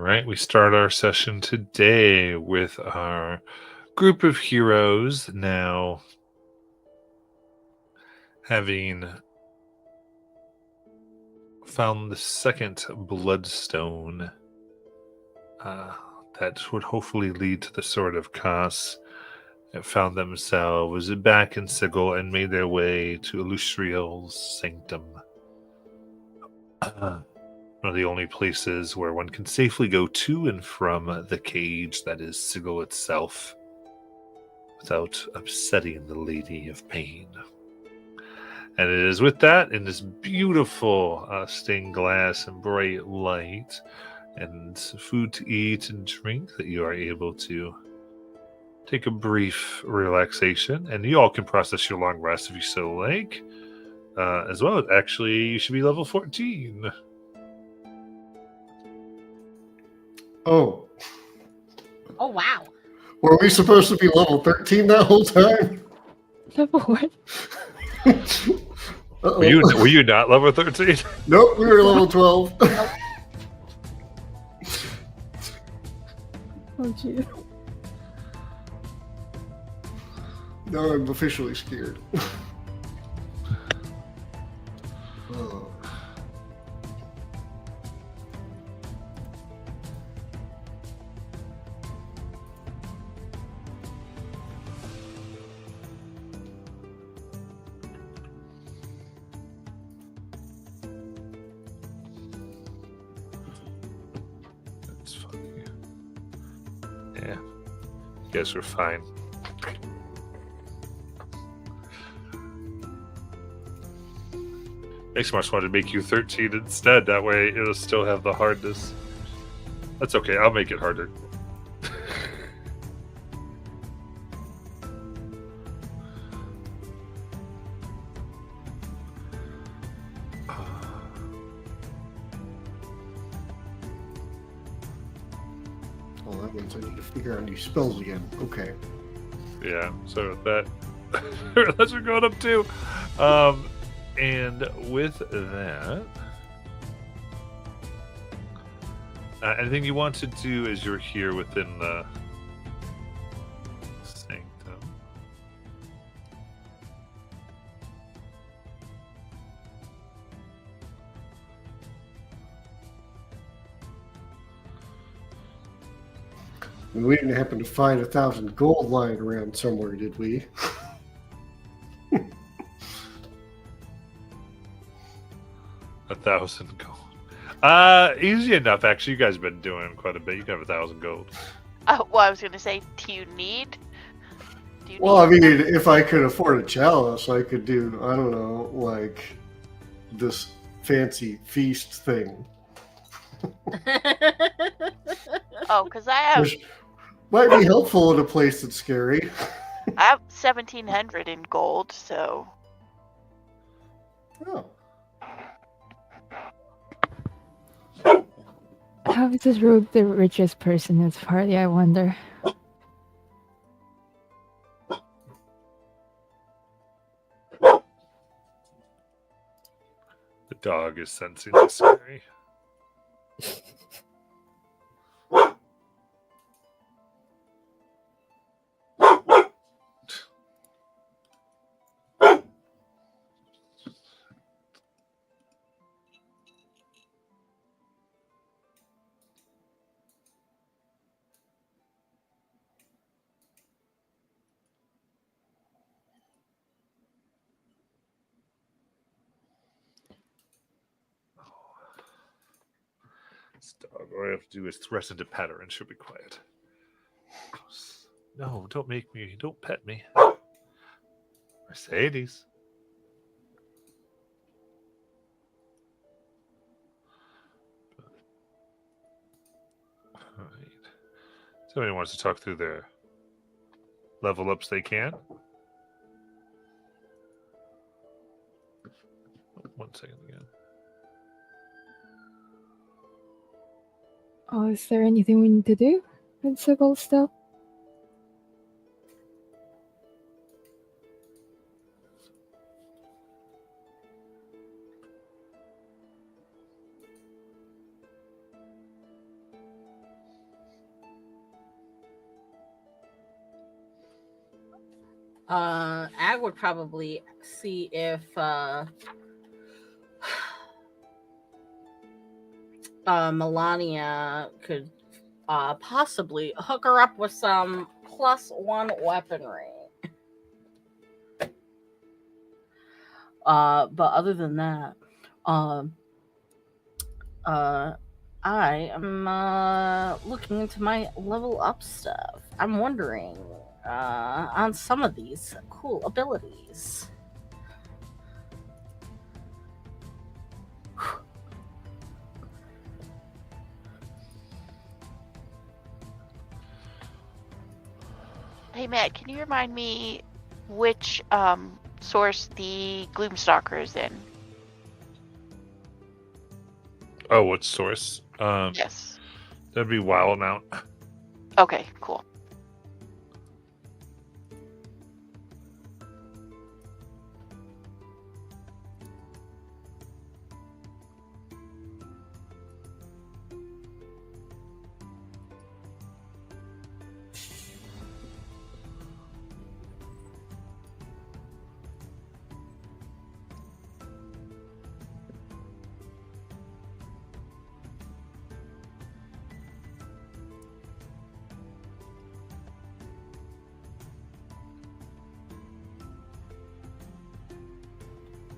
right, we start our session today with our group of heroes now having found the second bloodstone uh, that would hopefully lead to the Sword of Kos. Found themselves back in Sigil and made their way to Illustriel's sanctum. One of the only places where one can safely go to and from the cage that is Sigil itself without upsetting the Lady of Pain. And it is with that, in this beautiful stained glass and bright light, and food to eat and drink, that you are able to take a brief relaxation. And you all can process your long rest if you so like. As well, actually, you should be level 14. Oh. Oh, wow. Were we supposed to be level 13 that whole time? Level what? Were you not level 13? Nope, we were level 12. Oh, gee. Now I'm officially scared. Oh. That's funny. Yeah. You guys were fine. Xmarsh wanted to make you 13 instead. That way it'll still have the hardness. That's okay. I'll make it harder. Oh, that means I need to figure out new spells again. Okay. Yeah, so that that's what we're going up to. And with that, anything you want to do as you're here within the sanctum? We didn't happen to find 1,000 gold lying around somewhere, did we? 1,000 gold. Easy enough. Actually, you guys have been doing quite a bit. You can have 1,000 gold. Well, I was going to say, do you need? Well, I mean, if I could afford a chalice, I could do, I don't know, like this fancy feast thing. Oh, because I have Which might be helpful in a place that's scary. I have 1,700 in gold, so Oh. How is this rogue the richest person in this party, I wonder? The dog is sensing the scary. This dog, all I have to do is thrust into pet her and she'll be quiet. No, don't make me. Don't pet me. Mercedes. All right. Somebody wants to talk through their level ups, they can. 1 second again. Oh, is there anything we need to do with Sigil still? Ag would probably see if Melania could possibly hook her up with some +1 weaponry. But other than that, I am looking into my level up stuff. I'm wondering on some of these cool abilities. Hey Matt, can you remind me which source the Gloomstalker is in? Oh, what source? Yes. That'd be WoW amount. Okay, cool.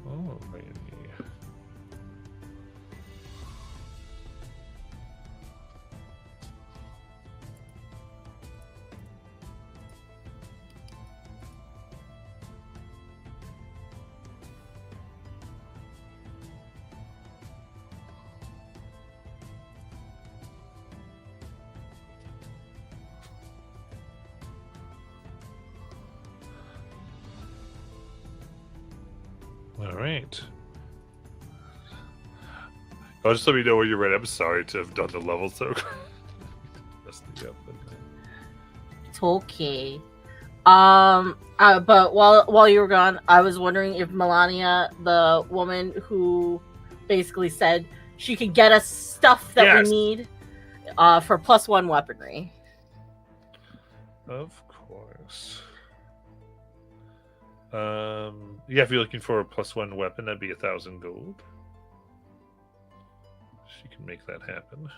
Oh, maybe. All right. Oh, just let me know when you're ready. I'm sorry to have done the level so. Messed me up. It's okay. But while you were gone, I was wondering if Melania, the woman who basically said she could get us stuff that Yes. we need, for +1 weaponry. Of course. Yeah, if you're looking for a +1 weapon, that'd be 1,000 gold. She can make that happen.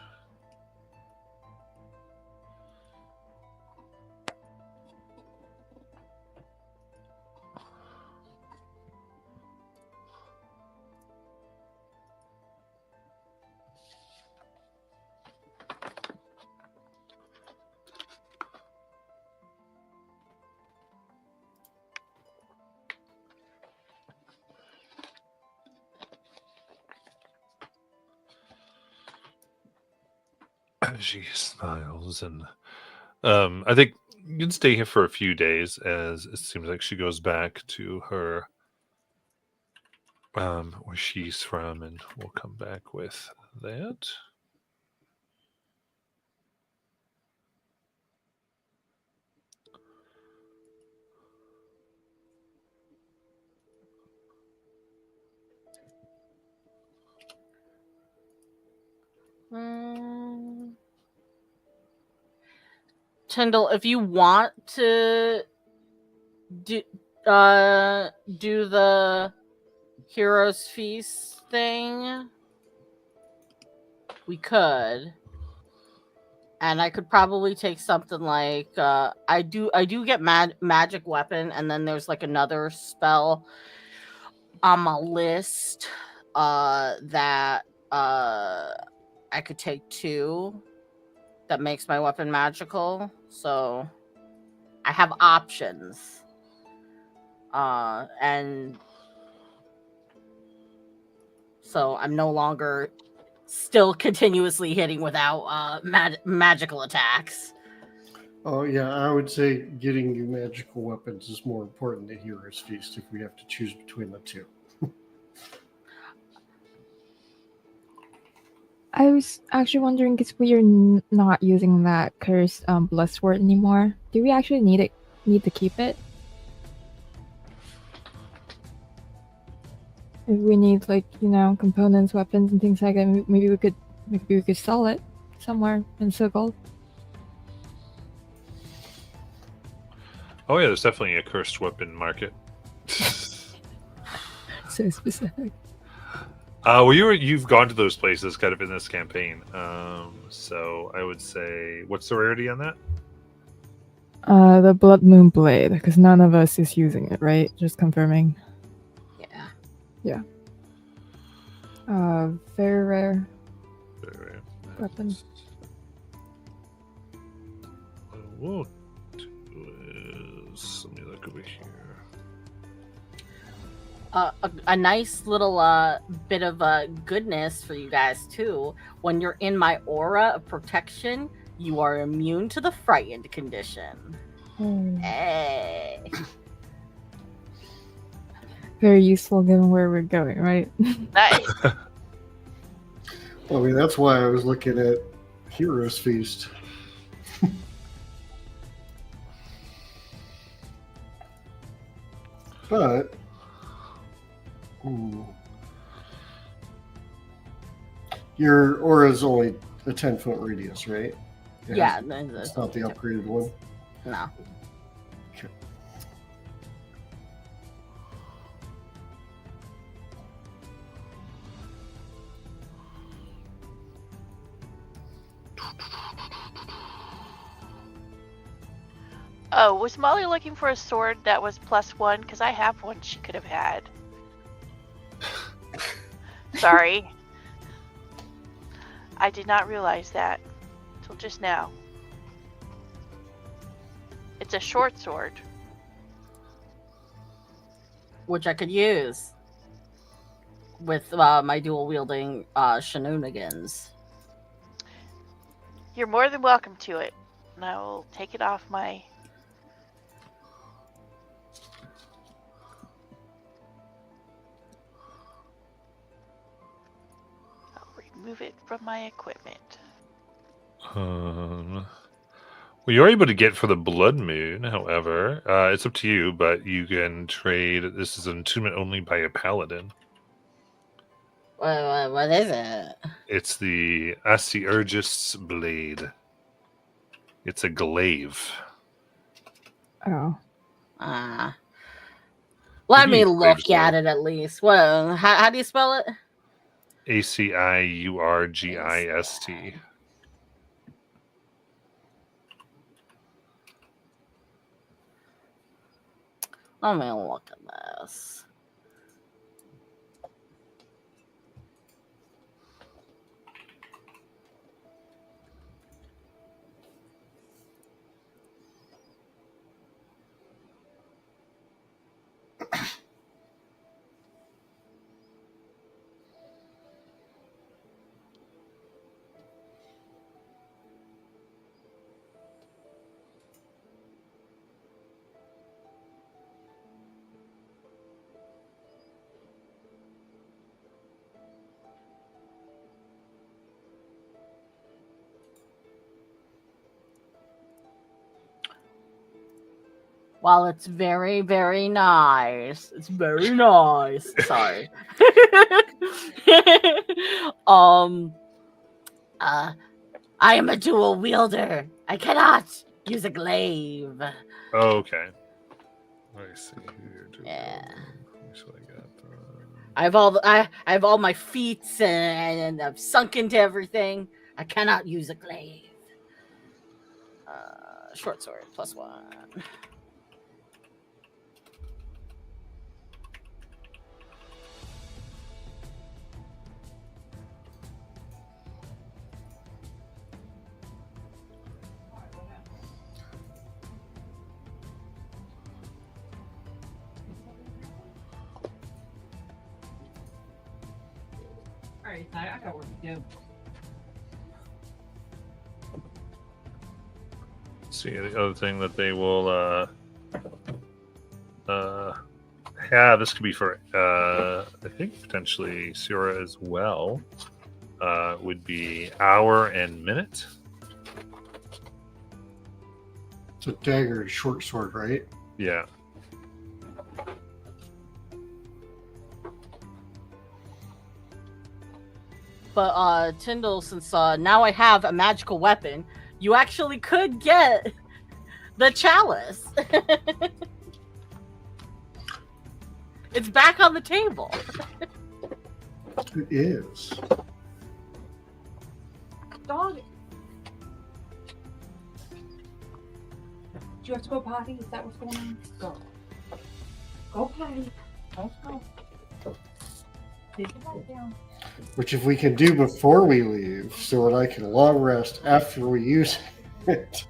She smiles, and I think you can stay here for a few days, as it seems like she goes back to her where she's from, and we'll come back with that. Tyndall, if you want to do the Heroes Feast thing, we could. And I could probably take something like I do get magic weapon, and then there's like another spell on my list that I could take too, that makes my weapon magical. So I have options. And so I'm no longer still continuously hitting without magical attacks. Oh yeah, I would say getting you magical weapons is more important than Heroes Feast if we have to choose between the two. I was actually wondering, because we are not using that cursed blood sword anymore. Do we actually need to keep it? If we need, like, components, weapons, and things like that, maybe we could sell it somewhere in Sigil. Oh yeah, there's definitely a cursed weapon market. So specific. Well, you've gone to those places kind of in this campaign. So I would say, what's the rarity on that? The Blood Moon Blade, because none of us is using it, right? Just confirming. Yeah. Very rare Very rare. weapon. What is? Let me look over here. A nice little bit of goodness for you guys too. When you're in my aura of protection, you are immune to the frightened condition. Hey. Very useful given where we're going, right? Nice. I mean, that's why I was looking at Heroes Feast. But your aura is only a 10-foot radius, right? Yeah, It's not the upgraded one. No. Okay. Oh, was Molly looking for a sword that was +1? Because I have one she could have had. Sorry. I did not realize that till just now. It's a short sword. Which I could use with my dual wielding shenanigans. You're more than welcome to it. And I will take it off my... I'll remove it from my equipment. Well, you're able to get for the Blood Moon, however. It's up to you, but you can trade. This is an attunement only by a paladin. What is it? It's the Asiurgist's Blade. It's a glaive. Oh. Let me use look glaives, at though. it at least. Well, how do you spell it? Asiurgist. Let me look at this. While it's very, very nice. It's very nice. Sorry. I am a dual wielder. I cannot use a glaive. Oh, okay. Let me see here. Yeah. Let me see what I got. I have all my feats and I've sunk into everything. I cannot use a glaive. Short sword +1. Alright, I got work to do. See, the other thing that they will have, this could be for I think potentially Sura as well, would be hour and minute. It's a dagger, short sword, right? Yeah. But Tyndall, since now I have a magical weapon, you actually could get The chalice. It's back on the table. It is. Dog. Do you have to go potty? Is that what's going on? Go. Go potty. Let's go. Take your bite down. Which if we can do before we leave, so that I can long rest after we use it.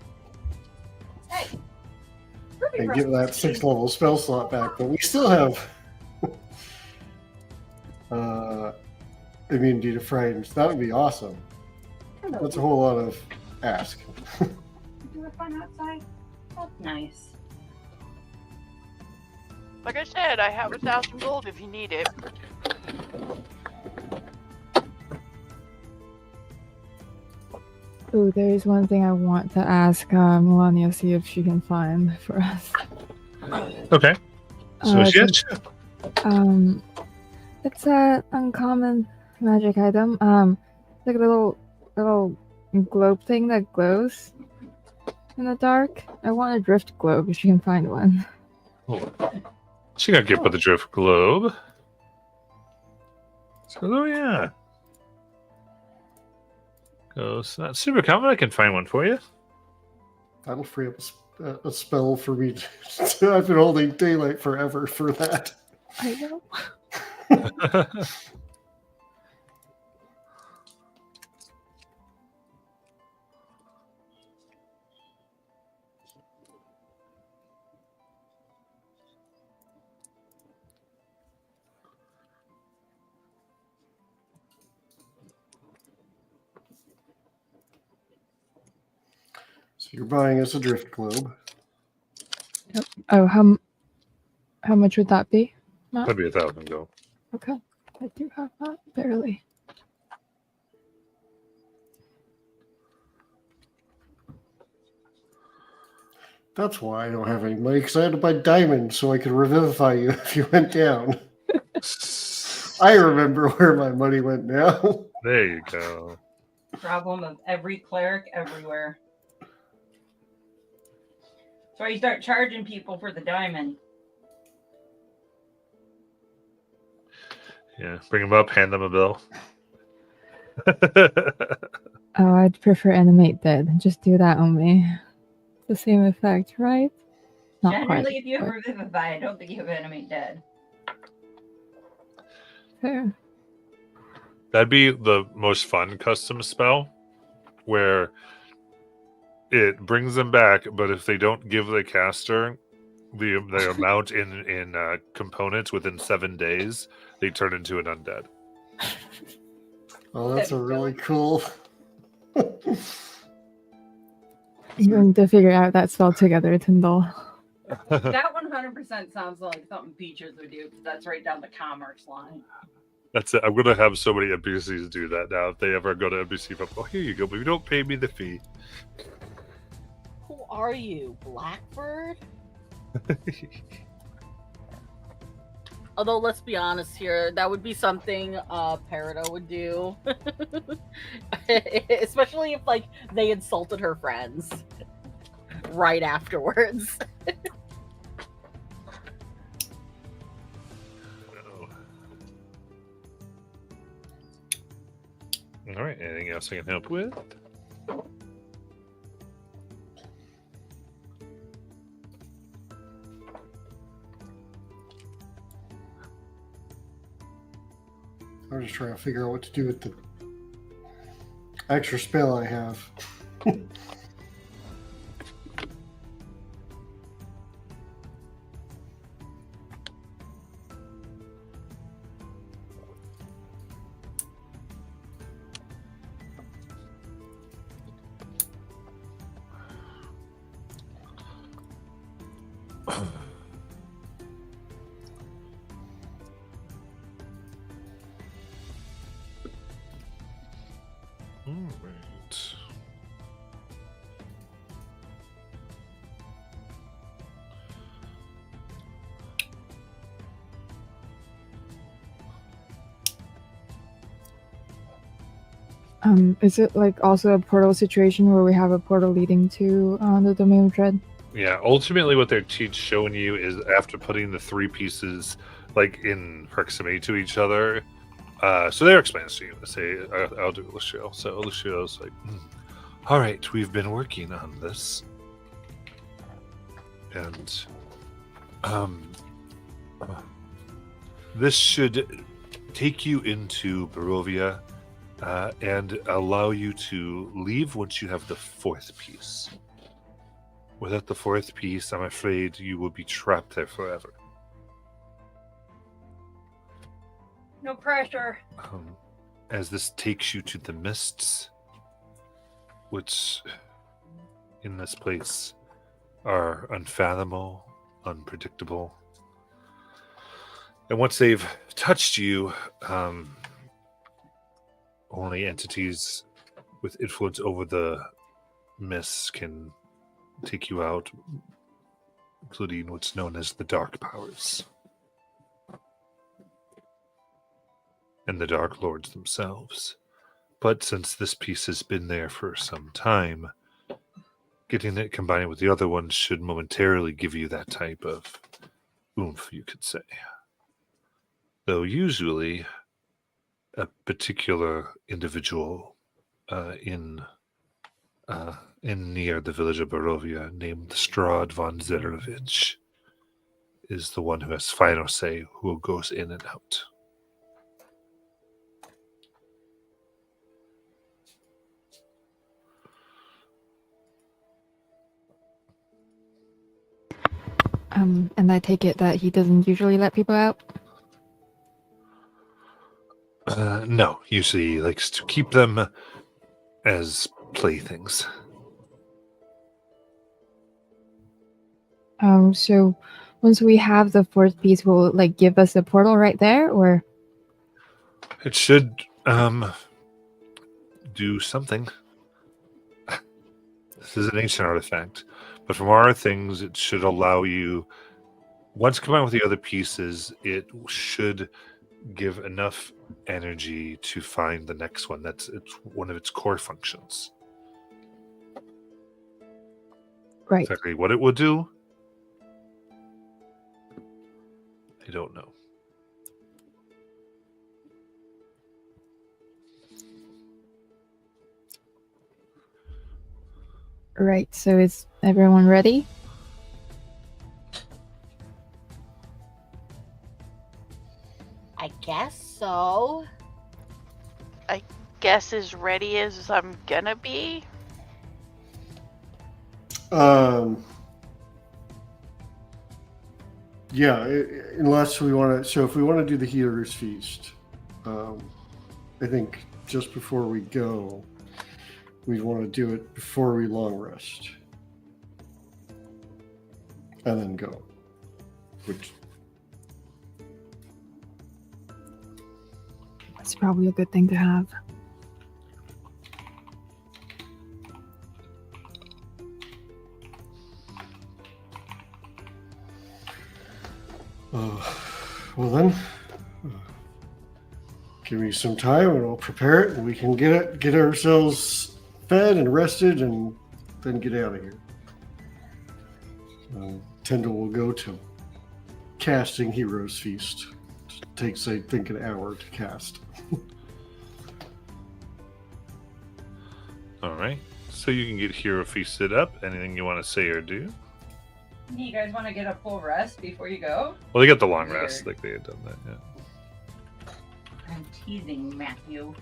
Hey. And get that 6th level spell slot back, but we still have immunity to frightened. That would be awesome. That's a whole lot of ask. You have fun outside? That's nice. Like I said, I have 1,000 gold if you need it. Ooh, there is one thing I want to ask Melania, see if she can find for us. Okay. So it's yes. It's an uncommon magic item. Like a little globe thing that glows in the dark. I want a drift globe if you can find one. She got get by the drift globe. So, oh yeah. Goes not super common. I can find one for you. That'll free up a spell for me. I've been holding daylight forever for that. I know. So you're buying us a drift globe. Yep. Oh, how much would that be? That'd be 1,000 gold. Okay, I do have that barely. That's why I don't have any money, because I had to buy diamonds so I could revivify you if you went down. I remember where my money went now. There you go. Problem of every cleric everywhere. That's why you start charging people for the diamond. Yeah, bring them up, hand them a bill. Oh, I'd prefer animate dead. Just do that only. The same effect, right? Not Generally, quite. if you have but Revivify, I don't think you have Animate Dead. fair. That'd be the most fun custom spell, where it brings them back, but if they don't give the caster the amount in components within 7 days, they turn into an undead. Oh, that's a really cool. You're going to figure out that spell together, Tyndall. That 100% sounds like something Peaches would do, because that's right down the commerce line. That's it. I'm gonna have so many NPCs do that now. If they ever go to NPC, oh, here you go, but you don't pay me the fee. Who are you, Blackbird? Although, let's be honest here, that would be something Peridot would do. Especially if, like, they insulted her friends right afterwards. All right, anything else I can help with? I'm just trying to figure out what to do with the extra spell I have. All right. Is it like also a portal situation where we have a portal leading to the Domain of Dread? Yeah, ultimately what they're showing you is after putting the three pieces like in proximity to each other. So they're explaining to you. I'll do Lucio. So Lucio's like, all right, we've been working on this. And this should take you into Barovia and allow you to leave once you have the fourth piece. Without the fourth piece, I'm afraid you will be trapped there forever. No pressure. As this takes you to the mists, which in this place are unfathomable, unpredictable. And once they've touched you, only entities with influence over the mists can take you out, including what's known as the Dark Powers. And the Dark Lords themselves. But since this piece has been there for some time, getting it combined with the other ones should momentarily give you that type of oomph, you could say. Though usually a particular individual in near the village of Barovia named Strahd von Zerovich is the one who has final say, who goes in and out. And I take it that he doesn't usually let people out? No, usually he likes to keep them as playthings. So once we have the fourth piece, will it, like, give us a portal right there, or? It should do something. This is an ancient artifact, but from our things, it should allow you, once combined with the other pieces, it should give enough energy to find the next one. It's one of its core functions. Right. Exactly what it will do, I don't know. Right, so is everyone ready? I guess so. Guess as ready as I'm gonna be. Yeah, unless we want to. So if we want to do the Healer's Feast, I think just before we go, we'd want to do it before we long rest, and then go. Which That's probably a good thing to have. well then, give me some time and I'll prepare it, and we can get ourselves fed and rested, and then get out of here. Tendal will go to casting Hero's Feast. It takes, I think, an hour to cast. All right. So you can get Hero Feasted up. Anything you want to say or do? You guys want to get a full rest before you go? Well, they got the long Weird. rest. Like they had done that, yeah. I'm teasing, Matthew.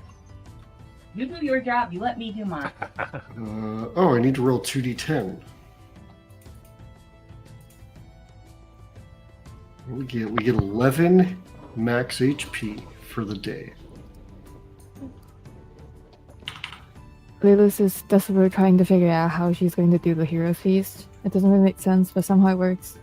You do your job. You let me do mine. I need to roll 2d10. We get 11 max HP for the day. Lilith is desperately trying to figure out how she's going to do the hero feast. It doesn't really make sense, but somehow it works.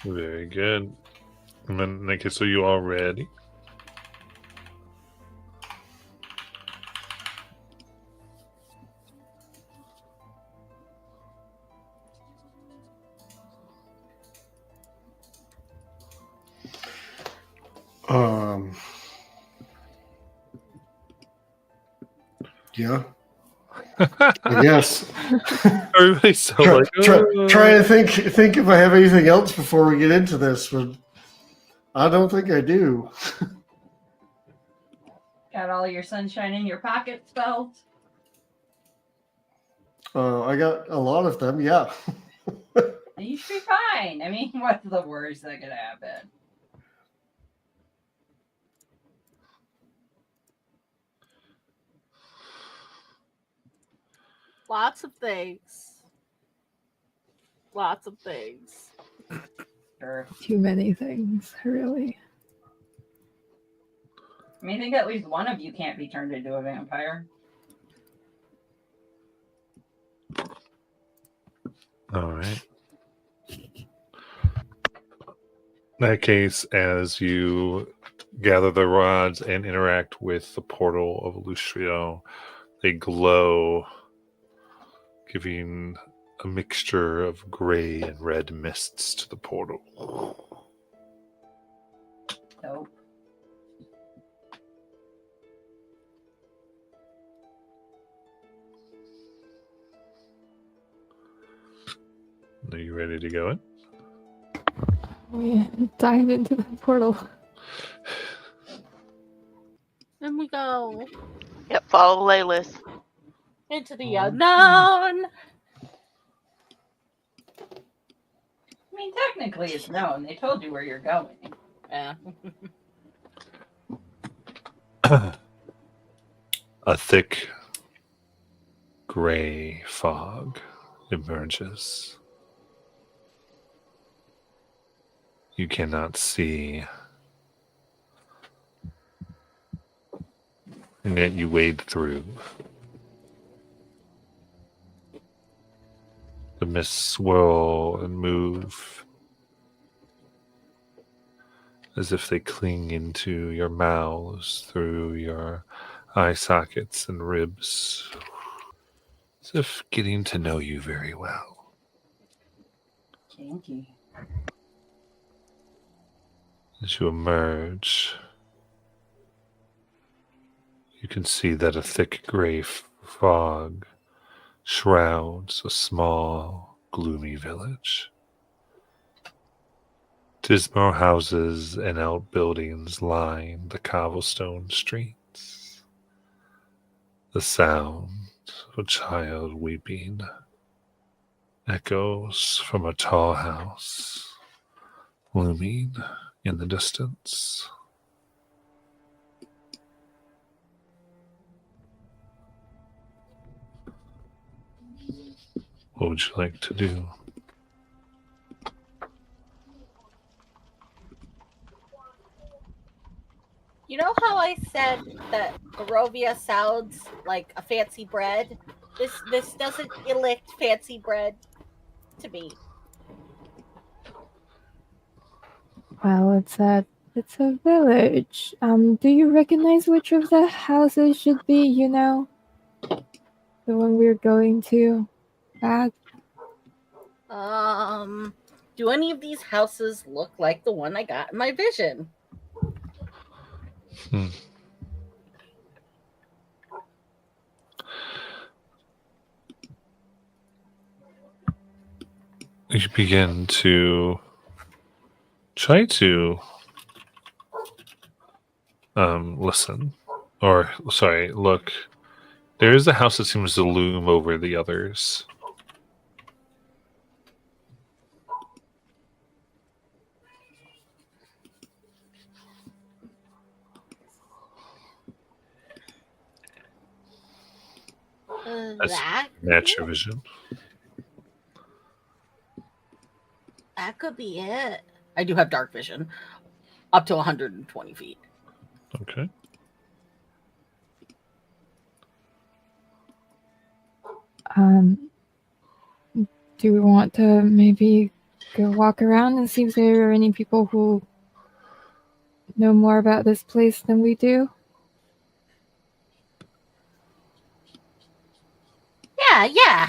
Very good. And then, okay, so you all ready? Yeah, I guess. Everybody's so like, Trying to think if I have anything else before we get into this, but I don't think I do. Got all your sunshine in your pocket spells? I got a lot of them, yeah. You should be fine. I mean, what's the worst that could happen? Lots of things. Lots of things. Sure. Too many things, really. I mean, I think at least one of you can't be turned into a vampire. all right. In that case, as you gather the rods and interact with the portal of Lustrio, they glow, giving a mixture of gray and red mists to the portal. Nope. Are you ready to go in? We dive into the portal. Then we go Yep, follow Layla's. into the unknown. I mean, technically it's known. They told you where you're going. Yeah. A thick gray fog emerges. You cannot see, and yet you wade through. The mists swirl and move as if they cling into your mouths, through your eye sockets and ribs, as if getting to know you very well. Kinky. As you emerge, you can see that a thick gray fog shrouds a small, gloomy village. Dismal houses and outbuildings line the cobblestone streets. The sound of a child weeping echoes from a tall house looming in the distance. What would you like to do? You know how I said that Barovia sounds like a fancy bread? This doesn't elect fancy bread to me. Well, it's a village. Do you recognize which of the houses should be, the one we're going to? Do any of these houses look like the one I got in my vision? You begin to try to listen, or sorry, look. There is a house that seems to loom over the others. That Match your vision. That could be it. I do have dark vision, up to 120 feet. Okay. Do we want to maybe go walk around and see if there are any people who know more about this place than we do? Yeah,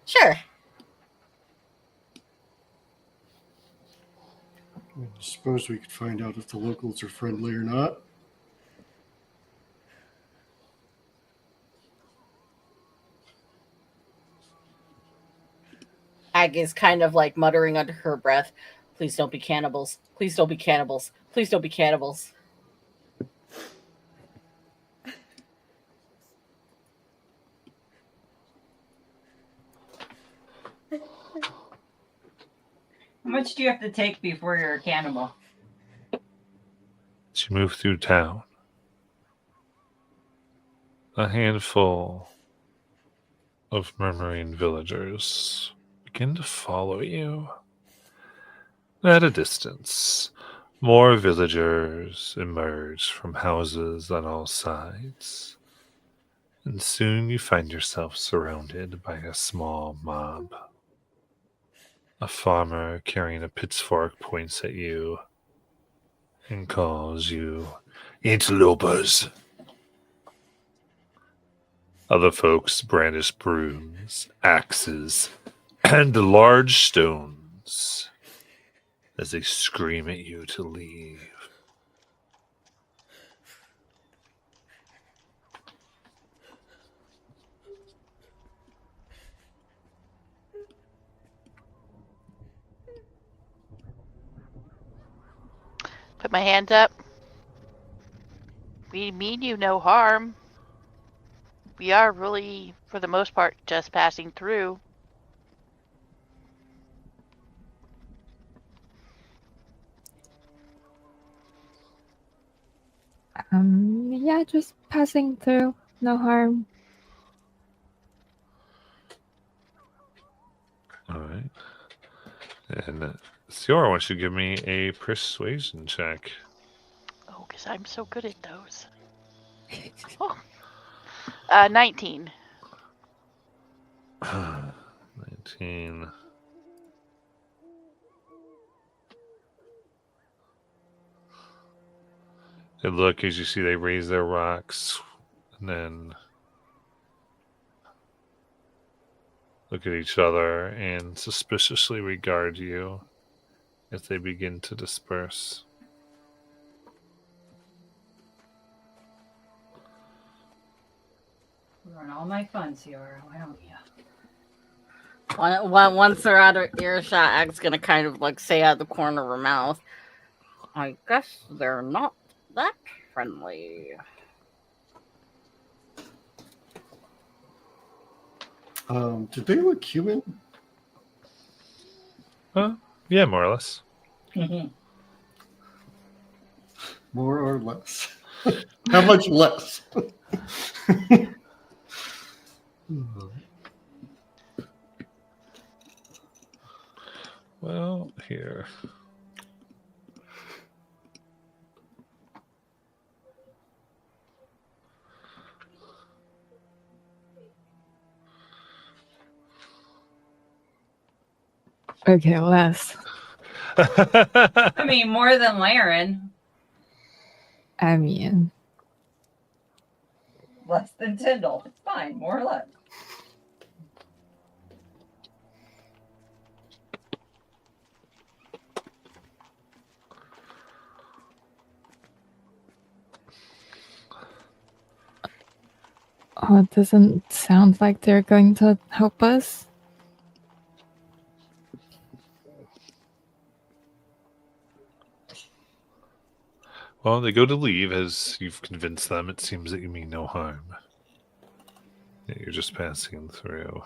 sure. I suppose we could find out if the locals are friendly or not. Ag is kind of like muttering under her breath, "Please don't be cannibals. Please don't be cannibals. Please don't be cannibals." How much do you have to take before you're a cannibal? As you move through town, a handful of murmuring villagers begin to follow you at a distance. More villagers emerge from houses on all sides, and soon you find yourself surrounded by a small mob. A farmer carrying a pitchfork points at you and calls you interlopers. Other folks brandish brooms, axes, and large stones as they scream at you to leave. Put my hand up. We mean you no harm. We are really, for the most part, just passing through. Yeah, just passing through. No harm. All right. And Siora wants you to give me a persuasion check. Oh, because I'm so good at those. Oh. 19. 19. Good look as you see they raise their rocks and then look at each other and suspiciously regard you as they begin to disperse. Ruin all my fun, Ciara. Why don't you? Once they're out of earshot, Ag's gonna kind of like say out of the corner of her mouth, "I guess they're not that friendly." Did they look human? Yeah, more or less. More or less? How much less? Well, here. Okay, less. I mean, more than Laren. I mean, Less than Tyndall. It's fine, more or less. oh, it doesn't sound like they're going to help us. Well, they go to leave as you've convinced them it seems that you mean no harm. That you're just passing through.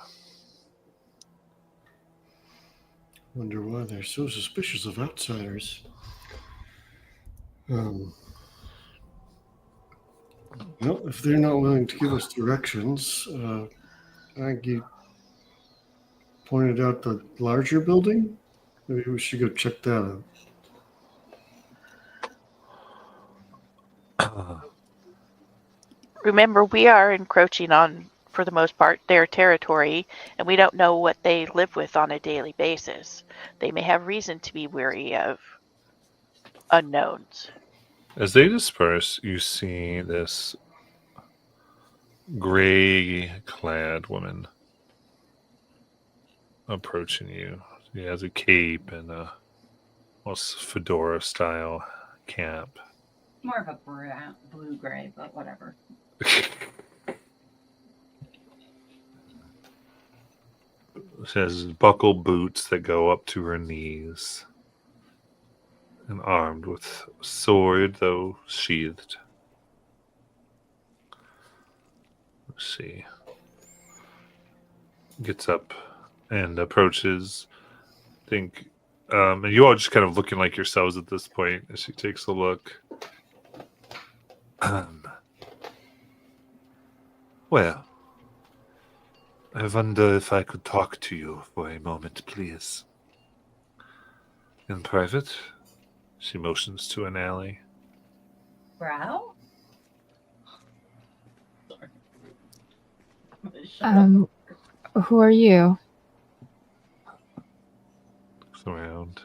Wonder why they're so suspicious of outsiders. Well, if they're not willing to give us directions, I think you pointed out the larger building. Maybe we should go check that out. Remember, we are encroaching on, for the most part, their territory, and we don't know what they live with on a daily basis. They may have reason to be wary of unknowns. As they disperse, you see this gray-clad woman approaching you. She has a cape and a almost fedora style cap. More of a brown, blue gray, but whatever. She has buckled boots that go up to her knees, and armed with sword, though sheathed. She gets up and approaches. And you all just kind of looking like yourselves at this point as she takes a look. Well, I wonder if I could talk to you for a moment, please. In private? She motions to an alley. Brow? Who are you? Looks around.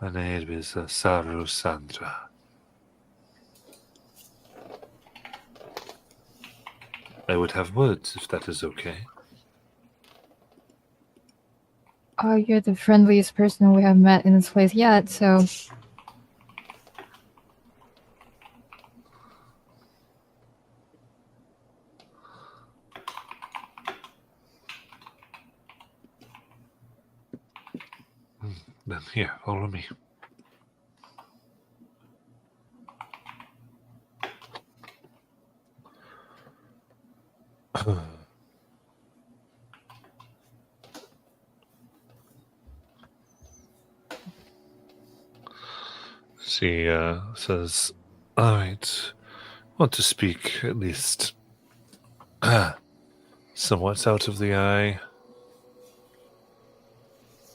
My name is Saru Sandra. I would have words if that is okay. Oh, you're the friendliest person we have met in this place yet, so... Then here, follow me. She says, all right, want to speak at least somewhat out of the eye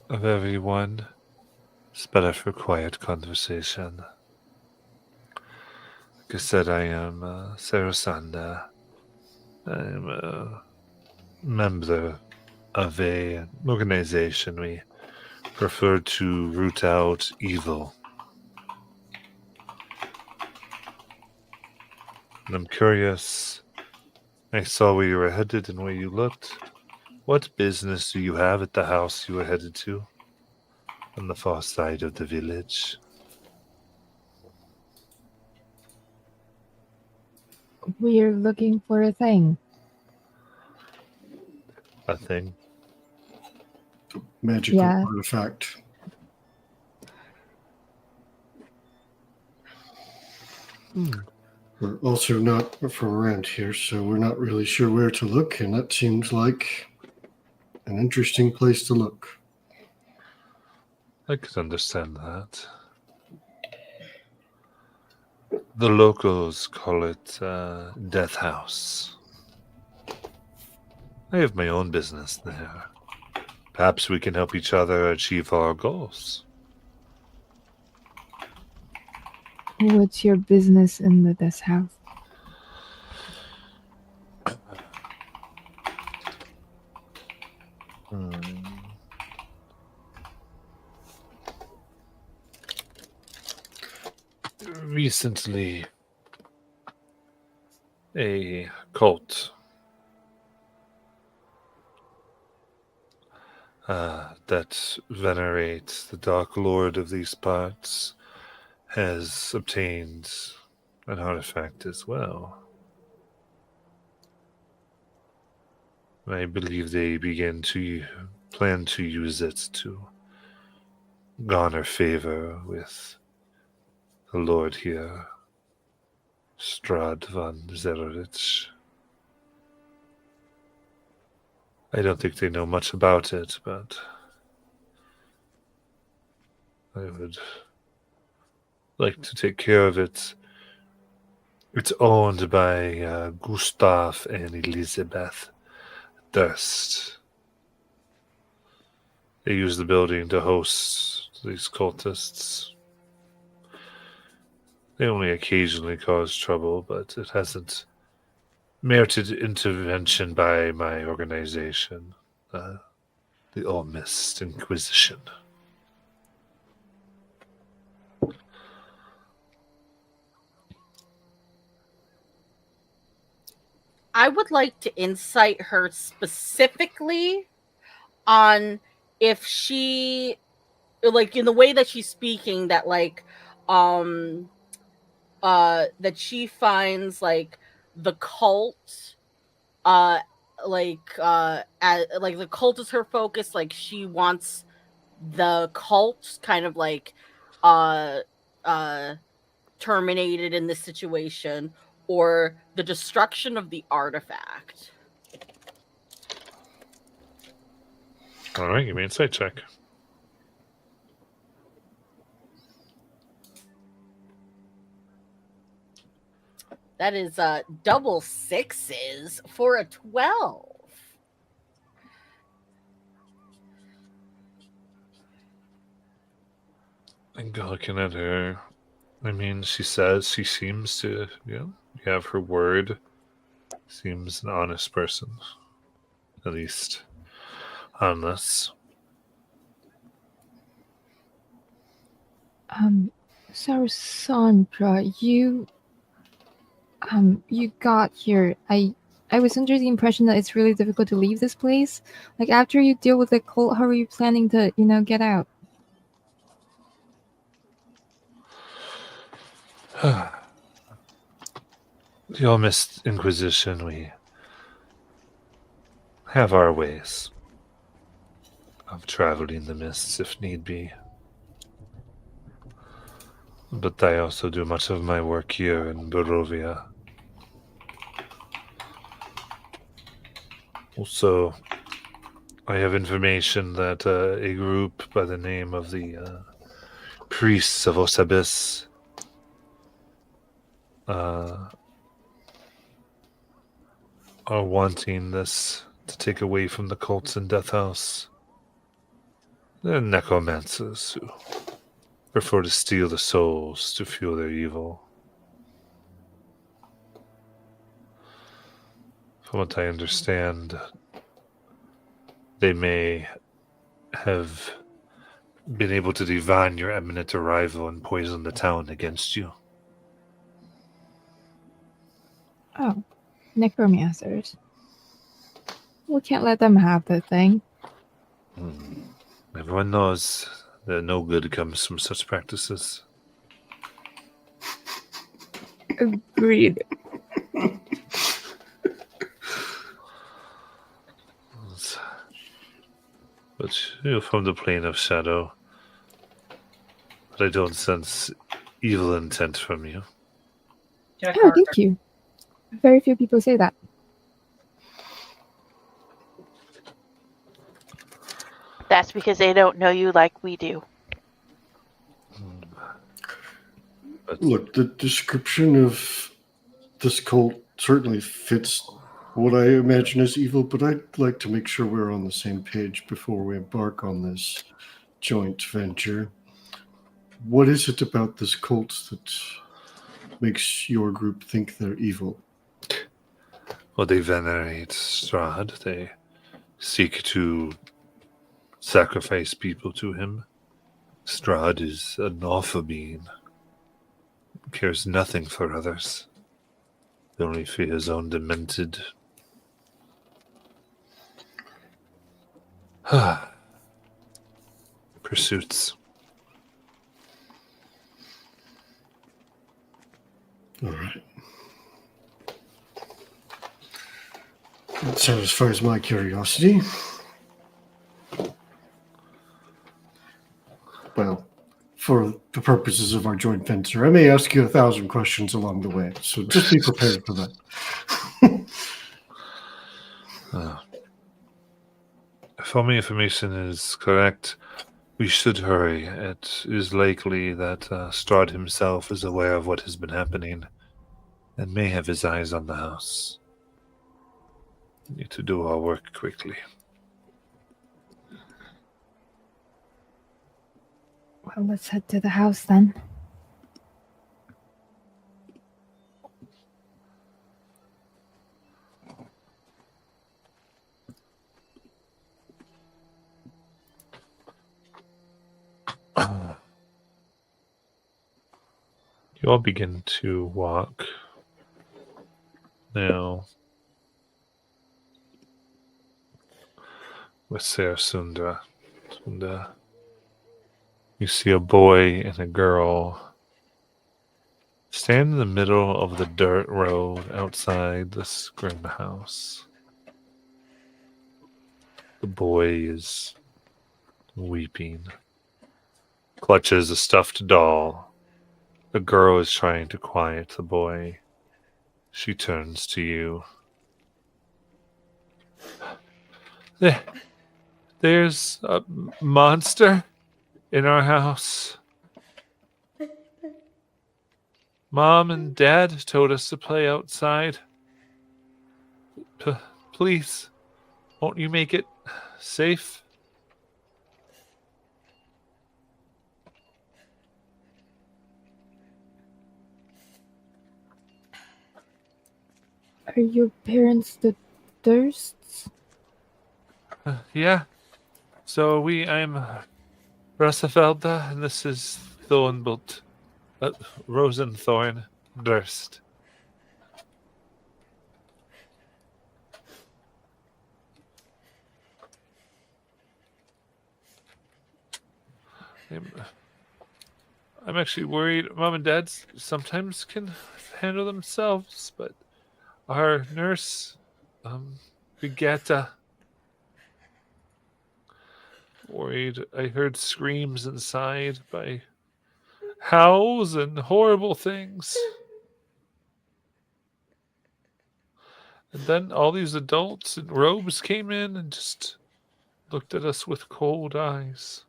of everyone. It's better for quiet conversation. Like I said, I am Sarasanda. I'm a member of an organization. We prefer to root out evil. And I'm curious, I saw where you were headed and where you looked. What business do you have at the house you were headed to? On the far side of the village. We're looking for a thing. A thing. Magical Yeah. artifact. We're also not for rent here, so we're not really sure where to look, and that seems like an interesting place to look. I could understand that. The locals call it Death House. I have my own business there. Perhaps we can help each other achieve our goals. What's your business in this house? Recently, a cult that venerates the Dark Lord of these parts has obtained an artifact as well. I believe they plan to use it to garner favor with the Lord here, Strad van Zerorich. I don't think they know much about it, but I would like to take care of it. It's owned by Gustav and Elizabeth Durst. They use the building to host these cultists. They only occasionally cause trouble, but it hasn't merited intervention by my organization, the All Mist Inquisition. I would like to incite her specifically on if she like in the way that she's speaking, that like that she finds like the cult like the cult is her focus. Like she wants the cult kind of like uh uh terminated in this situation, or the destruction of the artifact. All right, give me an insight check. That is double sixes for a 12. And looking at her, I mean, she says she seems to, you have her word. Seems an honest person, at least on this. So Sandra, you got here. I was under the impression that it's really difficult to leave this place. Like after you deal with the cult, how are you planning to, get out? Your Miss Inquisition, we have our ways of traveling the mists if need be. But I also do much of my work here in Barovia. Also, I have information that a group by the name of the Priests of Osabis are wanting this to take away from the cults in Death House. They're necromancers who prefer to steal the souls to fuel their evil. From what I understand, they may have been able to divine your imminent arrival and poison the town against you. Oh, necromancers. We can't let them have the thing. Everyone knows that no good comes from such practices. Agreed. But you're from the plane of shadow. But I don't sense evil intent from you. Jack Oh, thank you. Very few people say that. That's because they don't know you like we do. But Look, the description of this cult certainly fits what I imagine as evil, but I'd like to make sure we're on the same page before we embark on this joint venture. What is it about this cult that makes your group think they're evil? well, they venerate Strahd. They seek to sacrifice people to him. Strahd is an awful being. Cares nothing for others. Only for his own demented pursuits. All right. That satisfies my curiosity. Well, for the purposes of our joint venture, I may ask you 1,000 questions along the way, so just be prepared for that. If all my information is correct, we should hurry. It is likely that Strahd himself is aware of what has been happening and may have his eyes on the house. We need to do our work quickly. Well, let's head to the house then. You all begin to walk now with Sarah Sundra. You see a boy and a girl stand in the middle of the dirt road outside this grim house. The boy is weeping, clutches a stuffed doll. The girl is trying to quiet the boy. She turns to you. There's a monster in our house. Mom and Dad told us to play outside. Please, won't you make it safe? Are your parents the Dursts? Yeah. So I'm Rosafelda, and this is Thornbolt, Rosenthorn Durst. I'm actually worried. Mom and Dad sometimes can handle themselves, but our nurse, Brigetta, worried. I heard screams inside by howls and horrible things. And then all these adults in robes came in and just looked at us with cold eyes.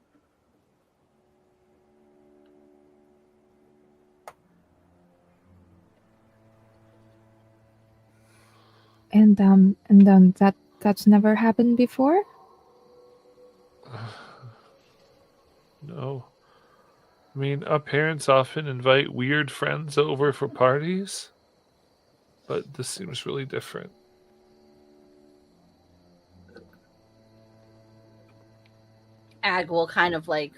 And that's never happened before? No. I mean, our parents often invite weird friends over for parties, but this seems really different. Ag will kind of like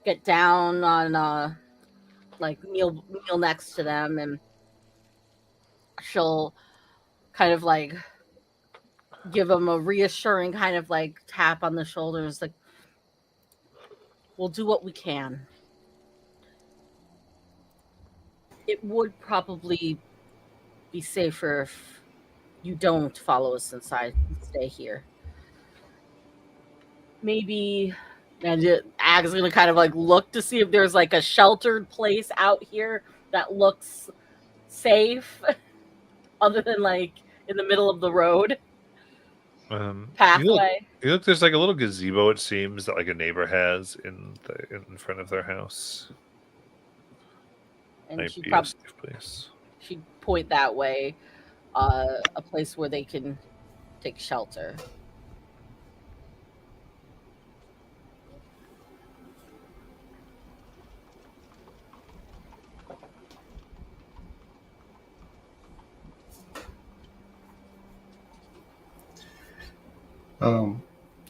get down on like kneel next to them, and she'll kind of like give them a reassuring kind of like tap on the shoulders, like, we'll do what we can. It would probably be safer if you don't follow us inside and stay here. Maybe, and Ag's gonna kind of like look to see if there's like a sheltered place out here that looks safe, other than like in the middle of the road pathway. You look. There's like a little gazebo. It seems that like a neighbor has in front of their house. And Might she'd be a probably safe place. she'd point that way, a place where they can take shelter.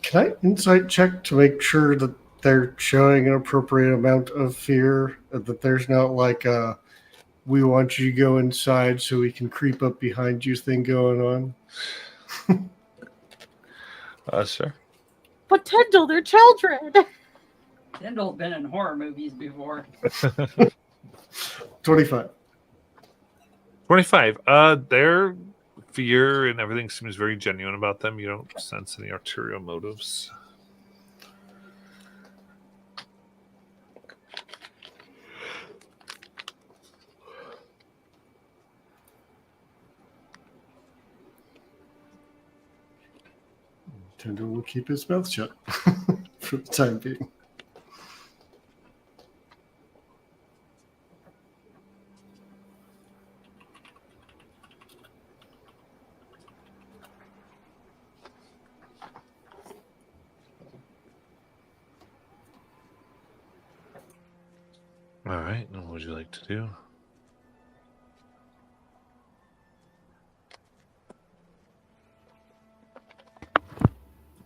Can I insight check to make sure that they're showing an appropriate amount of fear? That there's not like a "we want you to go inside so we can creep up behind you" thing going on? Sure. But Tyndall, they're children. Tyndall's been in horror movies before. 25. 25. Their fear and everything seems very genuine about them. You don't sense any arterial motives. Tyndall will keep his mouth shut for the time being. All right. And what would you like to do?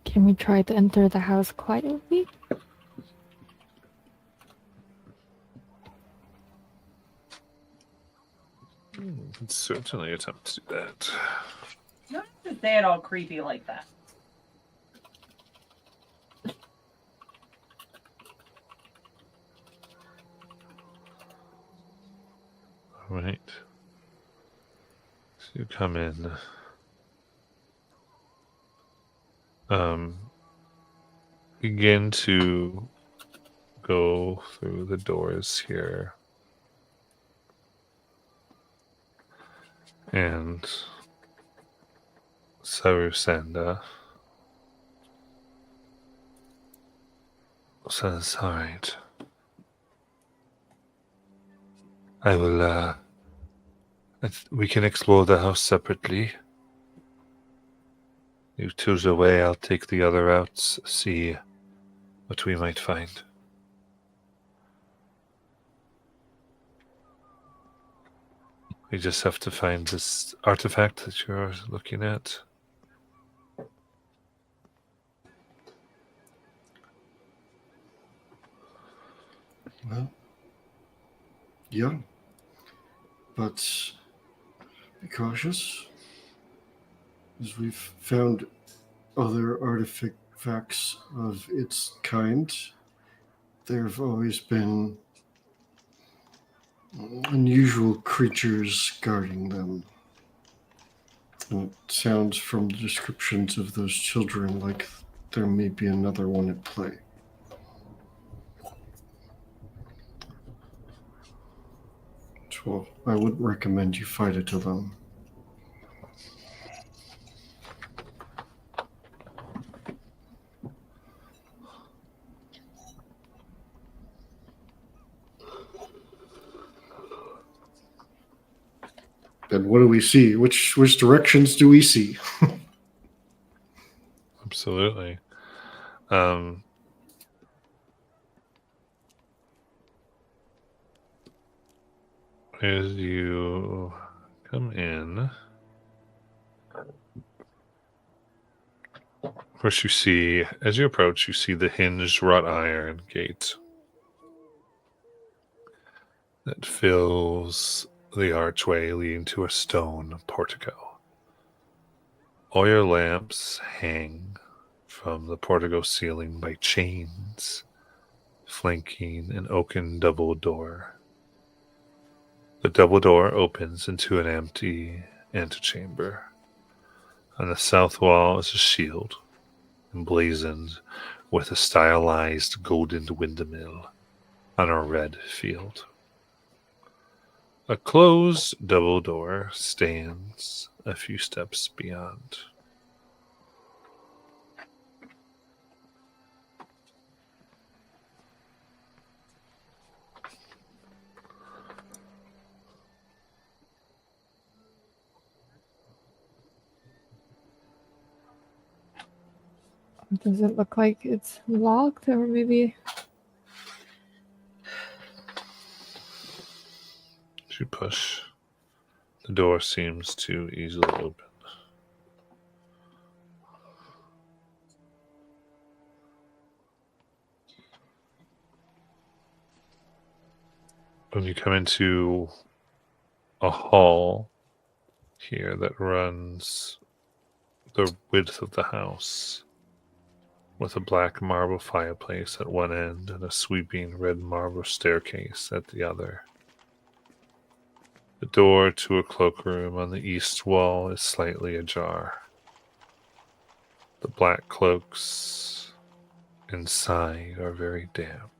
Can we try to enter the house quietly? Let's certainly attempt to do that. You don't have to say it all creepy like that. Right. So you come in. Begin to go through the doors here. And Sarusanda says, all right. I will, we can explore the house separately. You two's away, I'll take the other out, see what we might find. We just have to find this artifact that you're looking at. Well, yeah. But be cautious, as we've found other artifacts of its kind. There have always been unusual creatures guarding them. And it sounds from the descriptions of those children like there may be another one at play. So I wouldn't recommend you fight it alone. Then what do we see? Which directions do we see? Absolutely. As you come in, first you see, as you approach, you see the hinged wrought iron gate that fills the archway leading to a stone portico. Oil lamps hang from the portico ceiling by chains, flanking an oaken double door. The double door opens into an empty antechamber. On the south wall is a shield, emblazoned with a stylized golden windmill on a red field. A closed double door stands a few steps beyond. Does it look like it's locked, or maybe? As you push, the door seems to easily open. When you come into a hall here that runs the width of the house, with a black marble fireplace at one end and a sweeping red marble staircase at the other. The door to a cloakroom on the east wall is slightly ajar. The black cloaks inside are very damp.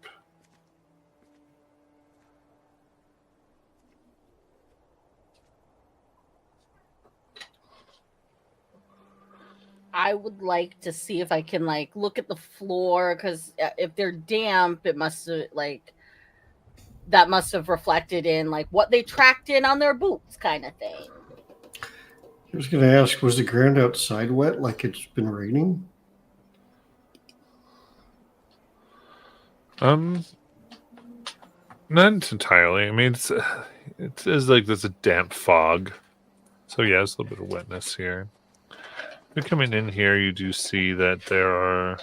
I would like to see if I can like look at the floor, because if they're damp, it must have that must have reflected in like what they tracked in on their boots, kind of thing. I was going to ask, was the ground outside wet like it's been raining? Not entirely. I mean, it is like there's a damp fog, so yeah, there's a little bit of wetness here. You're coming in here, you do see that there are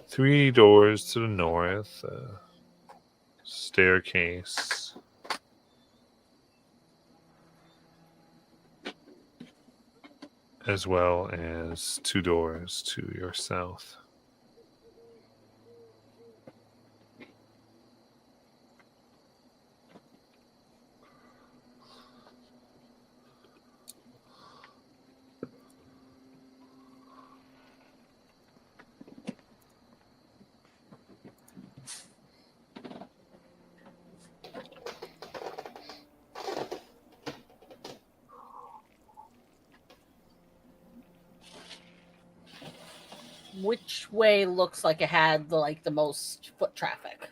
3 doors to the north, a staircase, as well as 2 doors to your south. which way looks like it had the most foot traffic?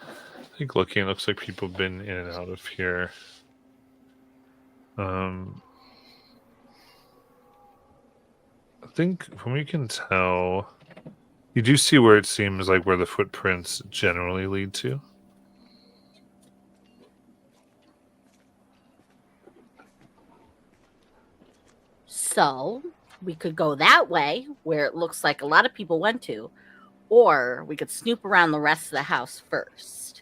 I think looking, it looks like people have been in and out of here. I think from what you can tell, you do see where it seems like where the footprints generally lead to. So we could go that way, where it looks like a lot of people went to, or we could snoop around the rest of the house first.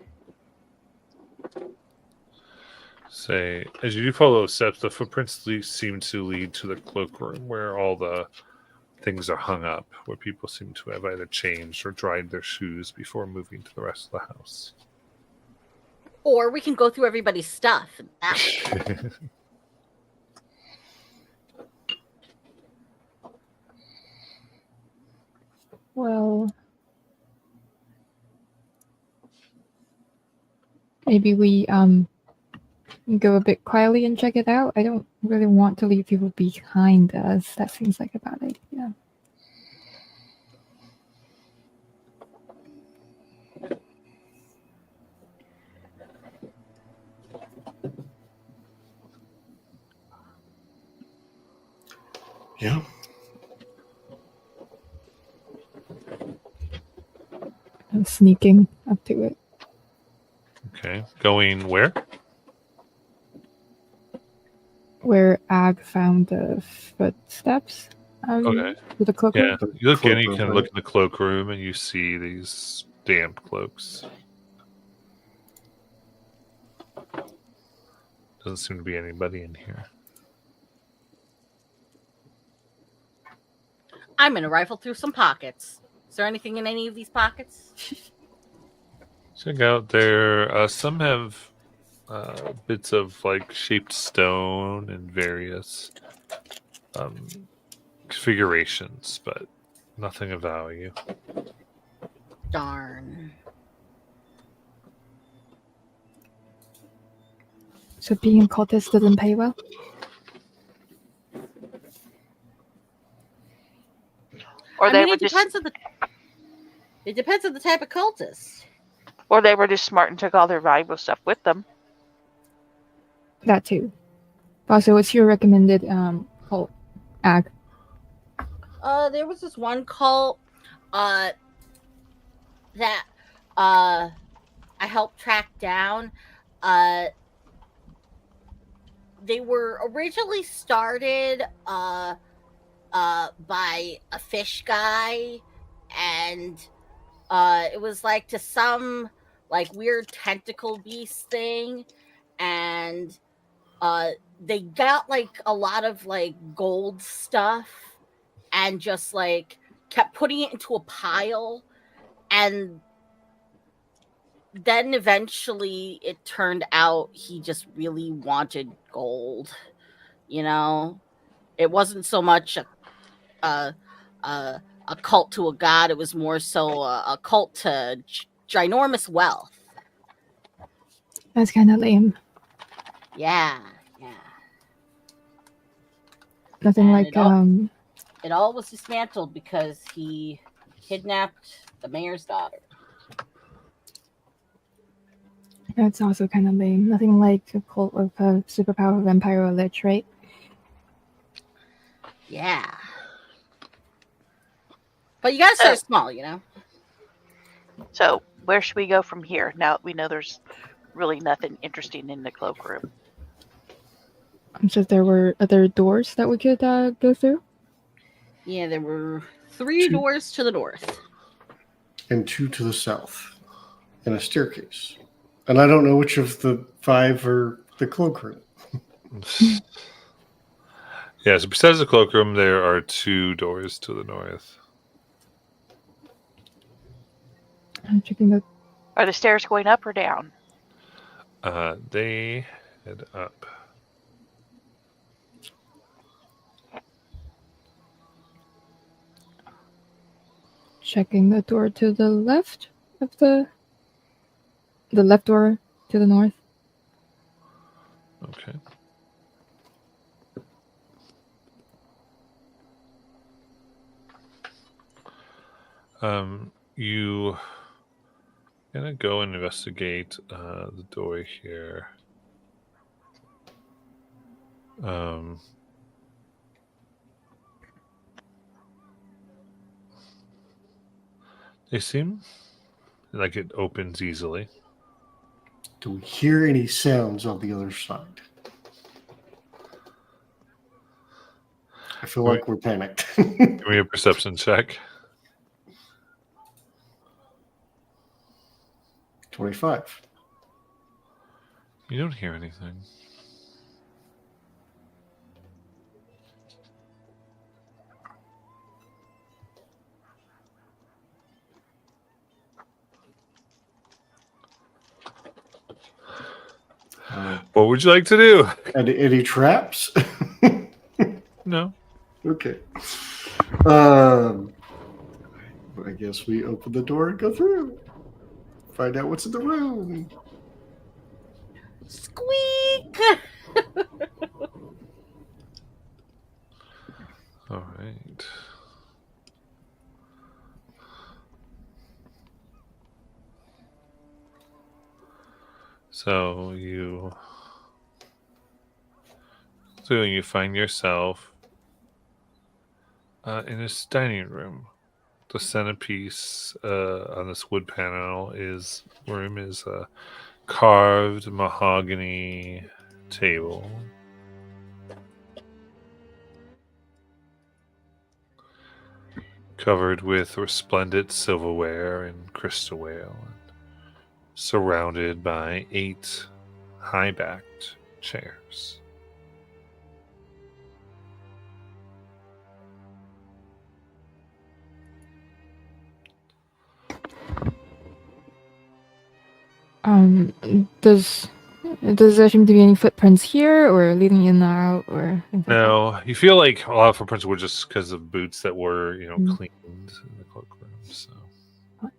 Say, as you do follow those steps, the footprints seem to lead to the cloakroom where all the things are hung up, where people seem to have either changed or dried their shoes before moving to the rest of the house. Or we can go through everybody's stuff. That way. Well, maybe we go a bit quietly and check it out. I don't really want to leave people behind us. That seems like a bad idea. Yeah. I'm sneaking up to it. Okay, going where? Where Ag found the footsteps. Okay. With the cloak. Yeah, you look in, you Cloakroom, can right? look in the cloakroom and you see these damp cloaks. Doesn't seem to be anybody in here. I'm going to rifle through some pockets. Is there anything in any of these pockets? Check out there. Some have bits of like shaped stone and various configurations, but nothing of value. Darn. So being a cultist doesn't pay well? Or I they mean, were it just, depends on the type of cultist. or they were just smart and took all their valuable stuff with them. That too. Also, what's your recommended cult, Ag? There was this one cult that I helped track down. They were originally started by a fish guy, and it was like to some like weird tentacle beast thing, and they got like a lot of like gold stuff and just like kept putting it into a pile, and then eventually it turned out he just really wanted gold. It wasn't so much a cult to a god, it was more so a cult to ginormous wealth. That's kind of lame. Yeah. Nothing And like it all was dismantled because he kidnapped the mayor's daughter. That's also kind of lame. Nothing like a cult of a superpower vampire or lich, right? Yeah. But you gotta start small, So where should we go from here? Now that we know there's really nothing interesting in the cloakroom. So there were other doors that we could go through? Yeah, there were 3 doors to the north. And 2 to the south. And a staircase. And I don't know which of the 5 are the cloakroom. Yeah, so besides the cloakroom, there are 2 doors to the north. I'm checking the. Are the stairs going up or down? They head up. Checking the door to the left of the left door to the north. Okay. You gonna go and investigate the door here. They seem like it opens easily. Do we hear any sounds on the other side? I feel like we're panicked. Give me a perception check. 25. You don't hear anything. What would you like to do? Any traps? No. Okay. I guess we open the door and go through. Find out what's in the room. Squeak! All right. So you find yourself in this dining room. The centerpiece on this wood panel is a carved mahogany table. Covered with resplendent silverware and crystalware, and surrounded by 8 high-backed chairs. Does there seem to be any footprints here, or leading in or out, or things like that? No, you feel like a lot of footprints were just because of boots that were, cleaned in the cloakroom. So I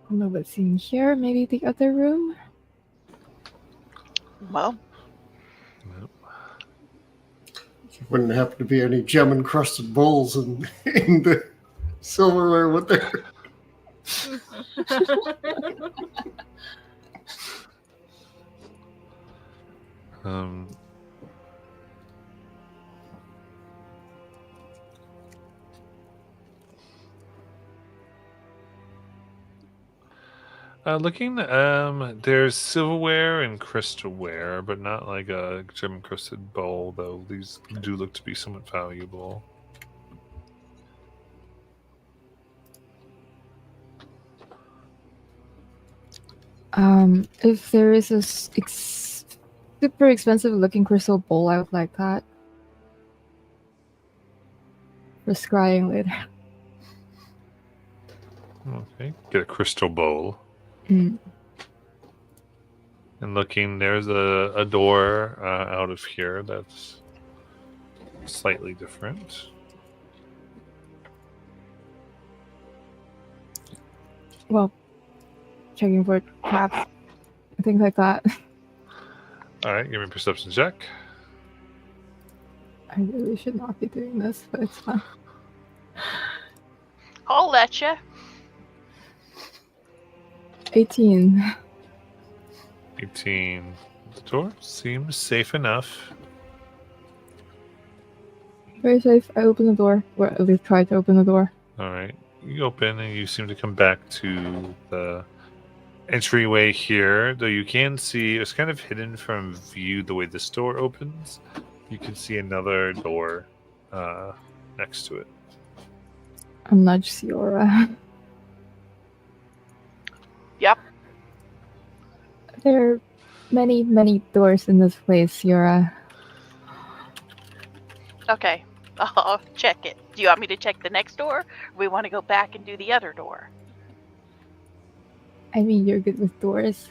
don't know what's in here. Maybe the other room. Well, Wouldn't happen to be any gem encrusted bowls in the silverware with there. Looking, there's silverware and crystalware, but not like a gem encrusted bowl, though these do look to be somewhat valuable. If there is a super expensive looking crystal bowl, I would like that for scrying later. Okay, get a crystal bowl. Mm. And looking, there's a door out of here that's slightly different. Well, checking for traps, things like that. All right, give me a perception check. I really should not be doing this, but it's fine. I'll let you. 18. 18. The door seems safe enough. Very safe. I open the door, or at least try to open the door. All right, you open and you seem to come back to the entryway here, though you can see it's kind of hidden from view the way this door opens. You can see another door next to it. I'm nudge Ciora. Yep. There are many, many doors in this place, Ciora. Okay. I'll check it. Do you want me to check the next door? Or we want to go back and do the other door? I mean, you're good with doors.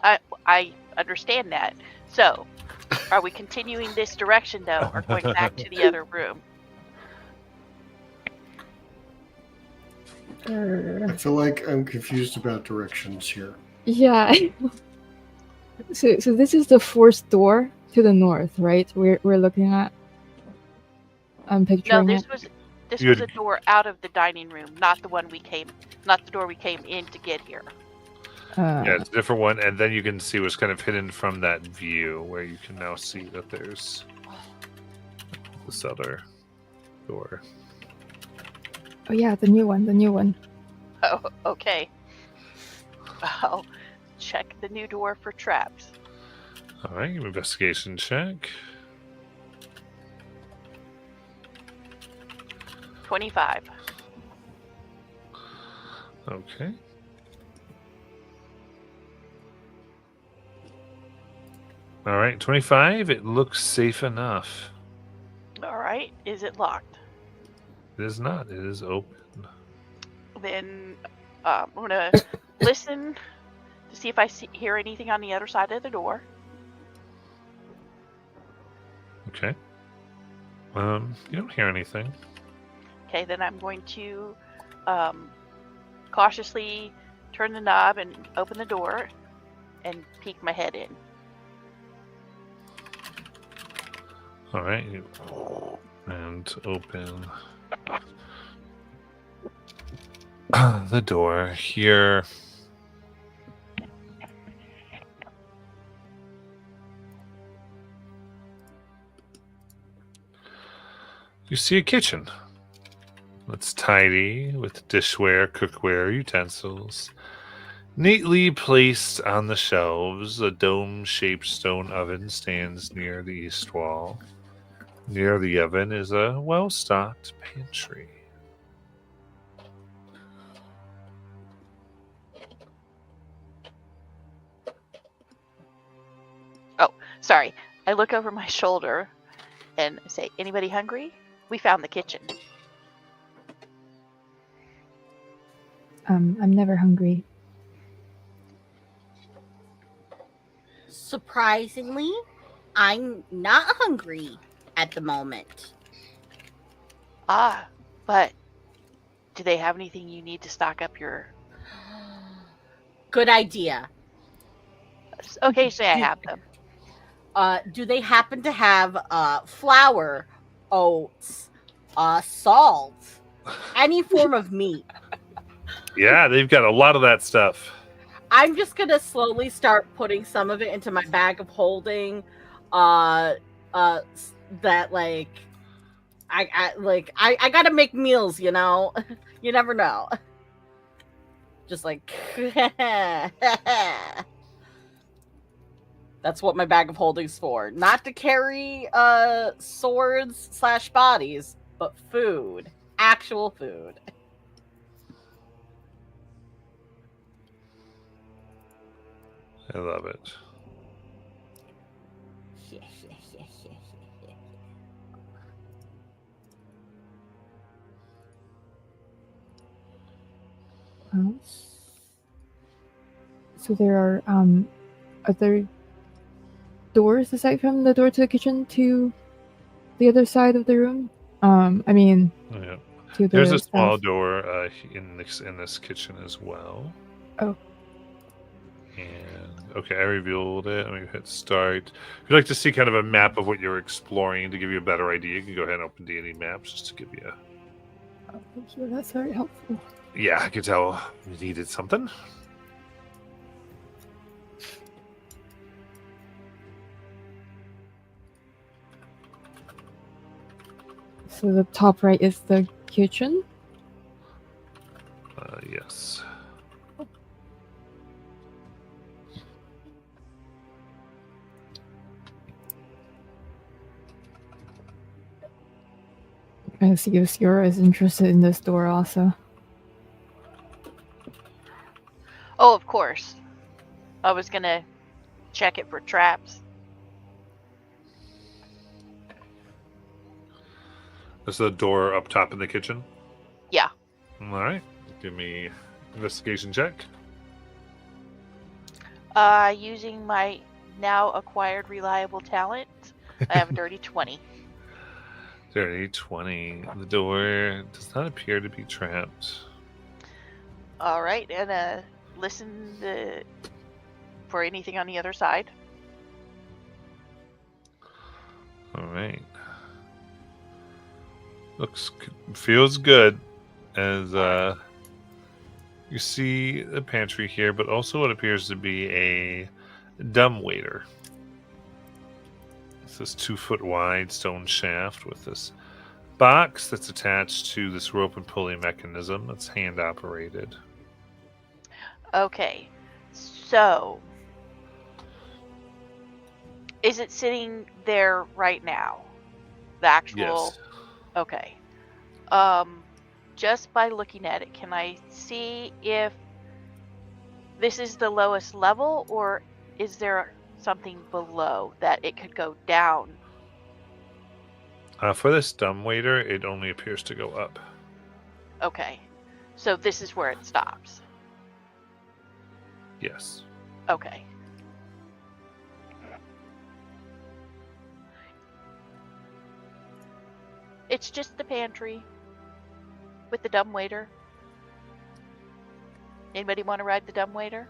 I understand that. So, are we continuing this direction, though, or going back to the other room? I feel like I'm confused about directions here. Yeah. So this is the fourth door to the north, right? We're looking at. I'm No, picturing this it. was this You was had- a door out of the dining room, not the door we came in to get here. Yeah, it's a different one, and then you can see what's kind of hidden from that view, where you can now see that there's this other door. Oh yeah, the new one. Oh, okay. I'll check the new door for traps. All right, give me investigation check. 25. Okay. All right, 25. It looks safe enough. All right. Is it locked? It is not. It is open. Then I'm gonna listen to see if I hear anything on the other side of the door. Okay. You don't hear anything. Okay, then I'm going to cautiously turn the knob and open the door and peek my head in. All right, and open the door here. You see a kitchen. It's tidy with dishware, cookware, utensils. Neatly placed on the shelves, a dome-shaped stone oven stands near the east wall. Near the oven is a well-stocked pantry. Sorry, I look over my shoulder and say, "Anybody hungry? We found the kitchen." I'm never hungry. Surprisingly, I'm not hungry at the moment. Ah, but do they have anything you need to stock up your... Good idea. Occasionally I have them. Do they happen to have flour, oats, salt, any form of meat? Yeah, they've got a lot of that stuff. I'm just gonna slowly start putting some of it into my bag of holding. That like I gotta make meals, you know. You never know. Just like that's what my bag of holding's for. Not to carry swords / bodies, but food. Actual food. I love it. So there are other doors aside from the door to the kitchen to the other side of the room. I mean, Yeah. to the There's a small south. door in this kitchen as well. Oh. And okay, I revealed it. Let me hit start. If you'd like to see kind of a map of what you're exploring to give you a better idea, you can go ahead and open D&D maps just to give you. Oh, thank you. That's very helpful. Yeah, I could tell you needed something. So the top right is the kitchen. Yes. I see Oscura is interested in this door also. Oh, of course. I was gonna check it for traps. Is the door up top in the kitchen? Yeah. All right. Give me investigation check. Using my now acquired reliable talent, I have a dirty 20. Dirty 20. The door does not appear to be trapped. All right, and listen for anything on the other side. All right. feels good as you see the pantry here, but also what appears to be a dumbwaiter. It's this 2-foot wide stone shaft with this box that's attached to this rope and pulley mechanism that's hand operated. Okay, so is it sitting there right now? The actual. Yes. Okay. Just by looking at it, can I see if this is the lowest level, or is there something below that it could go down? For this dumbwaiter, it only appears to go up. Okay, so this is where it stops. Yes. Okay. It's just the pantry with the dumbwaiter. Anybody want to ride the dumbwaiter?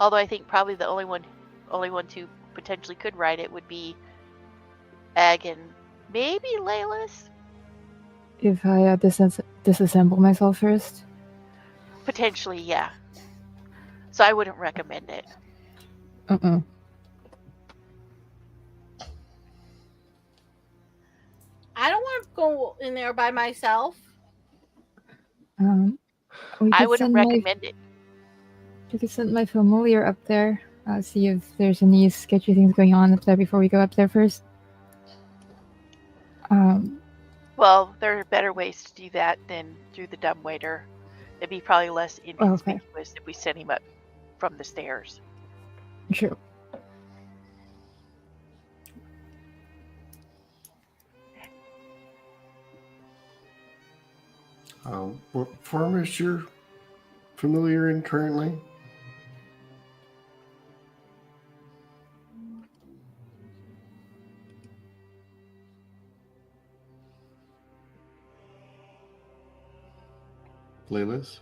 Although I think probably the only one who potentially could ride it would be Ag and maybe Layla's. If I disassemble myself first. Potentially, yeah. So I wouldn't recommend it. I don't want to go in there by myself. I wouldn't recommend it. We could send my familiar up there. See if there's any sketchy things going on up there before we go up there first. Well, there are better ways to do that than through the dumbwaiter. It'd be probably less inconspicuous if we sent him up from the stairs. True. What form is your familiar in currently? Layla's?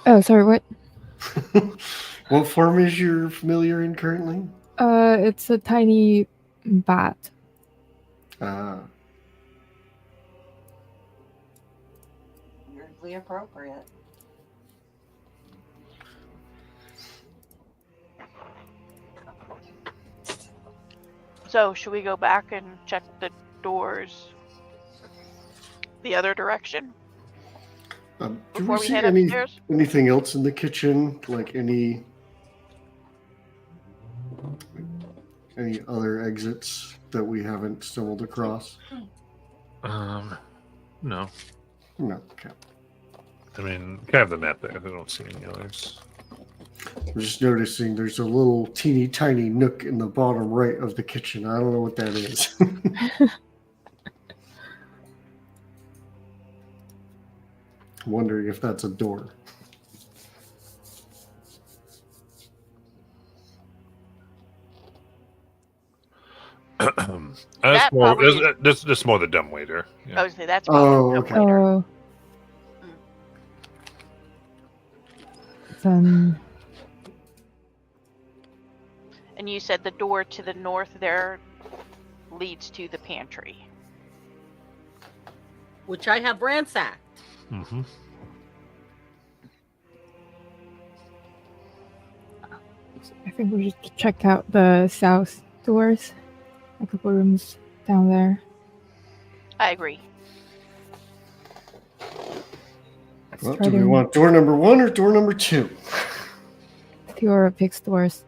Oh, sorry, what? What form is your familiar in currently? It's a tiny bat. Weirdly appropriate. So, should we go back and check the doors the other direction? Do Before we we see head upstairs? anything else in the kitchen? Like any other exits that we haven't stumbled across? No. No. Okay. I mean, you can have the map there. I don't see any others. I'm just noticing there's a little teeny tiny nook in the bottom right of the kitchen. I don't know what that is. I'm wondering if that's a door. That's more, probably is- that's more the dumbwaiter. I Yeah. would say that's probably the okay. dumbwaiter. Oh. Then And you said the door to the north there leads to the pantry. Which I have ransacked. Mm-hmm. I think we should check out the south doors. A couple rooms down there. I agree. Well, do we want door number 1 or door number 2? Theora picks doors.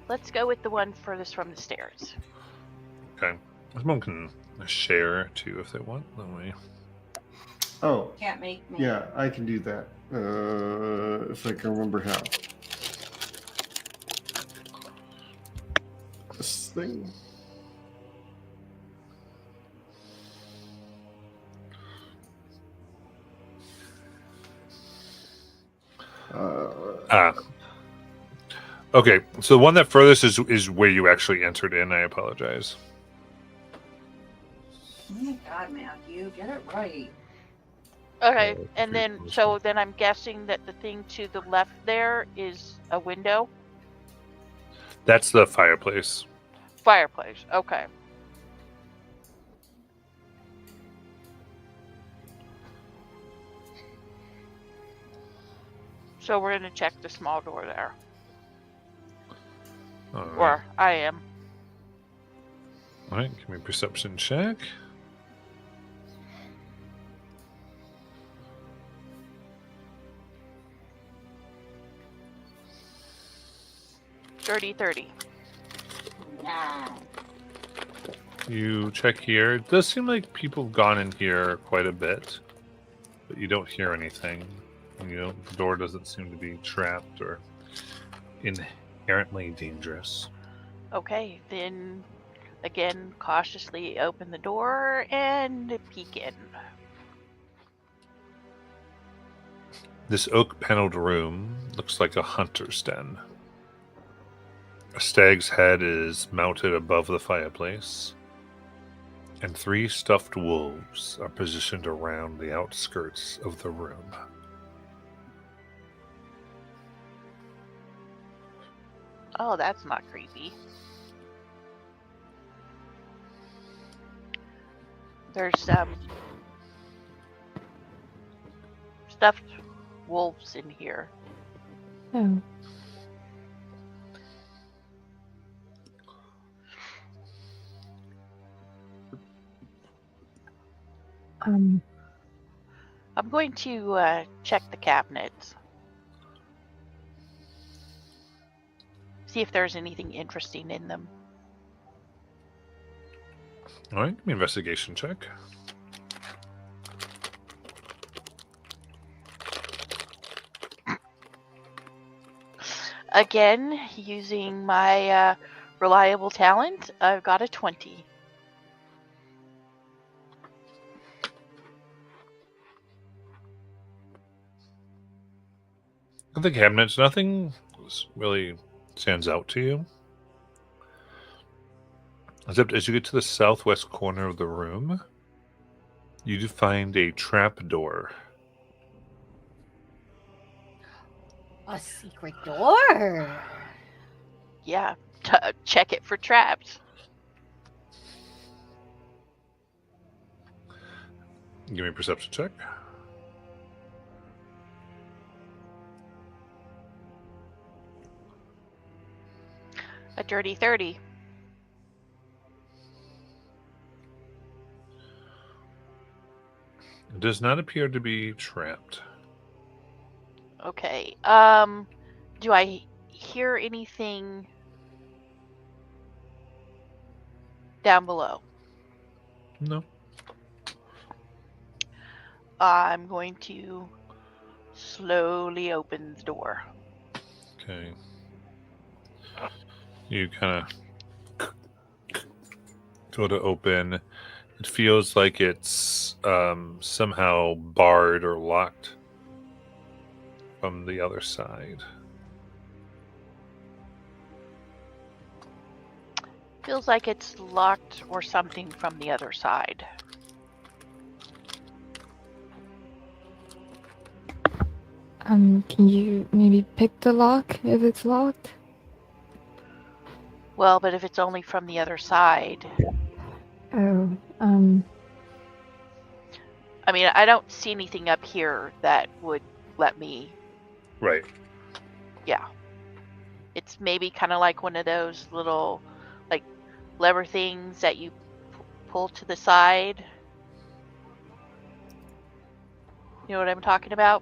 Let's go with the one furthest from the stairs. Okay. Someone can share too if they want. That way. Oh, Can't make me. yeah, I can do that. If I can remember how. This thing. Okay, so the one that furthest is where you actually entered in. I apologize. Oh my God, Matthew, get it right. Okay, Oh, and then pretty so close. then I'm guessing that the thing to the left there is a window. That's the fireplace. Fireplace. Okay. So we're gonna check the small door there. All right. Or I am. All right, give me a perception check. Dirty 30. You check here. It does seem like people have gone in here quite a bit, but you don't hear anything. The door doesn't seem to be trapped or inherently dangerous. Okay, then again, cautiously open the door and peek in. This oak-paneled room looks like a hunter's den. A stag's head is mounted above the fireplace, and 3 stuffed wolves are positioned around the outskirts of the room. Oh, that's not creepy. There's stuffed wolves in here. Oh. I'm going to check the cabinets. See if there's anything interesting in them. All right, give me an investigation check. Again, using my reliable talent, I've got a 20. At the cabinets, nothing really stands out to you. Except as you get to the southwest corner of the room, you do find a trap door. A secret door. Yeah, check it for traps. Give me a perception check. A dirty 30. It does not appear to be trapped. Okay. Do I hear anything down below? No. I'm going to slowly open the door. Okay. You kind of go to open. It feels like it's somehow barred or locked from the other side. Feels like it's locked or something from the other side. Can you maybe pick the lock if it's locked? Well, but if it's only from the other side. Oh, I mean, I don't see anything up here that would let me. Right. Yeah. It's maybe kind of like one of those little, like, lever things that you pull to the side. You know what I'm talking about?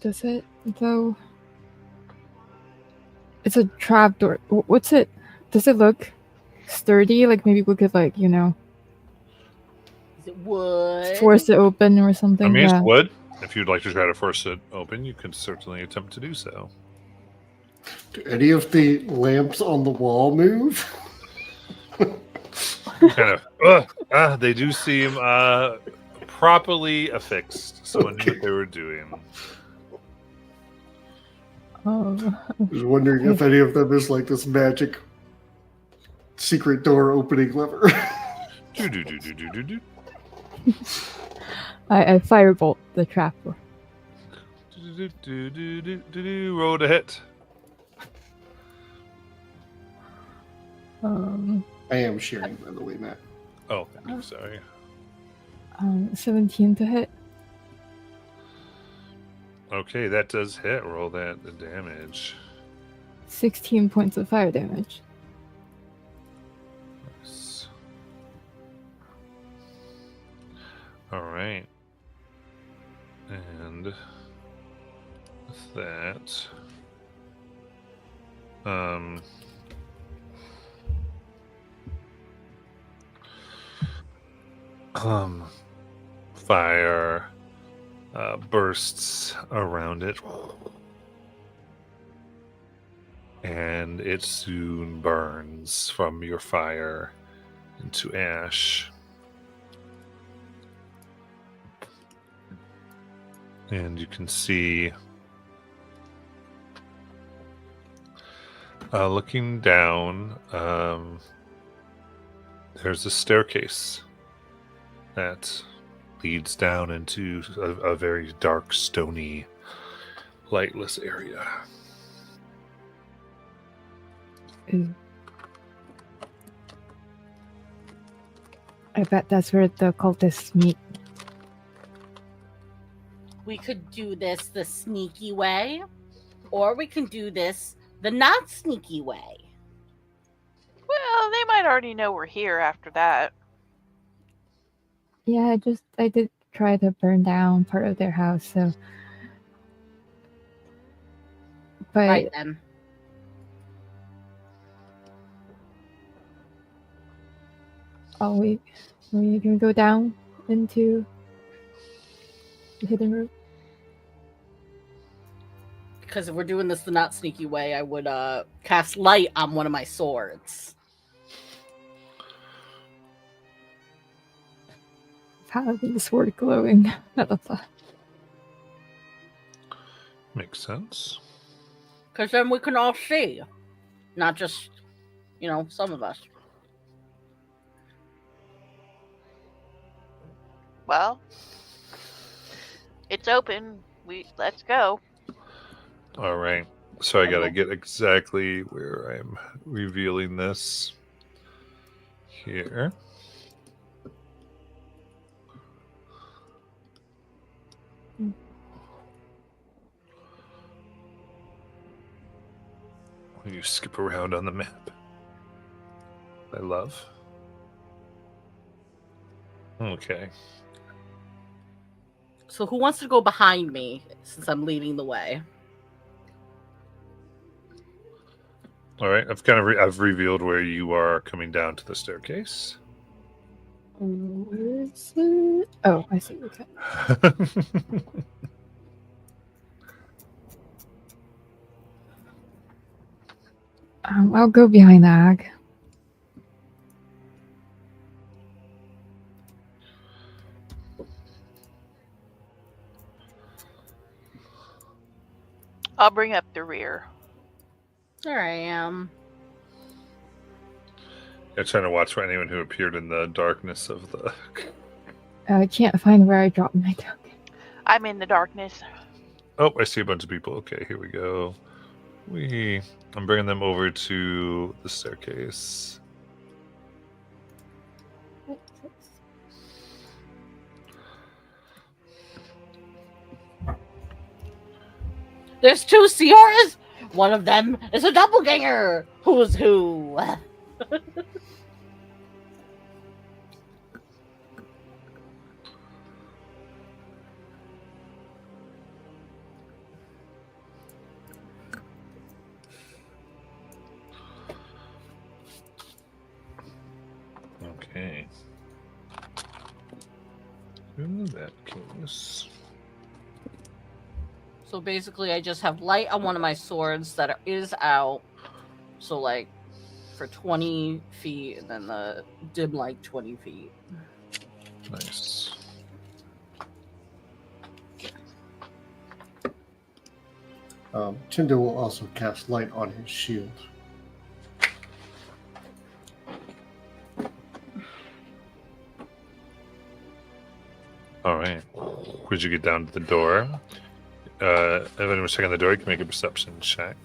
does it though? It's a trap door. What's it? Does it look sturdy? Like maybe we could, like, Is it wood? force it open or something. I mean, yeah. it's wood. If you'd like to try to force it open, you could certainly attempt to do so. Do any of the lamps on the wall move? Kind of. They do seem properly affixed. Someone knew what they were doing. Oh. I was wondering if any of them is like this magic secret door opening lever. Do-do-do-do-do-do-do. I firebolt the trap door. Do-do-do-do-do-do-do. Roll to hit. I am sharing, by the way, Matt. Oh, I'm sorry. 17 to hit. Okay, that does hit. Roll that the damage. 16 points of fire damage. Nice. All right. And with that, fire bursts around it, and it soon burns from your fire into ash. And you can see, looking down, there's a staircase that leads down into a very dark, stony, lightless area. Ooh. I bet that's where the cultists meet. We could do this the sneaky way, or we can do this the not sneaky way. Well, they might already know we're here after that. Yeah, I did try to burn down part of their house, so. But Right then. we can go down into the hidden room. Because if we're doing this the not sneaky way, I would cast light on one of my swords. Paladin, the sword glowing. That's a... Makes sense. Because then we can all see. Not just, some of us. Well, it's open. Let's go. All right. So I gotta get exactly where I'm revealing this here. You skip around on the map. I love. Okay. So who wants to go behind me since I'm leading the way? All right. I've revealed where you are coming down to the staircase. Where is it? Oh, I see. Okay. I'll go behind the ag. I'll bring up the rear. There I am. I'm trying to watch for anyone who appeared in the darkness of the. I can't find where I dropped my token. I'm in the darkness. Oh, I see a bunch of people. Okay, here we go. I'm bringing them over to the staircase. There's two Sierras. One of them is a doppelganger. Who's who? Okay. In that case. So basically, I just have light on one of my swords that is out. So, like, for 20 feet, and then the dim light 20 feet. Nice. Tinder will also cast light on his shield. All right. Would you get down to the door? If anyone's checking the door, you can make a perception check.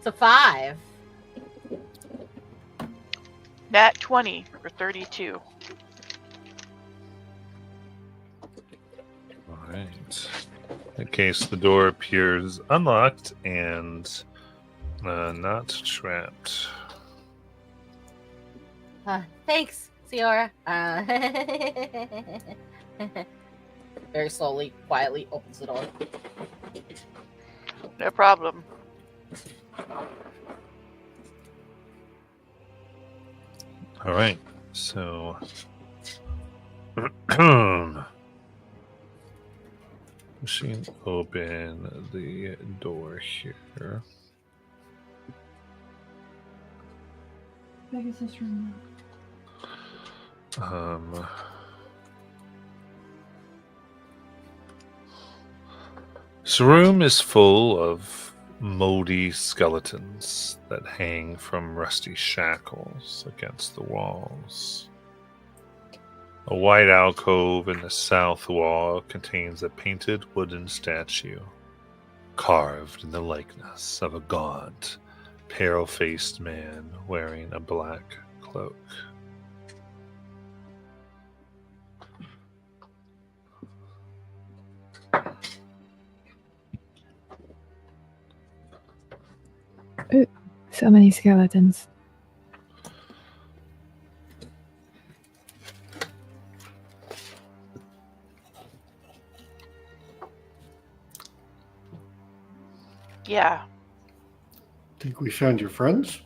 It's a 5. Nat 20 for 32. All right. In that case, the door appears unlocked and not trapped. Thanks, Ciora. Very slowly, quietly opens the door. No problem. All right. So, machine open the door here. Big is this room? This room is full of moldy skeletons that hang from rusty shackles against the walls. A wide alcove in the south wall contains a painted wooden statue, carved in the likeness of a gaunt, pale-faced man wearing a black cloak. So many skeletons. Yeah. Think we found your friends?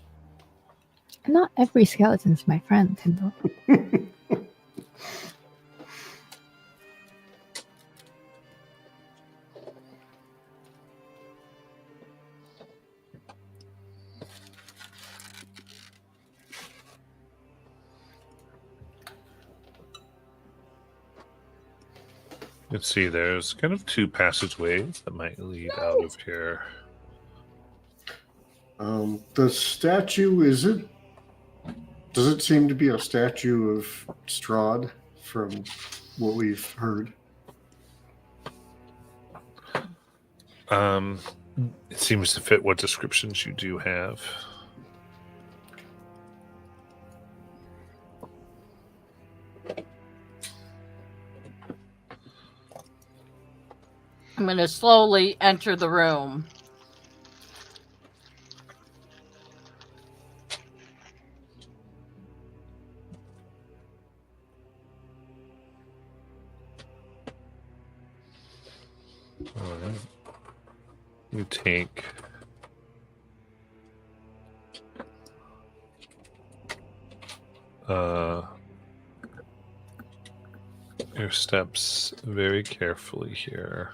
Not every skeleton's my friend, Tyndall. Let's see, there's kind of two passageways that might lead out of here. The statue, does it seem to be a statue of Strahd from what we've heard? It seems to fit what descriptions you do have. I'm going to slowly enter the room. All right. You take your steps very carefully here.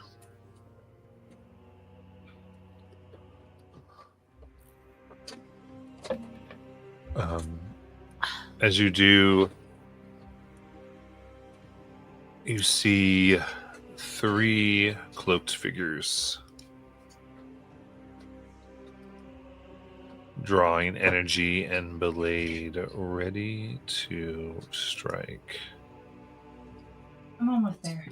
As you do, you see 3 cloaked figures drawing energy and blade ready to strike. I'm almost there.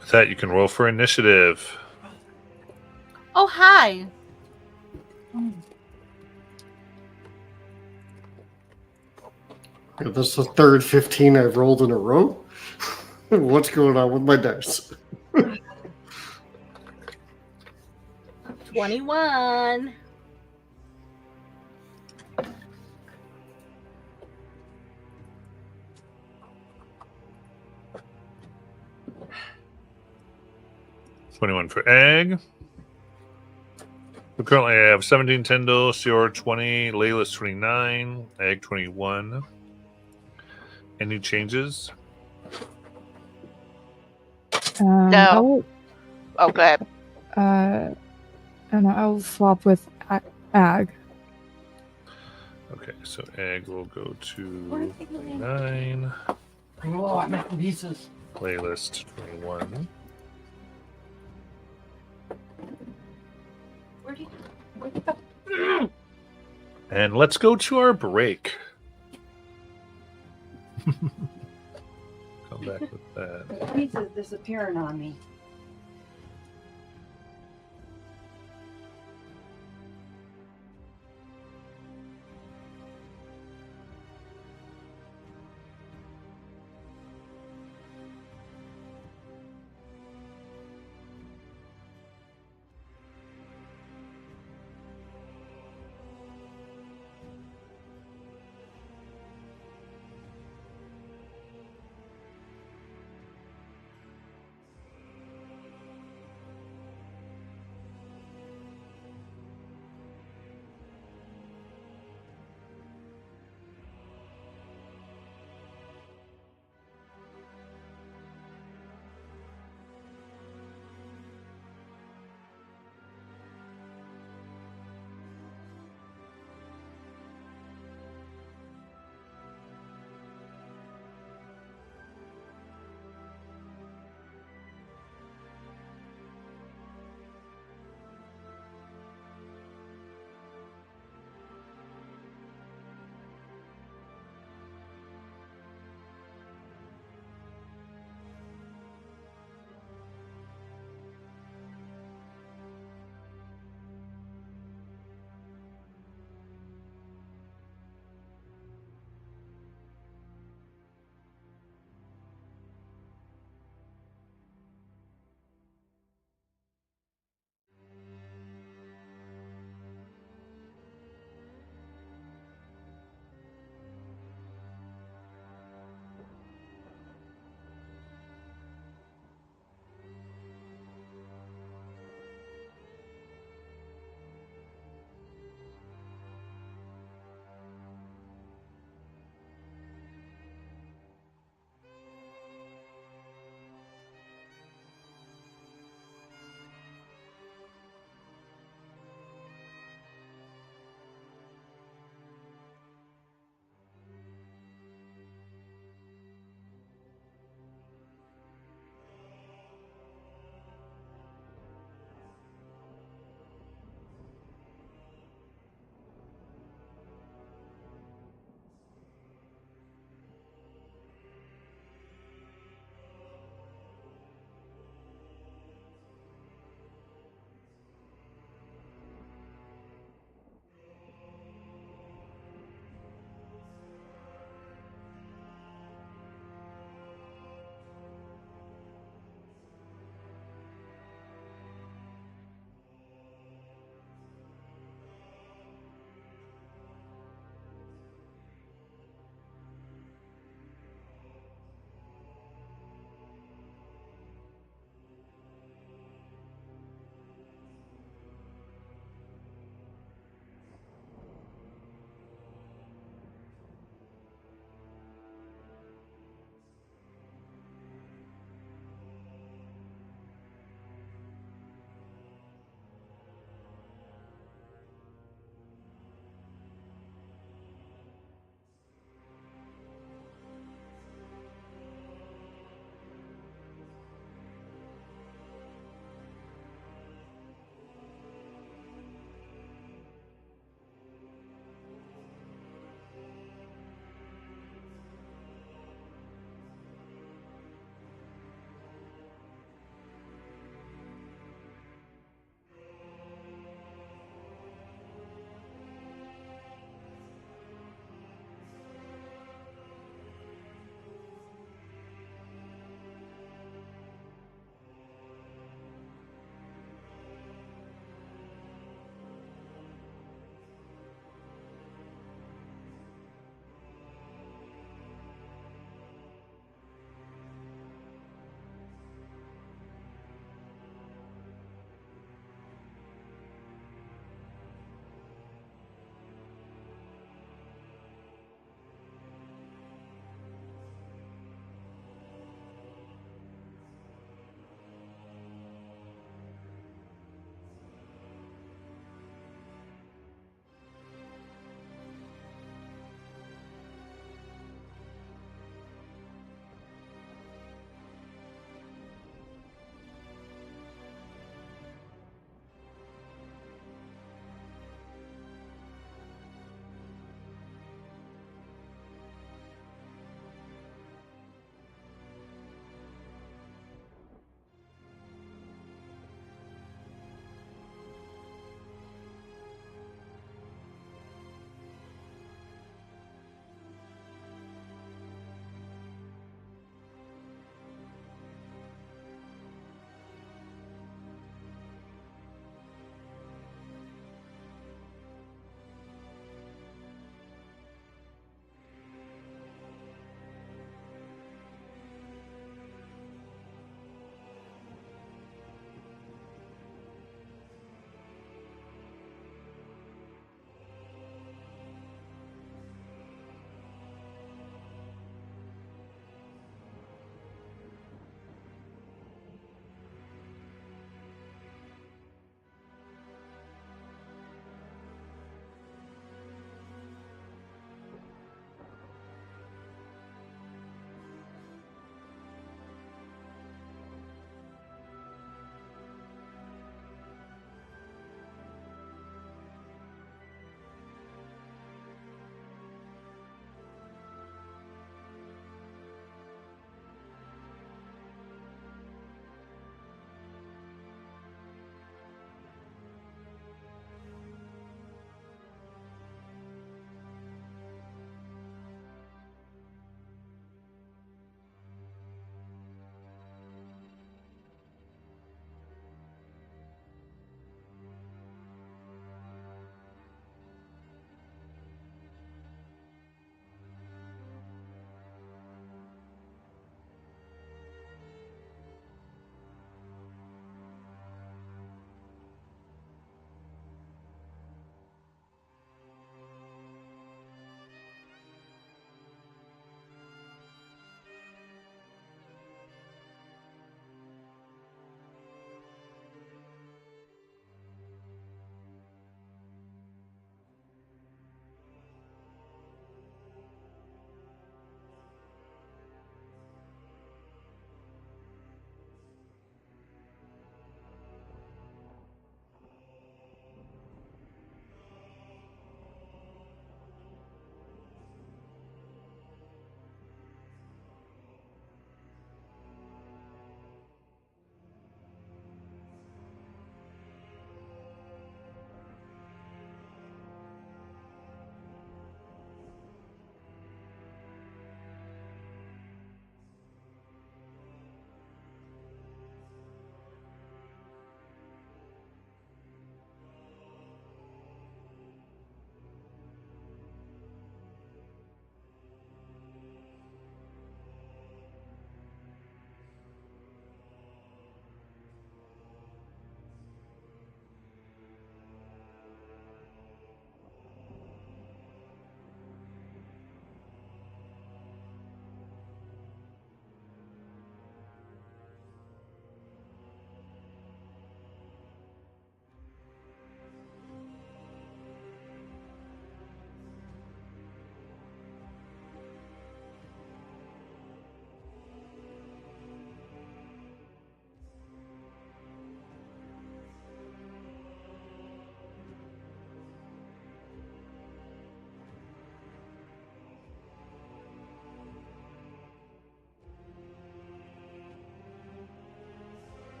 With that, you can roll for initiative. Oh, hi. Yeah, this is the third 15 I've rolled in a row. What's going on with my dice? 21. $21 for Egg. We currently have 17 Tyndall, Sior 20, Layla's 29, Egg 21. Any changes? No. Oh, go ahead. I don't know. I'll swap with Ag. Okay, so Egg will go to 29. Oh, I'm making pieces. Playlist 21. Where'd you go? And let's go to our break. Come back with that. The pieces disappearing on me.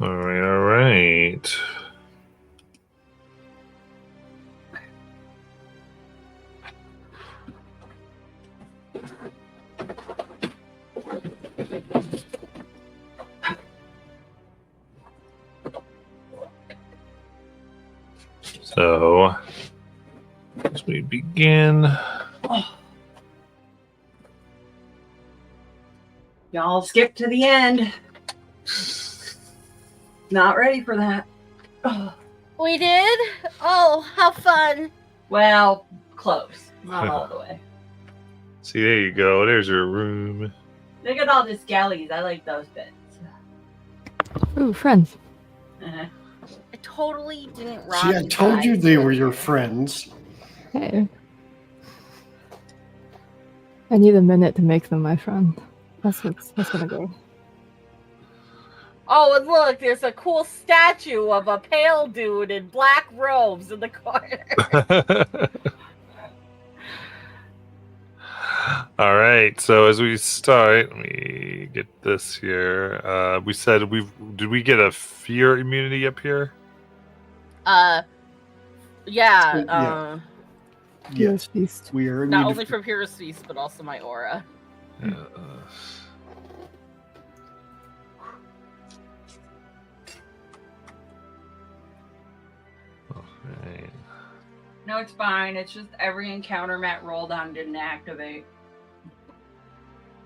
All right. So, as we begin, Y'all skip to the end. Not ready for that. Ugh. We did? Oh, how fun. Well, close. Not all the way. see, there you go. There's your room. Look at all the skellies. I like those bits. Ooh, friends. Uh-huh. I totally didn't rob See, I told you guys. they were your friends. Hey. I need a minute to make them my friend. That's gonna go. Oh, and look, there's a cool statue of a pale dude in black robes in the corner. All right. So as we start, let me get this here. We said did we get a fear immunity up here? Yeah. Yeah. Yes, feast. We are Not immune only to- from Pyrrhus Feast, but also my aura. Alright. No, it's fine. It's just every encounter Matt rolled on didn't activate.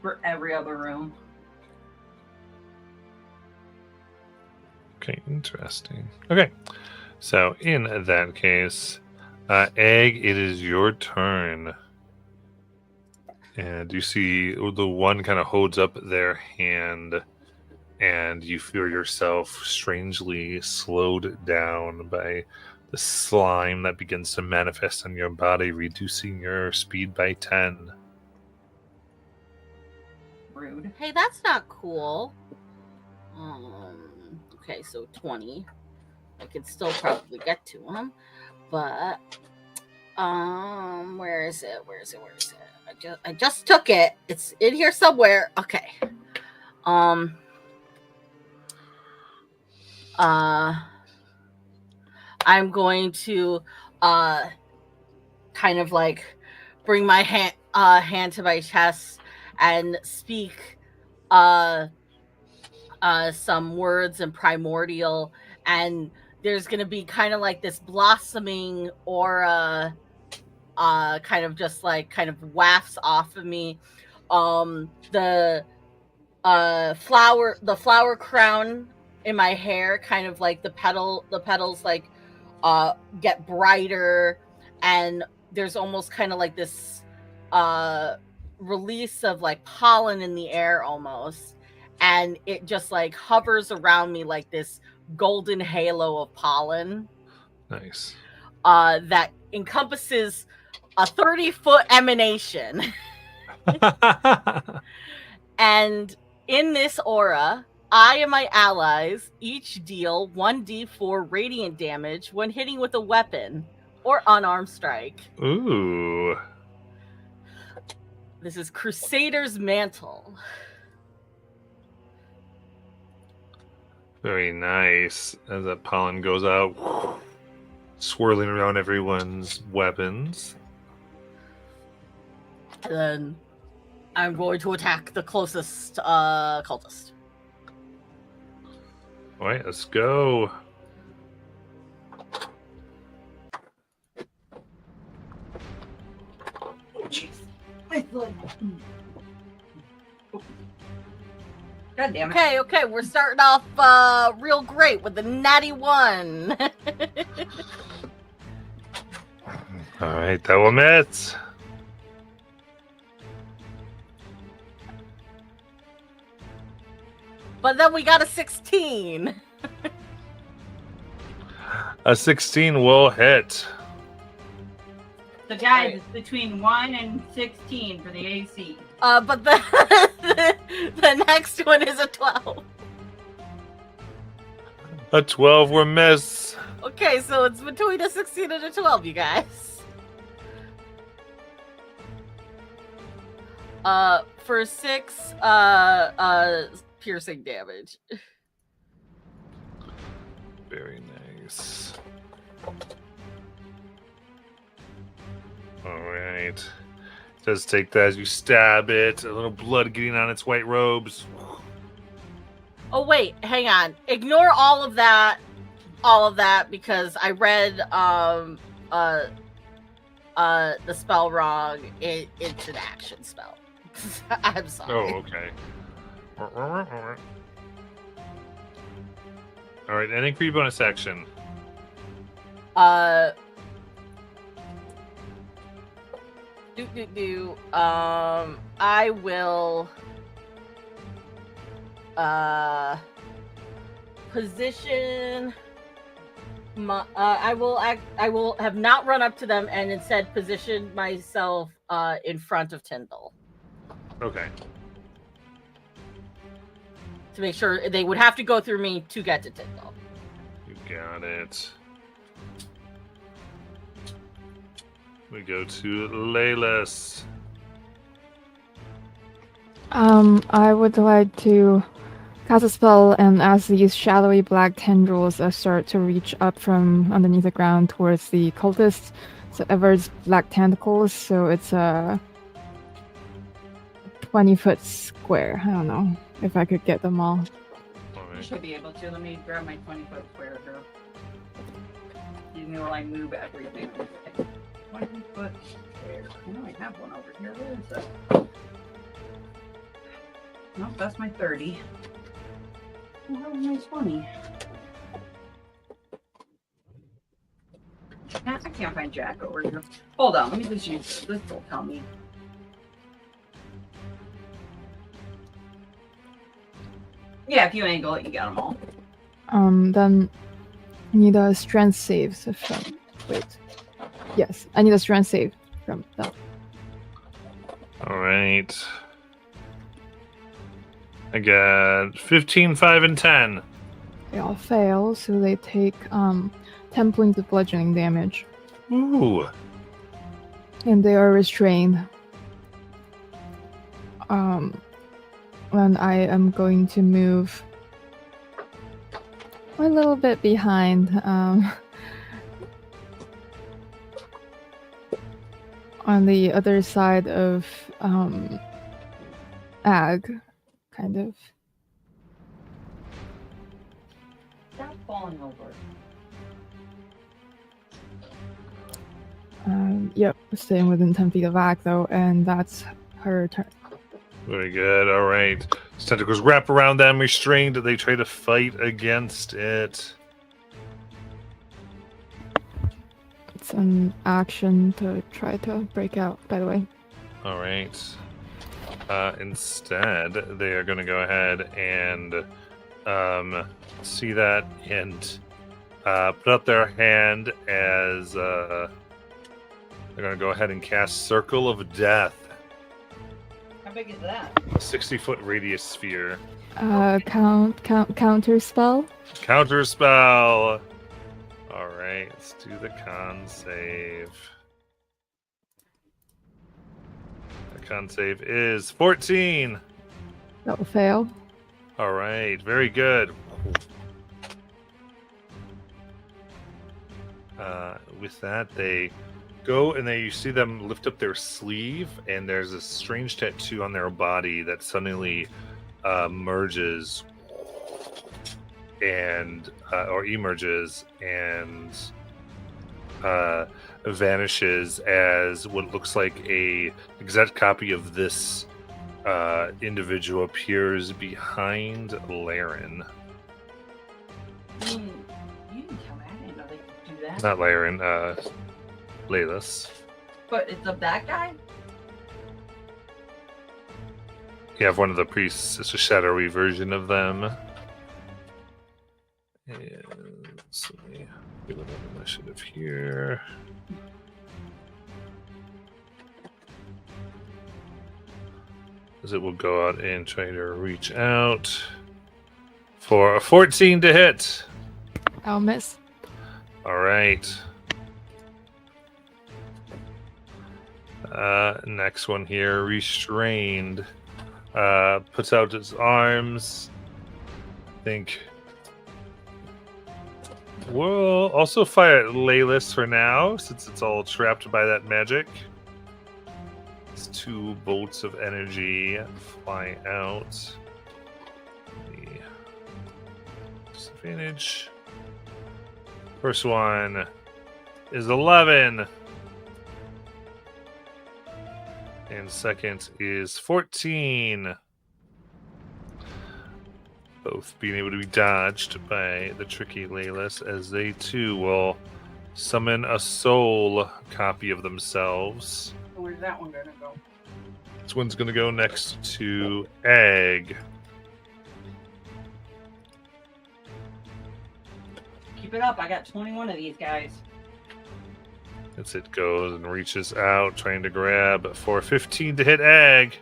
For every other room. Okay, interesting. Okay, so in that case, Egg, it is your turn. And you see the one kind of holds up their hand, and you feel yourself strangely slowed down by the slime that begins to manifest on your body, reducing your speed by 10. Rude. Hey, that's not cool. Okay, so 20. I could still probably get to him, but where is it? I just took it. It's in here somewhere. Okay. I'm going to kind of like bring my hand to my chest and speak some words in primordial, and there's gonna be kind of like this blossoming aura kind of wafts off of me. The flower crown in my hair, kind of like the petals like get brighter, and there's almost kind of like this release of like pollen in the air almost, and it just like hovers around me like this golden halo of pollen Nice. that encompasses a 30-foot emanation. And in this aura, I and my allies each deal 1d4 radiant damage when hitting with a weapon or unarmed strike. Ooh. This is Crusader's Mantle. Very nice. As that pollen goes out, swirling around everyone's weapons. And then I'm going to attack the closest cultist. All right, let's go. God damn it. Okay, we're starting off real great with the natty 1. All right, that will miss. But then we got a 16. A 16 will hit. So guys, it's between 1 and 16 for the AC. But the the next one is a 12. A 12 will miss. Okay, so it's between a 16 and a 12, you guys. For 6 piercing damage. Nice. Alright. Does take that as you stab it, a little blood getting on its white robes. Oh wait, hang on. Ignore all of that because I read the spell wrong. It's an action spell. I'm sorry. Oh, okay. Alright, ending for your bonus action. I will position my I will have not run up to them and instead position myself in front of Tyndall Okay. to make sure they would have to go through me to get to Tyndall. You got it. We go to Laylas. I would like to cast a spell, and as these shadowy black tendrils start to reach up from underneath the ground towards the cultists, so Ever's black tentacles, so it's a 20-foot square. I don't know if I could get them all. You Alright. should be able to. Let me grab my 20-foot square, girl. You know I move everything. 20-foot square. I know I have one over here. Where is it? Nope, that's my 30. Where was my 20? I can't find Jack over here. Hold on, let me just use this. This will tell me. Yeah, if you angle it, you got them all. Then I need a strength save from. Wait. Yes, I need a strength save from that. Alright. I got 15, 5, and 10. They all fail, so they take 10 points of bludgeoning damage, Ooh. and they are restrained. And I am going to move a little bit behind, on the other side of Ag, kind of. Stop falling over. Yep, staying within 10 feet of Ag though, and that's her turn. Very good. Alright. Its tentacles wrap around them, restrained. They try to fight against it. It's an action to try to break out, by the way. Alright. Instead, they are going to go ahead and see that and put up their hand as they're going to go ahead and cast Circle of Death. How big is that? A 60-foot radius sphere. Counter spell. Counter spell. All right, let's do the con save. The con save is 14. That will fail. All right, very good. With that, they go and you see them lift up their sleeve, and there's a strange tattoo on their body that suddenly merges and or emerges and vanishes as what looks like a exact copy of this individual appears behind Laren. You didn't tell me. I didn't know they could do that. Not Laren, Laylas. But it's of that guy? You have one of the priests. It's a shadowy version of them. And let's see. Do another initiative here. As it will go out and try to reach out for a 14 to hit. I'll miss. All right. Next one here, restrained. Puts out its arms. I think We'll also fire at Laylis for now, since it's all trapped by that magic. These 2 bolts of energy fly out. The disadvantage. First one is 11. And second is 14. Both being able to be dodged by the tricky Laylis, as they too will summon a soul copy of themselves. Where's that one gonna go? This one's going to go next to Egg. Keep it up. I got 21 of these guys. As it goes and reaches out, trying to grab for 15 to hit Egg.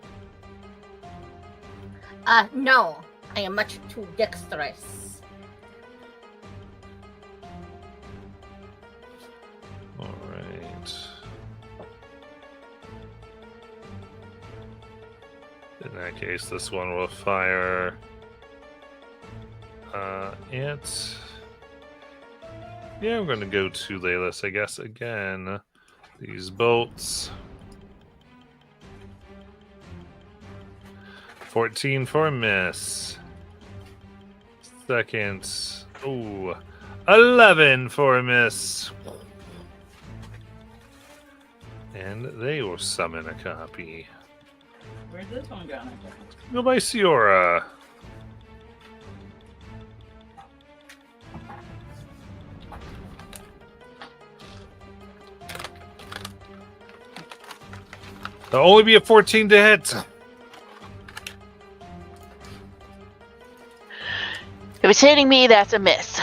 No. I am much too dexterous. All right. In that case, this one will fire it. Yeah, I'm going to go to Laylis, I guess, again. These bolts. 14 for a miss. Second. Ooh. 11 for a miss. And they will summon a copy. Where's this one going? Go by Siora. There'll only be a 14 to hit. If it's hitting me, that's a miss.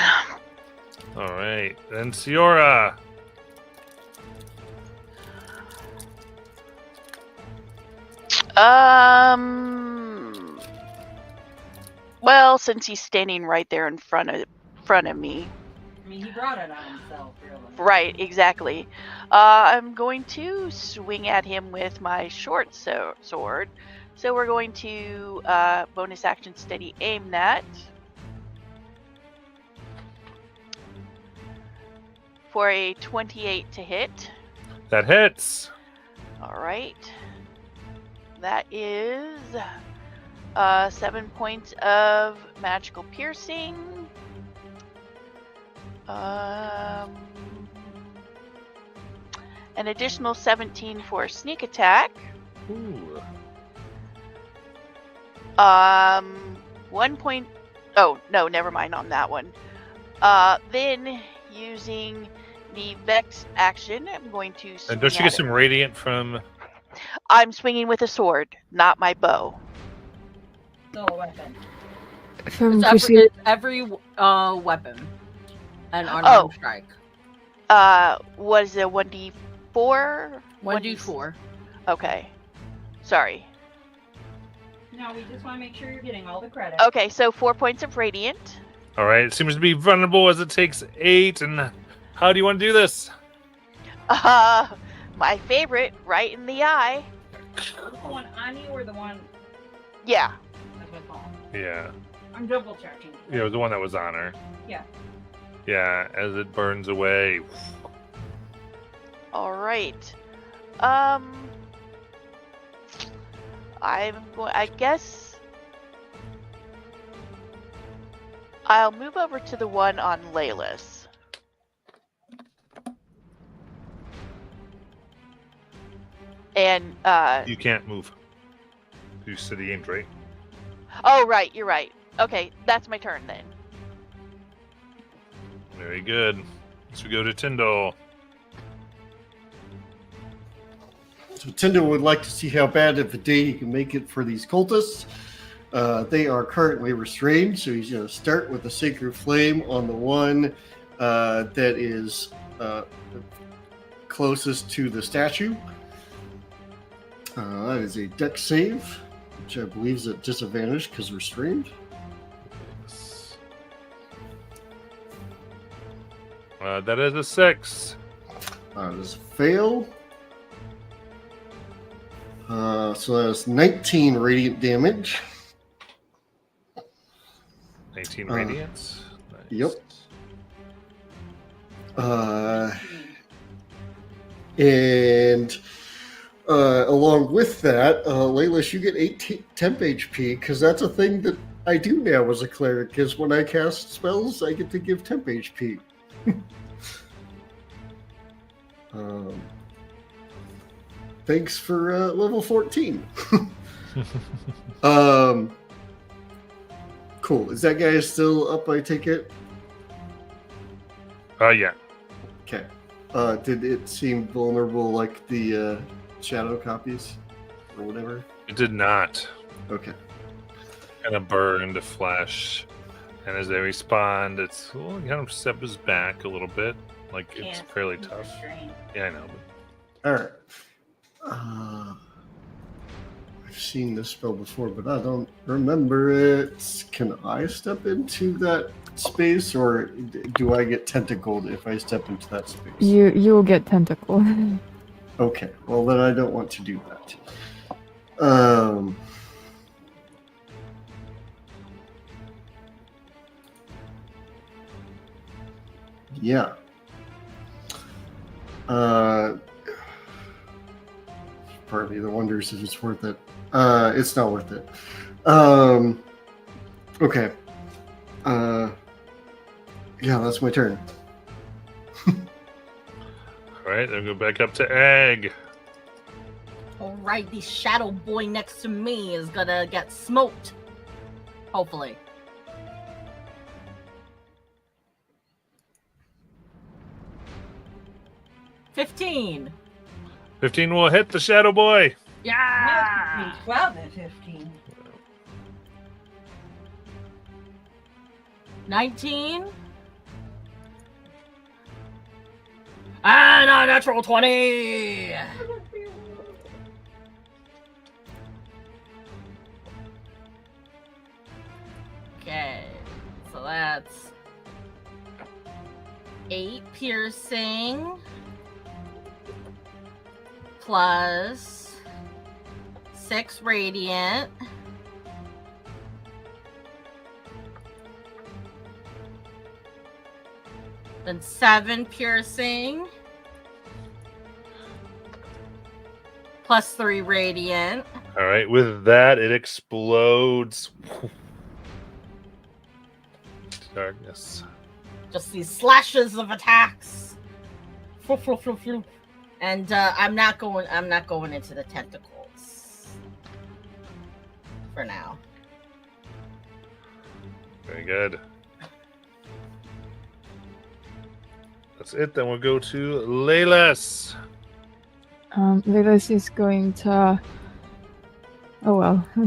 All right. Then Siora. Well, since he's standing right there in front of me. I mean, he brought it on himself, really. Right, exactly. I'm going to swing at him with my short sword. So we're going to bonus action steady aim that. For a 28 to hit. That hits. All right. That is 7 points of magical piercing. An additional 17 for sneak attack. Ooh. 1 point. Oh, no, never mind on that one. Then using the Vex action, I'm going to swing And don't you at get it. some radiant from... I'm swinging with a sword, not my bow. Still a weapon. From It's Chrissy, it's every weapon. And Oh. unarmed strike. Was it 1d4? 1d4. Okay. Sorry. No, we just want to make sure you're getting all the credit. Okay, so 4 points of radiant. All right. It seems to be vulnerable as it takes 8. And how do you want to do this? My favorite, right in the eye. The one on you or the one Yeah. that's what's on? Yeah. I'm double checking. Yeah, it was the one that was on her. Yeah. Yeah, as it burns away. All right. I guess I'll move over to the one on Laylis. And You can't move. You said he aimed, right? oh right, you're right. Okay, that's my turn then. Very good. So we go to Tyndall. So Tyndall would like to see how bad of a day he can make it for these cultists. They are currently restrained, so he's going to start with the Sacred Flame on the one that is closest to the statue. That is a dex save, which I believe is at disadvantage because restrained. Yes. That is a 6. That is a fail. So that's 19 radiant damage. 19 radiance. Nice. Yep. And along with that, Laylis, you get 8 temp HP, because that's a thing that I do now as a cleric, because when I cast spells, I get to give temp HP. Thanks for level 14. Cool. Is that guy still up, I take it? Yeah. Okay. Did it seem vulnerable like the shadow copies? Or whatever? It did not. Okay. Kind of burn to flash. And as they respond, it's kind of steps back a little bit. Like, it's fairly tough. Yeah, I know. Alright. I've seen this spell before, but I don't remember it. Can I step into that space, or do I get tentacled if I step into that space? You will get tentacled. Okay, well then I don't want to do that. Yeah. Part of me that wonders if it's worth it. It's not worth it. Okay. Yeah, that's my turn. Alright, then go back up to Egg. Alright, the shadow boy next to me is gonna get smoked. Hopefully. $15. 15 will hit the Shadow Boy. Yeah! 12 and 15. 19. And a natural 20. Okay, so that's 8 piercing plus 6 radiant. Then 7 piercing plus 3 radiant. Alright, with that, it explodes. Darkness. Just these slashes of attacks. Floop, floop, floop, floop. And I'm not going into the tentacles for now. Very good. That's it. Then we'll go to Laylas. Laylas is going to,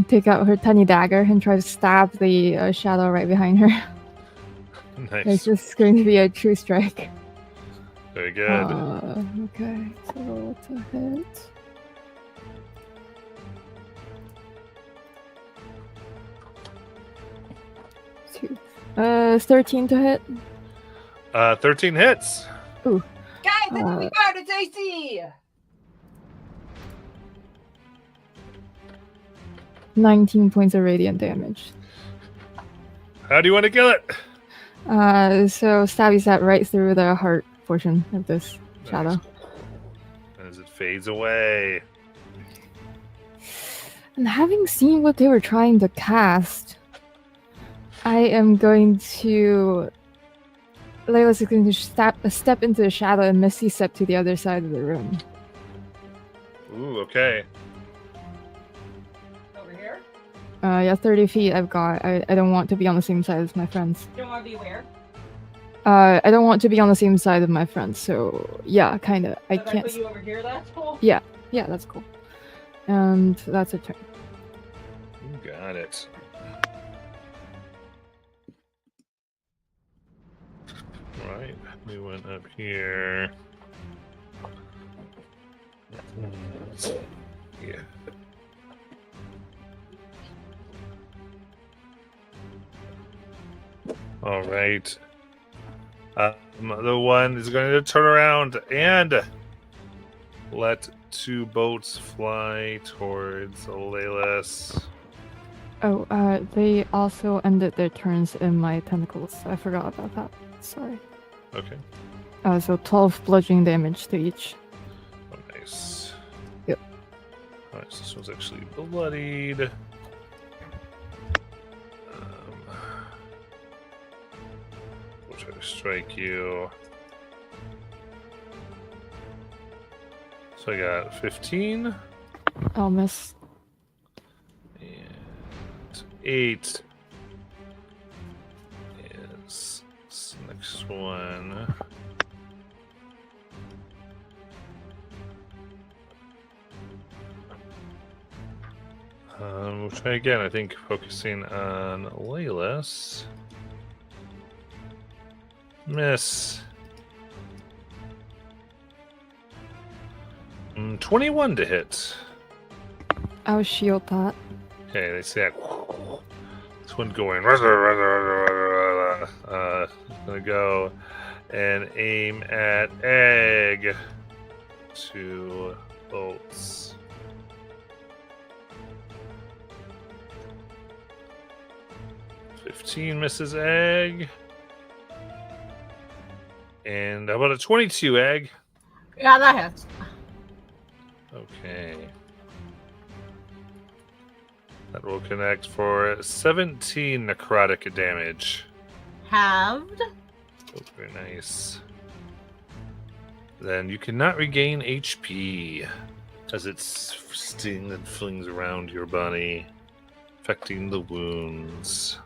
take out her tiny dagger and try to stab the shadow right behind her. Nice. It's just going to be a true strike. Very good. Okay, so roll to hit. Two. 13 to hit. 13 hits. Guys, that's only part of AC! 19 points of radiant damage. How do you want to kill it? So stabby stab right through the heart portion of this shadow. Nice. As it fades away. And having seen what they were trying to cast, I am going to... Layla's is going to step into the shadow and Misty step to the other side of the room. Ooh, okay. Over here? Yeah, 30 feet I've got. I don't want to be on the same side as my friends. You don't want to be where? I don't want to be on the same side of my friends, so yeah, kinda. I If I can't... put you over here, that's cool. Yeah, that's cool. And that's a turn. You got it. Right, we went up here. Yeah. All right. The one is going to turn around and let 2 boats fly towards Laylas. Oh, they also ended their turns in my tentacles. I forgot about that. Sorry. Okay. So 12 bludgeoning damage to each. Oh, nice. Yep. Alright, so this one's actually bloodied. We'll try to strike you. So I got 15 I'll miss. and 8 is this next one. We'll try again. I think focusing on Laylas. Miss. 21 to hit. I'll shield that. Okay, they say this one going. Gonna go and aim at Egg. 2 bolts. $15 misses Egg. And how about a 22 Egg? Yeah, that hits. Okay. That will connect for 17 necrotic damage. Halved. Oh, very nice. Then you cannot regain HP as its sting that flings around your body, affecting the wounds.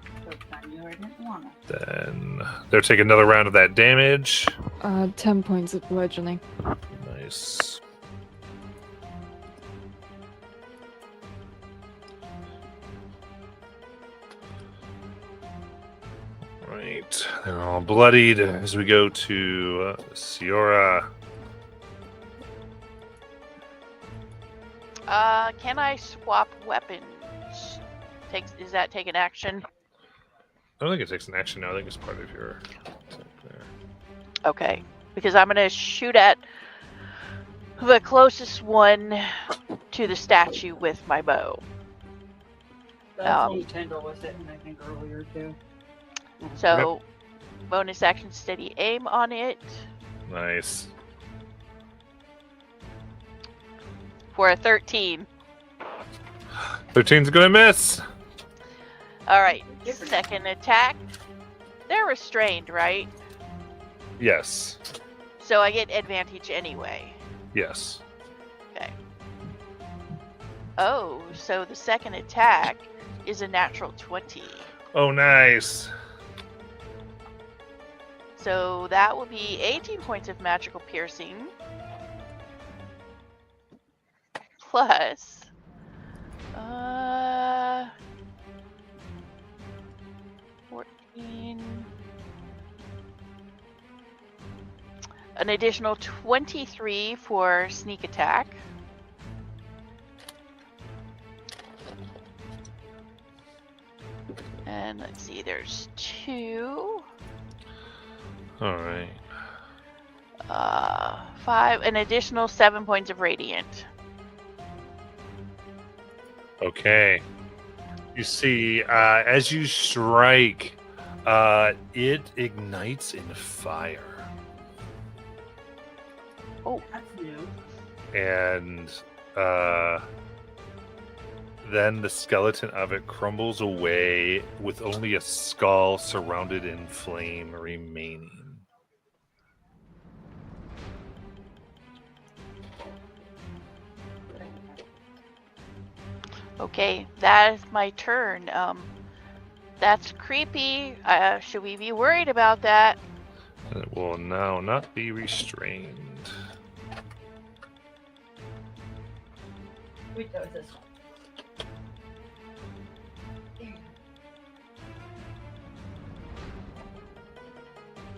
Then they'll take another round of that damage. 10 points of bludgeoning. Nice. Right, they're all bloodied as we go to Siora. Can I swap weapons? Is that take an action? I don't think it takes an action now. I think it's part of your attack there. Okay, because I'm gonna shoot at the closest one to the statue with my bow. That's what Tendril was hitting, I think, earlier too. So, bonus action, steady aim on it Nice. for a 13. 13's gonna miss. All right, second attack. They're restrained, right? Yes. So I get advantage anyway. Yes. Okay. Oh, so the second attack is a natural 20. Oh, nice. So that will be 18 points of magical piercing. Plus... 14... An additional 23 for sneak attack. And let's see, there's 2. All right. 5, an additional 7 points of radiant. Okay. You see, as you strike, it ignites in fire. Oh, That's new. And then the skeleton of it crumbles away with only a skull surrounded in flame remaining. okay, that is my turn. That's creepy. Should we be worried about that? And it will now not be restrained. Wait, that was this one.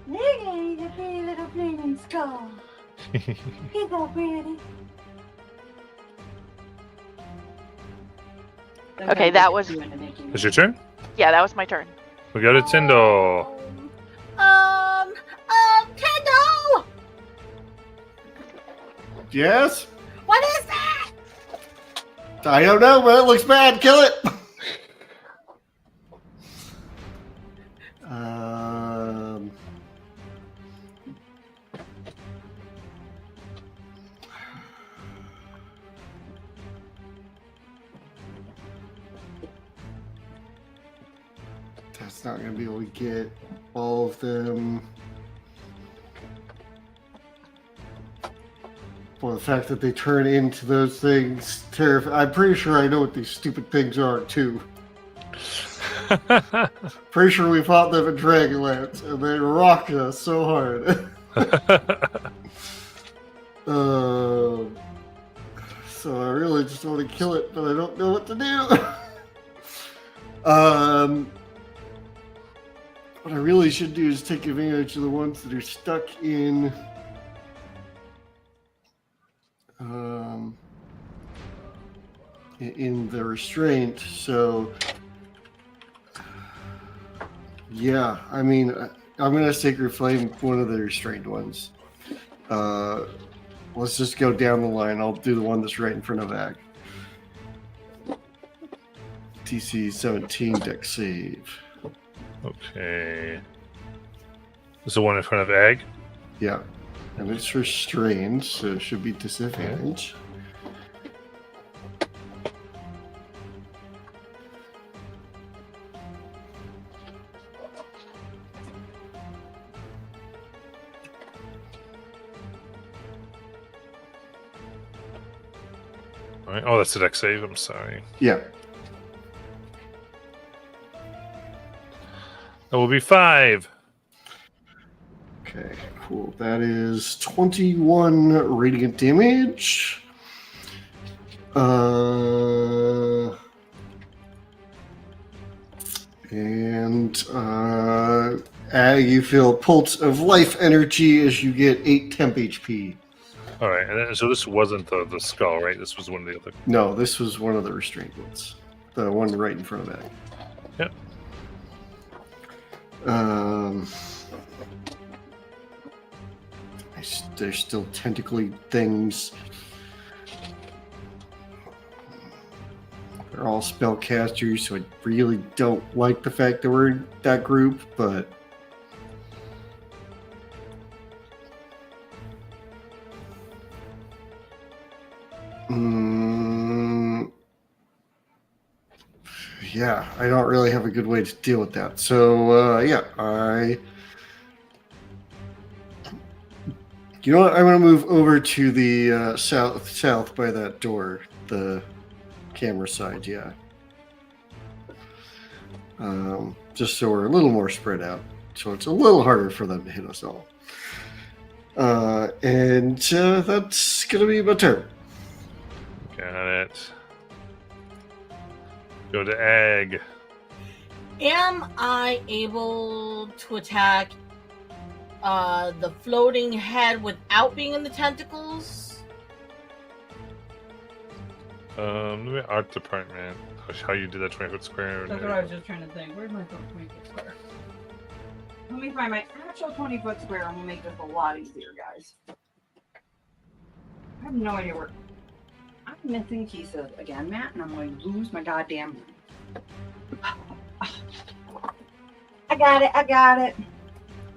Nigga, the pretty little flaming skull. He's so pretty. Okay, that was- Is your turn? Yeah, that was my turn. We go to Tyndall. Kendall! Yes? What is that? I don't know, but it looks bad. Kill it. it's not going to be able to get all of them. Well, the fact that they turn into those things, I'm pretty sure I know what these stupid things are, too. Pretty sure we fought them in Dragonlance, and they rocked us so hard. So I really just want to kill it, but I don't know what to do. What I really should do is take advantage of the ones that are stuck in the restraint. So yeah, I mean, I'm gonna Sacred Flame one of the restrained ones. Let's just go down the line. I'll do the one that's right in front of Ag. TC 17 deck save. Okay. Is the one in front of Ag? Yeah. And it's restrained, so it should be disadvantage. All right. Oh, that's the deck save. I'm sorry. Yeah. That will be 5. Okay, cool. That is 21 radiant damage. You feel a pulse of life energy as you get 8 temp HP. All right. And then, so this wasn't the skull, right? This was one of the other. No, this was one of the restrained ones. The one right in front of that. Yep. There's still tentacly things. They're all spellcasters, so I really don't like the fact that we're in that group, but yeah, I don't really have a good way to deal with that. So you know what? I'm going to move over to the south by that door, the camera side, yeah. Just so we're a little more spread out, so it's a little harder for them to hit us all. And that's going to be my turn. Got it. Go to Ag. Am I able to attack the floating head without being in the tentacles? Let me art department. How you did that 20-foot square? That's what I was just trying to think. Where's my 20-foot square? Let me find my actual 20-foot square and we'll make this a lot easier, guys. I have no idea where. I'm missing pieces again, Matt, and I'm going to lose my goddamn. I got it.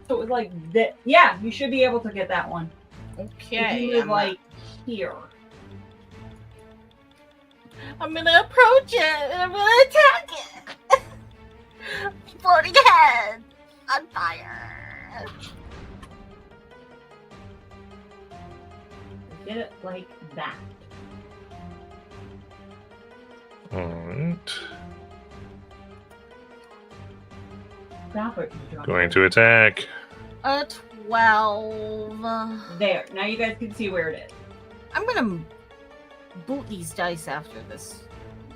So it was like that. Yeah, you should be able to get that one. Okay. If you live like here. I'm gonna approach it and I'm gonna attack it. Floating head on fire. Get it like that. Alright. Stop it. John. Going to attack. A 12. There. Now you guys can see where it is. I'm gonna boot these dice after this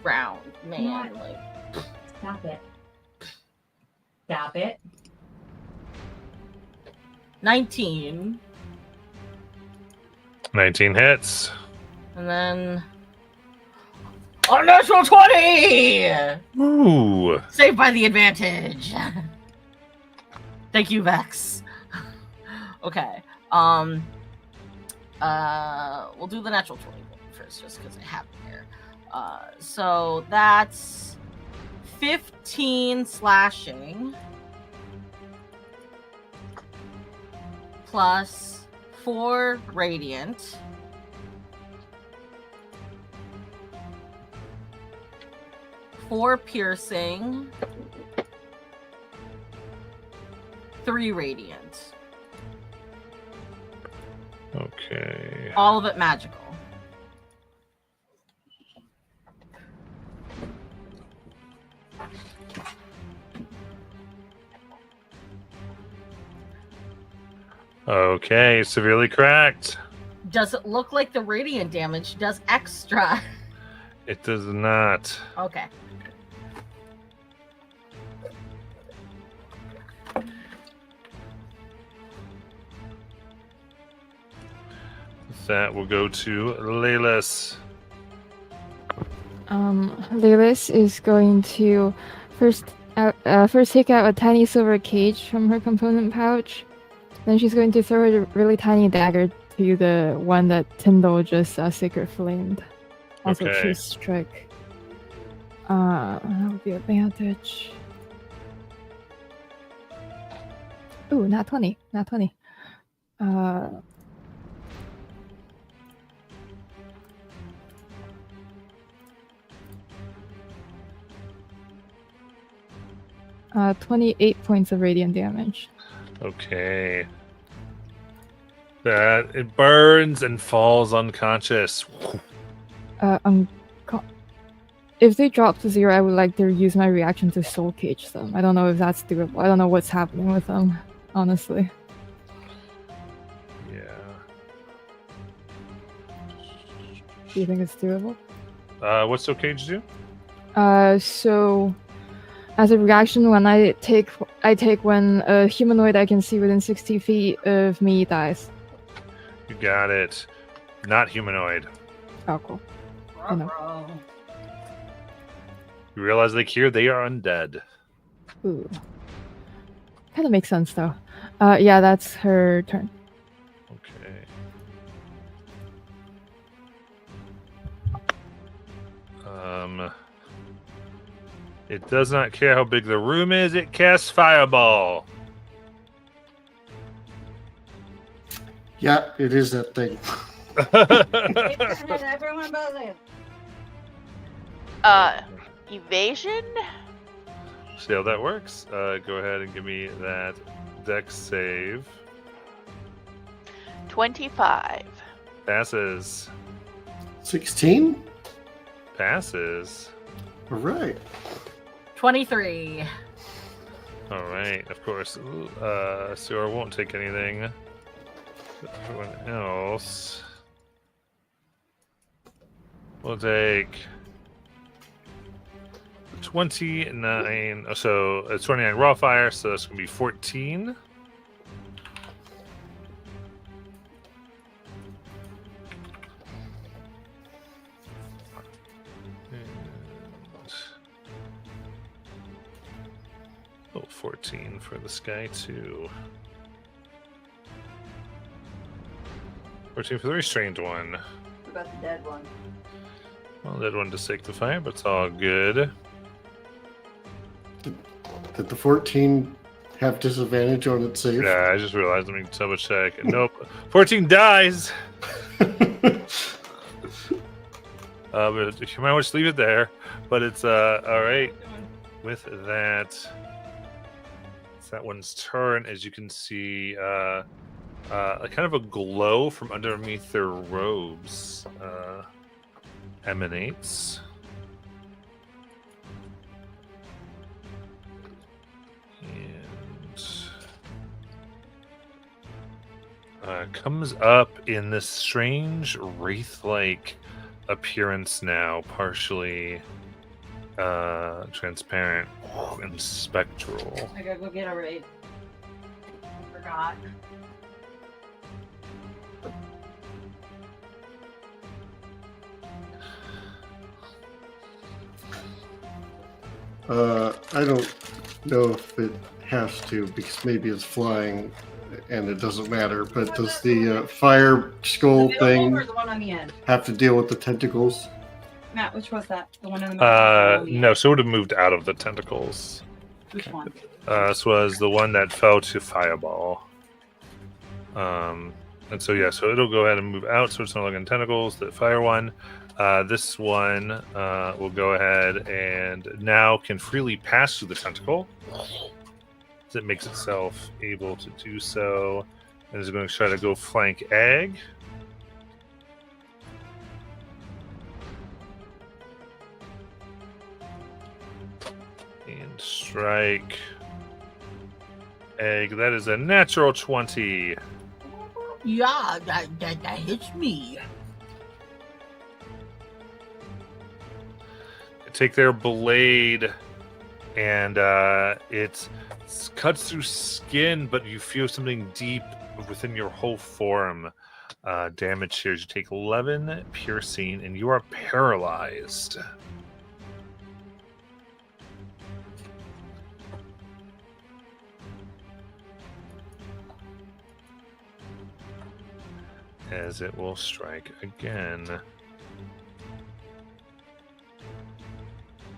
round, man. What? Like, Stop it. Stop it. 19. 19 hits. And then a natural 20! Ooh. Saved by the advantage. Thank you, Vex. Okay. We'll do the natural 20 first, just because I have it here. So that's 15 slashing plus 4 radiant. Four piercing 3 radiant. Okay. All of it magical. Okay, severely cracked. Does it look like the radiant damage does extra? It does not. Okay. That will go to Leyless. Lilith is going to first take out a tiny silver cage from her component pouch. Then she's going to throw a really tiny dagger to the one that Tyndall just sacred flamed. Also Okay. choose strike. That would be advantage. Ooh, not 20. Not 20. 28 points of radiant damage. Okay. That it burns and falls unconscious. If they drop to 0, I would like to use my reaction to soul cage them. I don't know if that's doable. I don't know what's happening with them, honestly. Yeah. Do you think it's doable? What's soul cage do? So as a reaction, when I take when a humanoid I can see within 60 feet of me dies. You got it. Not humanoid. Oh, cool. I know. You realize like here they are undead. Ooh. Kind of makes sense though. Yeah, that's her turn. Okay. It does not care how big the room is. It casts Fireball. Yeah, it is that thing. Everyone but Lou. Evasion? See how that works? Go ahead and give me that dex save. 25. Passes. 16? Passes. All right. 23. All right. Of course, Sora won't take anything. Everyone else will take 29. So it's 29 raw fire, so that's going to be 14. And 14 for this guy, too. 14 for the restrained one. What about the dead one? Well, that one to sake the fire, but it's all good. Did the 14 have disadvantage on its save? Yeah, I just realized. Let me double check. Nope. 14 dies. But you might just leave it there. But it's all right. With that, it's that one's turn. As you can see, a kind of a glow from underneath their robes emanates. And comes up in this strange wraith-like appearance now, partially transparent and spectral. I gotta go get a raid. Forgot. I don't know if it has to, because maybe it's flying and it doesn't matter, but does the fire skull The middle thing one or the one on the end? have to deal with the tentacles? Matt, which was that? The one in the middle? or the one on the No, end? so it would have moved out of the tentacles. Which one? This was the one that fell to Fireball. And so, yeah, so it'll go ahead and move out, so it's no longer in tentacles, the fire one. This one will go ahead and now can freely pass through the tentacle. as it makes itself able to do so. And is going to try to go flank Egg. And strike Egg. That is a natural 20. Yeah, that hits me. Take their blade, and it cuts through skin, but you feel something deep within your whole form. Damage here. You take 11 piercing, and you are paralyzed. As it will strike again.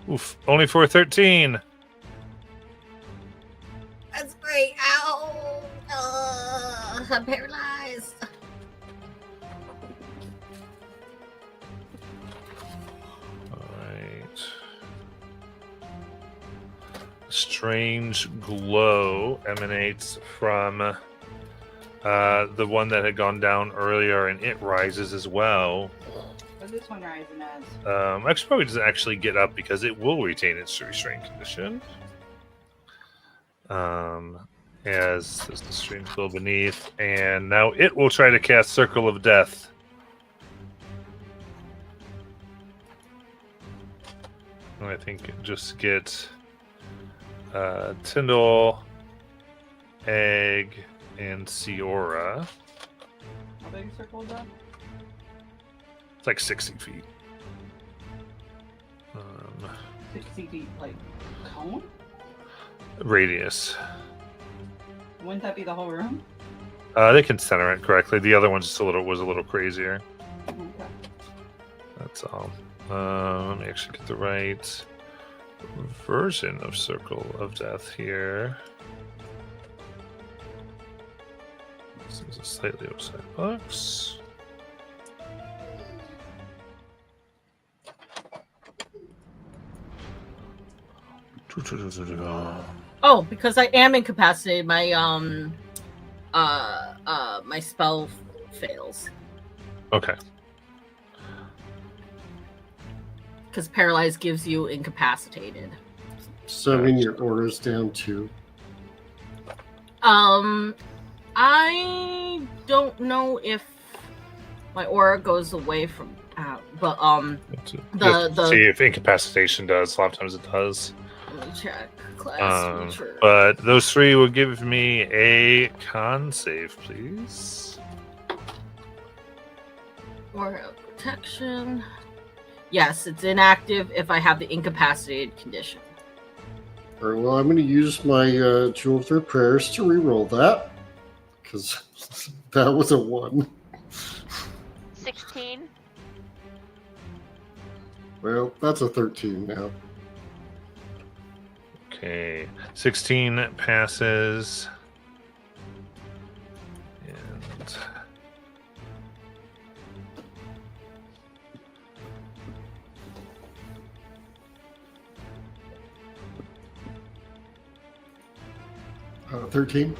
Oof, only for 13. That's great. Ow! I'm paralyzed. Alright. Strange glow emanates from the one that had gone down earlier, and it rises as well. What's this one rising as? Actually, probably doesn't actually get up because it will retain its restraint condition. As there's the strange glow beneath, and now it will try to cast Circle of Death. And I think just get Tyndall, Egg, and Ciora. How big a circle is that? It's like 60 feet. 60 feet, like cone? Radius. Wouldn't that be the whole room? They can center it correctly. The other one was a little crazier. Okay. That's all. Let me actually get the right version of Circle of Death here. This is a slightly outside box. Oh, because I am incapacitated, my my spell fails. Okay. Because paralyzed gives you incapacitated. So I mean your aura's down too. I don't know if my aura goes away from but Just see if incapacitation does. A lot of times it does. let me check. Class feature. But those three will give me a con save, please. Aura protection. Yes, it's inactive if I have the incapacitated condition. All right, well, I'm going to use my Jewel of Their Prayers to re-roll that, because that was a 1. 16. Well, that's a 13 now. Okay. 16 passes. And... Uh, 13?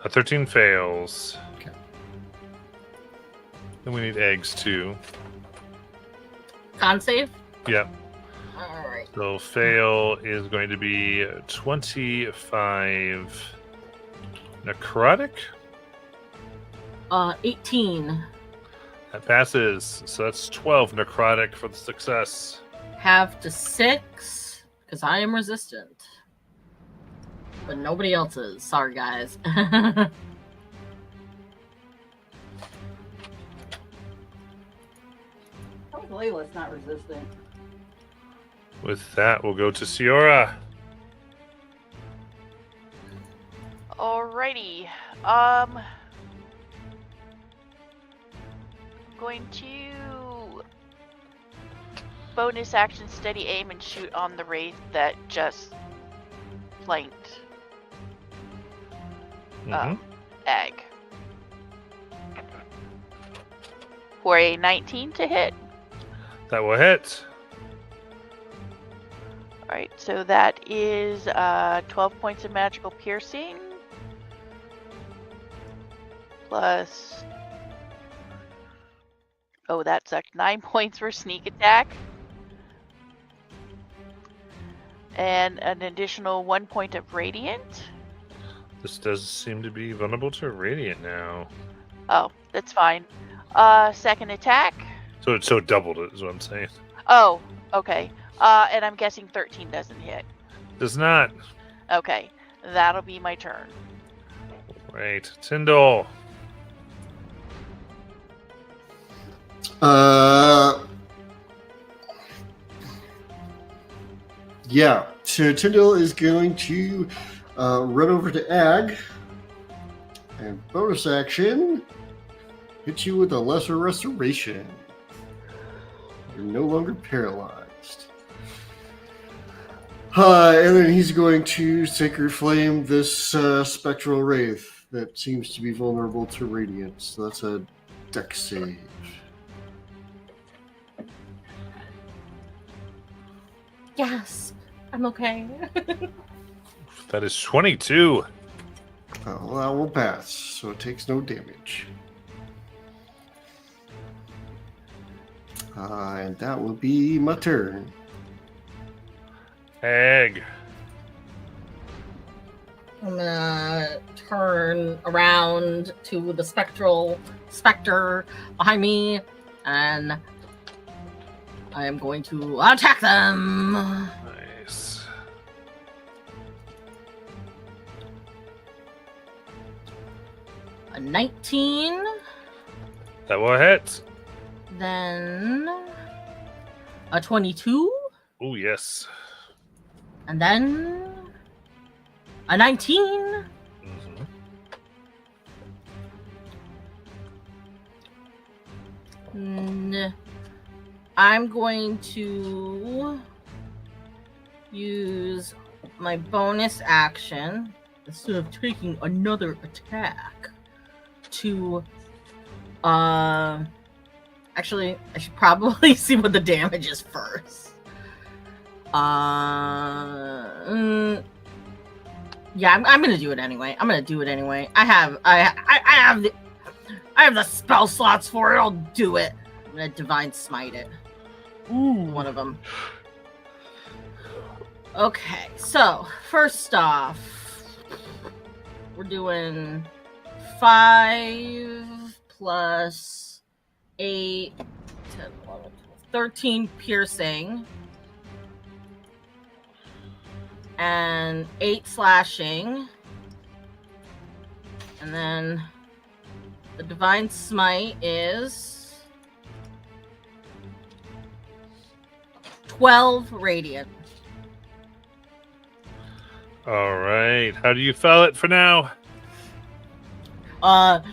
A 13 fails. Okay. Then we need eggs too. Con save? Yep. Alright. So fail is going to be 25 necrotic. 18. That passes. So that's 12 necrotic for the success. Have to 6, because I am resistant. But nobody else is. Sorry, guys. How is Layla's not resistant? With that, we'll go to Ciora. Alrighty. I'm going to bonus action steady aim and shoot on the wraith that just flanked Egg. For a 19 to hit. That will hit. Alright, so that is 12 points of magical piercing. Plus... Oh, that sucked. 9 points for sneak attack. And an additional 1 point of radiant. This does seem to be vulnerable to radiant now. Oh, that's fine. Second attack. So it doubled it, is what I'm saying. Oh, okay. And I'm guessing 13 doesn't hit. Does not. Okay, that'll be my turn. Right. Tyndall. Yeah, so Tyndall is going to run over to Ag and bonus action hit you with a lesser restoration. You're no longer paralyzed. And then he's going to Sacred Flame this spectral wraith that seems to be vulnerable to radiance. So that's a dex save. Yes, I'm okay. That is 22. Well, that will pass, so it takes no damage. And that will be my turn. Egg. I'm gonna turn around to the specter behind me, and I am going to attack them. Nice. A 19, That will hit. then a 22, Oh, yes. and then a 19. Mm-hmm. And I'm going to use my bonus action instead of taking another attack to actually I should probably see what the damage is first. Yeah, I'm gonna do it anyway. I have the spell slots for it. I'll do it. I'm gonna divine smite it. Ooh, one of them. Okay, so first off, we're doing 5 plus 8, 10, 11, 12, 13 piercing, and 8 slashing, and then the divine smite is 12 radiant. All right. How do you feel it for now? Anne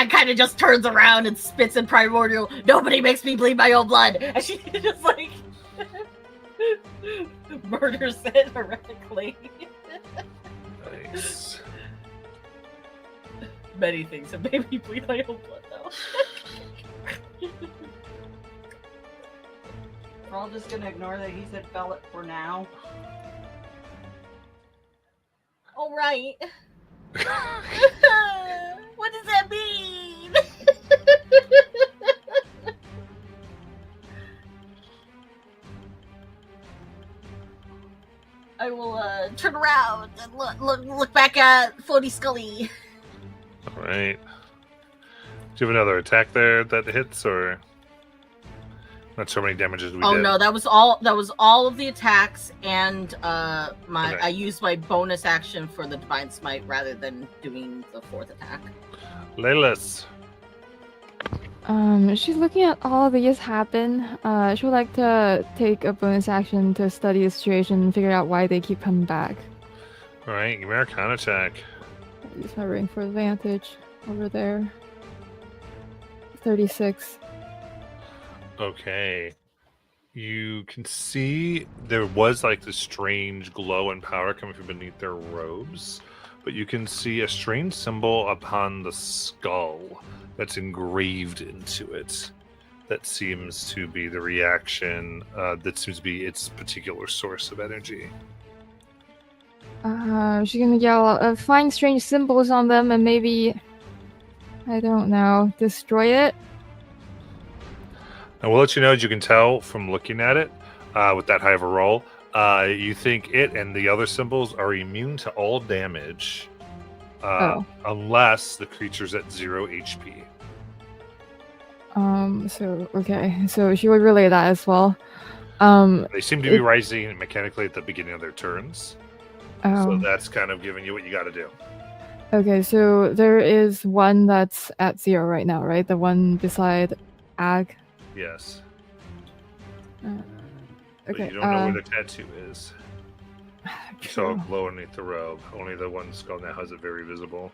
kind of just turns around and spits in primordial. Nobody makes me bleed my own blood, and she just like murders it horrifically. Nice. Many things have made me bleed my own blood, though. We're all just gonna ignore that he said fell it for now. All right. What does that mean? I will turn around and look back at Floaty Scully. All right. Do you have another attack there that hits, or not sure how many damages we did? No, that was all of the attacks, and Okay. I used my bonus action for the divine smite rather than doing the 4th attack. Laylas. She's looking at all of these happen. She would like to take a bonus action to study the situation and figure out why they keep coming back. All right, give me an Arcana check. Use my ring for advantage over there. 36. Okay. You can see there was like this strange glow and power coming from beneath their robes, but you can see a strange symbol upon the skull that's engraved into it that seems to be the reaction. That seems to be its particular source of energy. She's gonna yell, find strange symbols on them and maybe, I don't know, destroy it? And we'll let you know, as you can tell from looking at it, with that high of a roll, you think it and the other symbols are immune to all damage, unless the creature's at 0 HP. So she would relay that as well. They seem to be rising mechanically at the beginning of their turns. So that's kind of giving you what you got to do. Okay, so there is one that's at 0 right now, right? The one beside Ag. Yes. Okay. But you don't know where the tattoo is. You saw it glow underneath the robe. Only the one skull now has it very visible.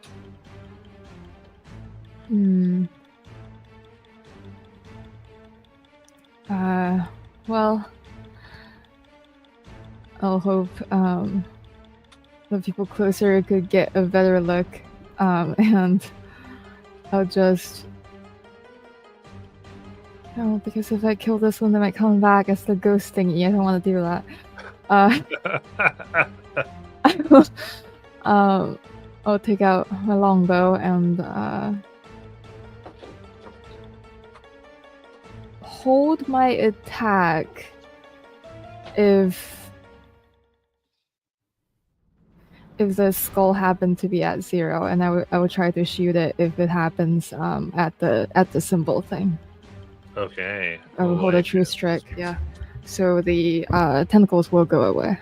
Well, I'll hope the people closer could get a better look, and I'll just... No, because if I kill this one, they might come back as the ghost thingy. I don't want to do that. I'll take out my longbow and hold my attack if the skull happened to be at 0, and I would try to shoot it if it happens at the symbol thing. Okay. I will hold a true strike, yeah. So the tentacles will go away.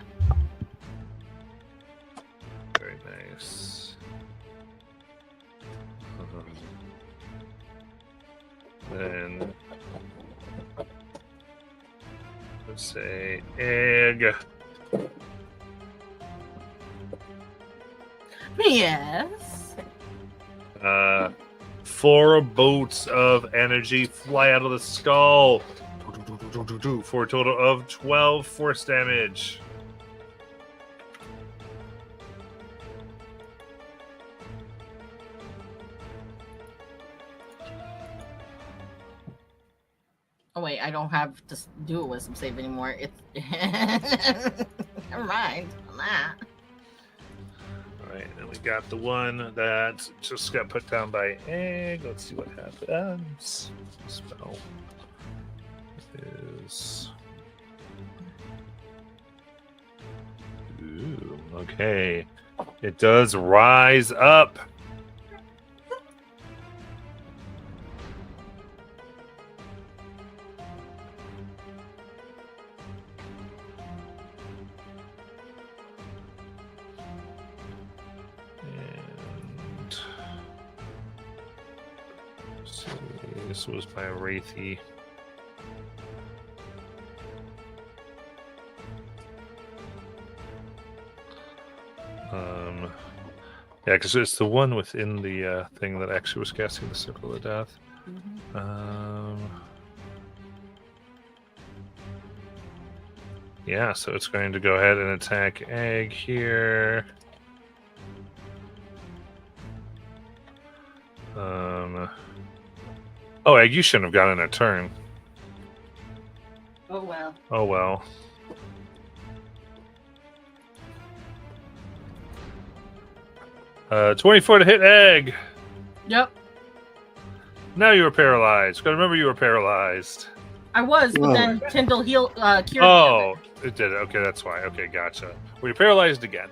Very nice. Then let's say egg. Yes. 4 bolts of energy fly out of the skull for a total of 12 force damage. Oh wait, I don't have to do a wisdom save anymore. It's never mind on that. Alright, and we got the one that just got put down by egg. Let's see what happens. Spell is... Ooh, okay. It does rise up. This was by Wraithy. Yeah, because it's the one within the thing that actually was casting the Circle of Death. Yeah, so it's going to go ahead and attack Egg here. Oh, Egg, you shouldn't have gotten a turn. Oh well. Oh well. Uh, 24 to hit Egg. Yep. Now you were paralyzed. Gotta remember you were paralyzed. I was, but Whoa. then Tyndall cured me. Oh, it did it. Okay, that's why. Okay, gotcha. Well, you're paralyzed again.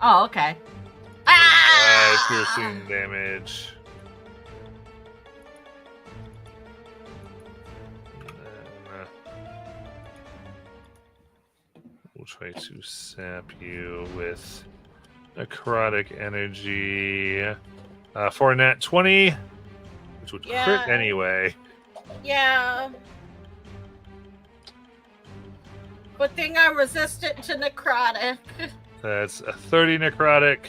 Oh, okay. Ah! Piercing damage. And, we'll try to sap you with necrotic energy for a nat 20, which would crit anyway. Yeah. Good thing I'm resistant to necrotic. That's a 30 necrotic.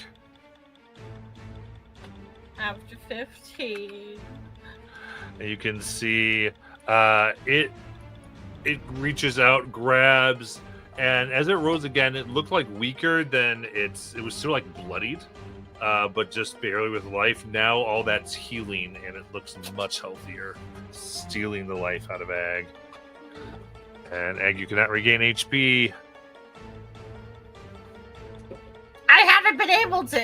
After 15. And you can see it reaches out, grabs, and as it rose again, it looked like weaker than it was still like bloodied, but just barely with life. Now all that's healing, and it looks much healthier, stealing the life out of Ag. And Ag, you cannot regain HP. I haven't been able to.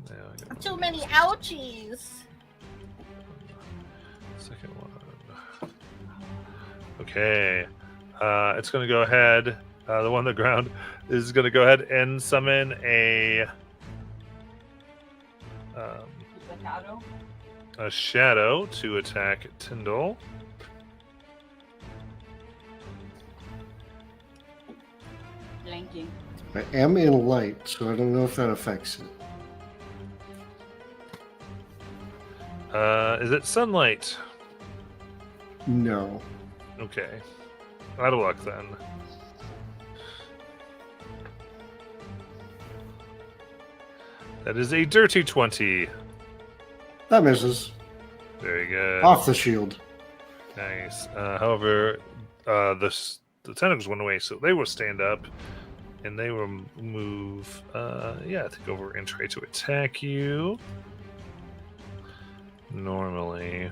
Now I got Too many ouchies. second one. Okay. It's going to go ahead. The one on the ground is going to go ahead and summon a shadow to attack Tyndall. Blanking. I am in light, so I don't know if that affects it. Is it sunlight? No. Okay. Out of luck then. That is a dirty 20. That misses. Very good. Off the shield. Nice. However, the tentacles went away, so they will stand up, and they will move. Take over and try to attack you. Normally,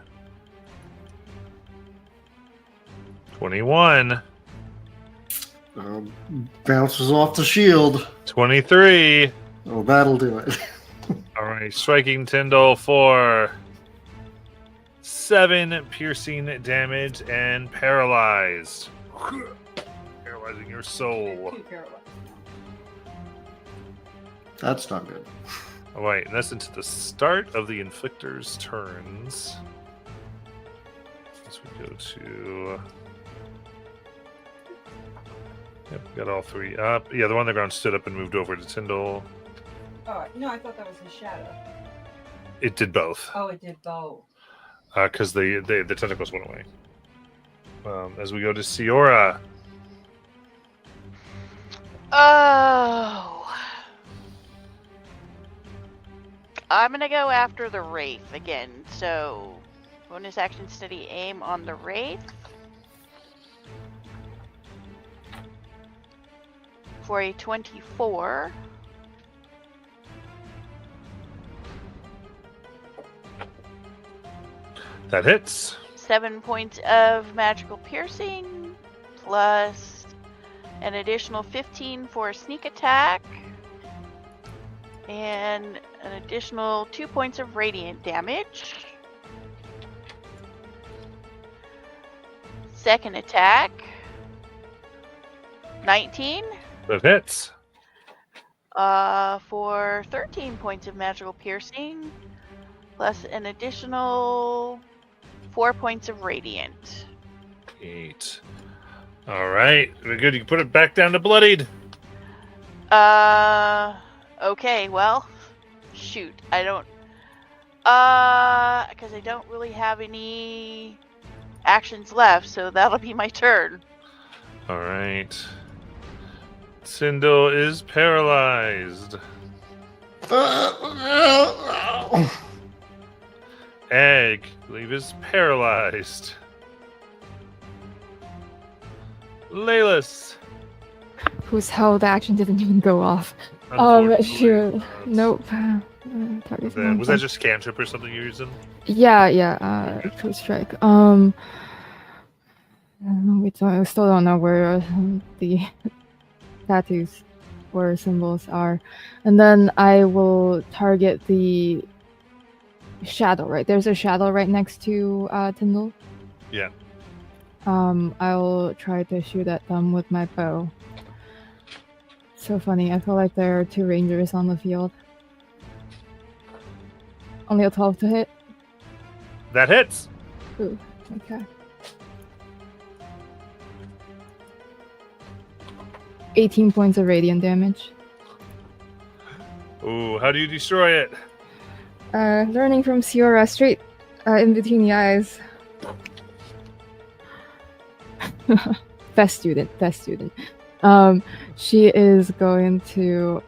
21, Bounces off the shield. 23. Oh, that'll do it. All right, striking Tyndall for 7 piercing damage and paralyzed. Paralyzing your soul. That's not good. All right, and that's into the start of the Inflictor's turns. As we go to... Yep, got all 3 up. Yeah, the one on the ground stood up and moved over to Tyndall. Oh, no, I thought that was his shadow. It did both. Oh, it did both. Because the tentacles went away. As we go to Siora. Oh. I'm gonna go after the Wraith again. So, bonus action steady aim on the Wraith. For a 24. That hits. 7 points of magical piercing, plus an additional 15 for sneak attack, and an additional 2 points of radiant damage. Second attack, 19. That hits. For 13 points of magical piercing, plus an additional 4 points of radiant. 8. All right. Very good. You can put it back down to bloodied. Okay, well, shoot. I don't, because I don't really have any actions left, so that'll be my turn. All right. Tyndall is paralyzed. Egg, I believe, is paralyzed. Laylas. Whose held action didn't even go off. Unfortunately, Sure. Nope. Was that just cantrip or something you're using? Yeah, True Strike. We still don't know where the tattoos or symbols are. And then I will target the shadow, right? There's a shadow right next to Tyndall. Yeah. I'll try to shoot at them with my bow. So funny, I feel like there are 2 rangers on the field. Only a 12 to hit. That hits. Ooh, okay. 18 points of radiant damage. Ooh, how do you destroy it? Learning from Siora, straight in between the eyes. Best student. She is going to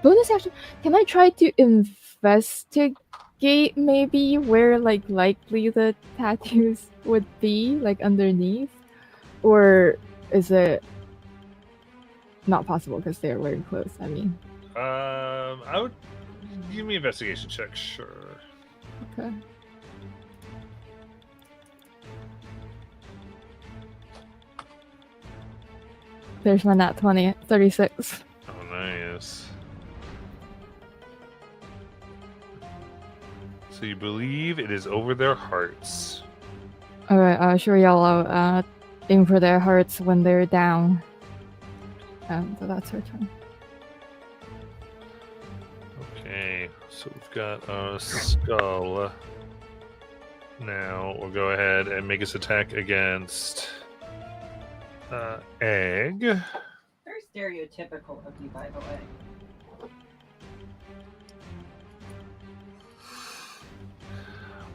bonus action. Can I try to investigate maybe where likely the tattoos would be, underneath, or is it not possible because they're very close? I mean, I would give me an investigation check, sure. okay. There's my nat 20, 36. Oh, nice. So you believe it is over their hearts. Alright, sure yellow, aim for their hearts when they're down. So that's her turn. Okay, so we've got a skull. Now we'll go ahead and make us attack against egg. Very stereotypical of you, by the way.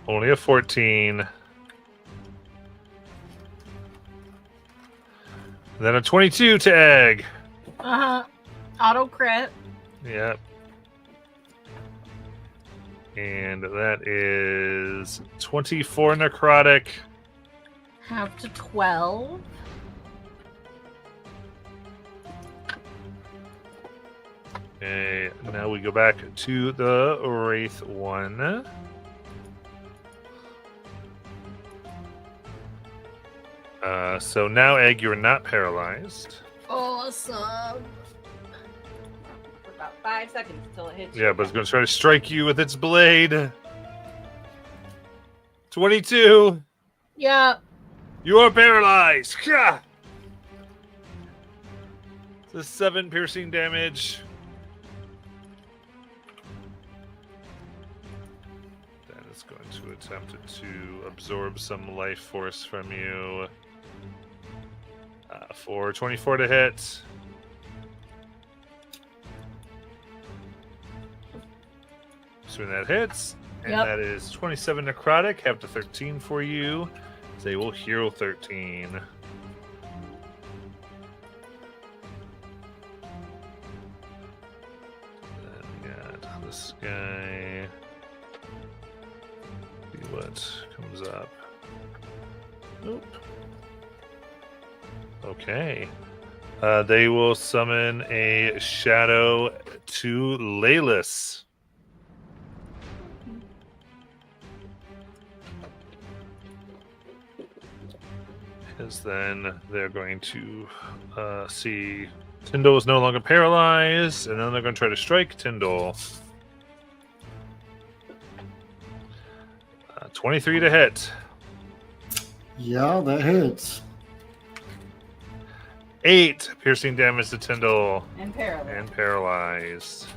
Only a 14. Then a 22 to egg. Auto crit. Yep. And that is 24 necrotic. Half to 12. Okay, now we go back to the Wraith one. So now, Egg, you're not paralyzed. Awesome. For about 5 seconds until it hits Yeah, but it's going to try to strike you with its blade. 22. Yeah. You are paralyzed. Gah! It's a 7 piercing damage. That is going to attempt to absorb some life force from you. For 24 to hit. So that hits. And Yep. that is 27 necrotic. Have to 13 for you. They will heal 13. Then we got this guy. See what comes up. Nope. Okay. They will summon a shadow to Laylis. Because then they're going to see Tyndall is no longer paralyzed, and then they're going to try to strike Tyndall. 23 to hit. Yeah, that hits. 8 piercing damage to Tyndall. and paralyzed. And paralyzed.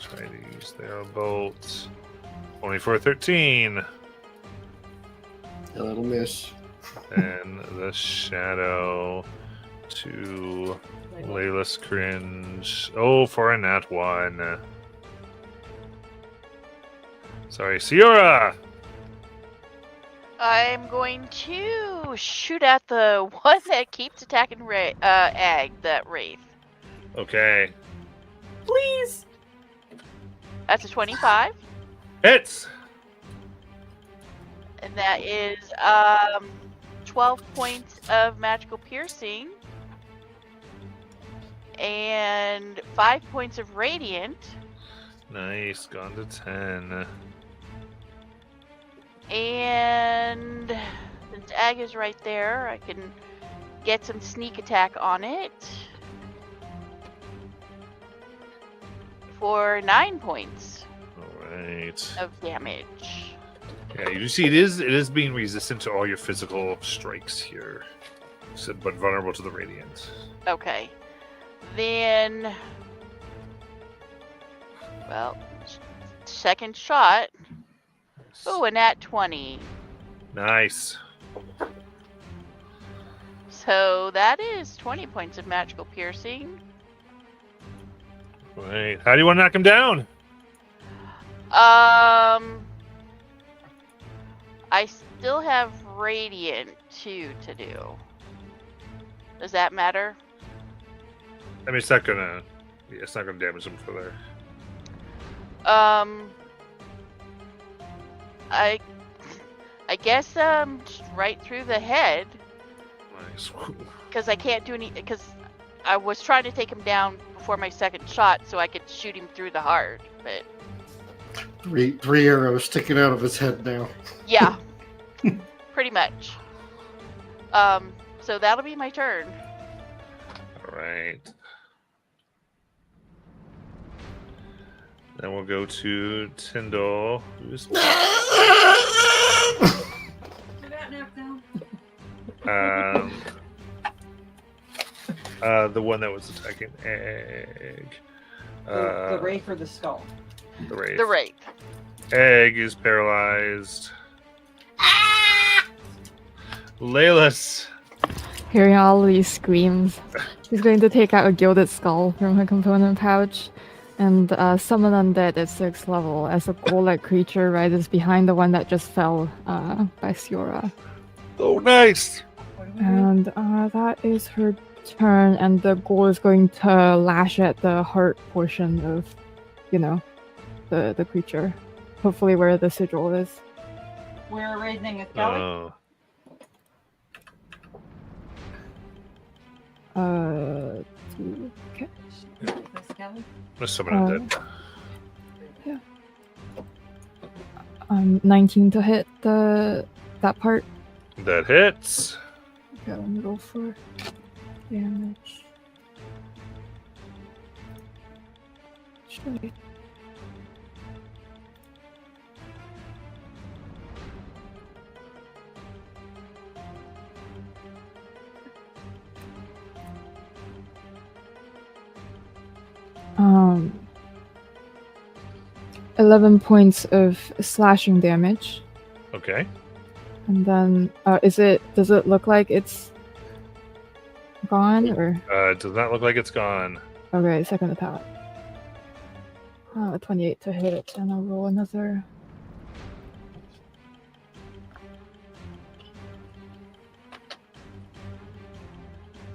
Try to use their bolt. 24, 13. Yeah, that'll miss. And the shadow to Layla's cringe. Oh, for a nat 1. Sorry, Ciora! I'm going to shoot at the one that keeps attacking Egg, that Wraith. Okay. Please. That's a 25. Hits! And that is 12 points of magical piercing. And 5 points of radiant. Nice, gone to 10. And since Egg is right there, I can get some sneak attack on it. For 9 points Alright. of damage. Yeah, you see it is being resistant to all your physical strikes here. So, but vulnerable to the radiant. Okay. Then, well, second shot. Oh, a nat 20. Nice. So that is 20 points of magical piercing. Right. How do you want to knock him down? I still have radiant 2 to do. Does that matter? I mean, it's not gonna damage him further. I guess just right through the head. Nice. because I can't do any. Because I was trying to take him down before my second shot, so I could shoot him through the heart. But Three arrows sticking out of his head now. yeah, pretty much. So that'll be my turn. All right. Then we'll go to Tyndall, who's Put that nap down. the one that was attacking Egg. The wraith or the skull? The Wraith. The Wraith. Egg is paralyzed. Layla's. Hearing all these screams, she's going to take out a gilded skull from her component pouch and summon undead at 6th level as a ghoul-like creature rises behind the one that just fell by Siora. Oh, nice. And that is her turn, and the ghoul is going to lash at the heart portion of, the creature. Hopefully where the sigil is. We're raising a skelly. Oh. Okay. The skelly. There's someone dead. 19 to hit that part. That hits. Got a middle for damage. Should 11 points of slashing damage. Okay. And then, does it look like it's gone, or? It does not look like it's gone. Okay, second attack. 28 to hit it, and I'll roll another.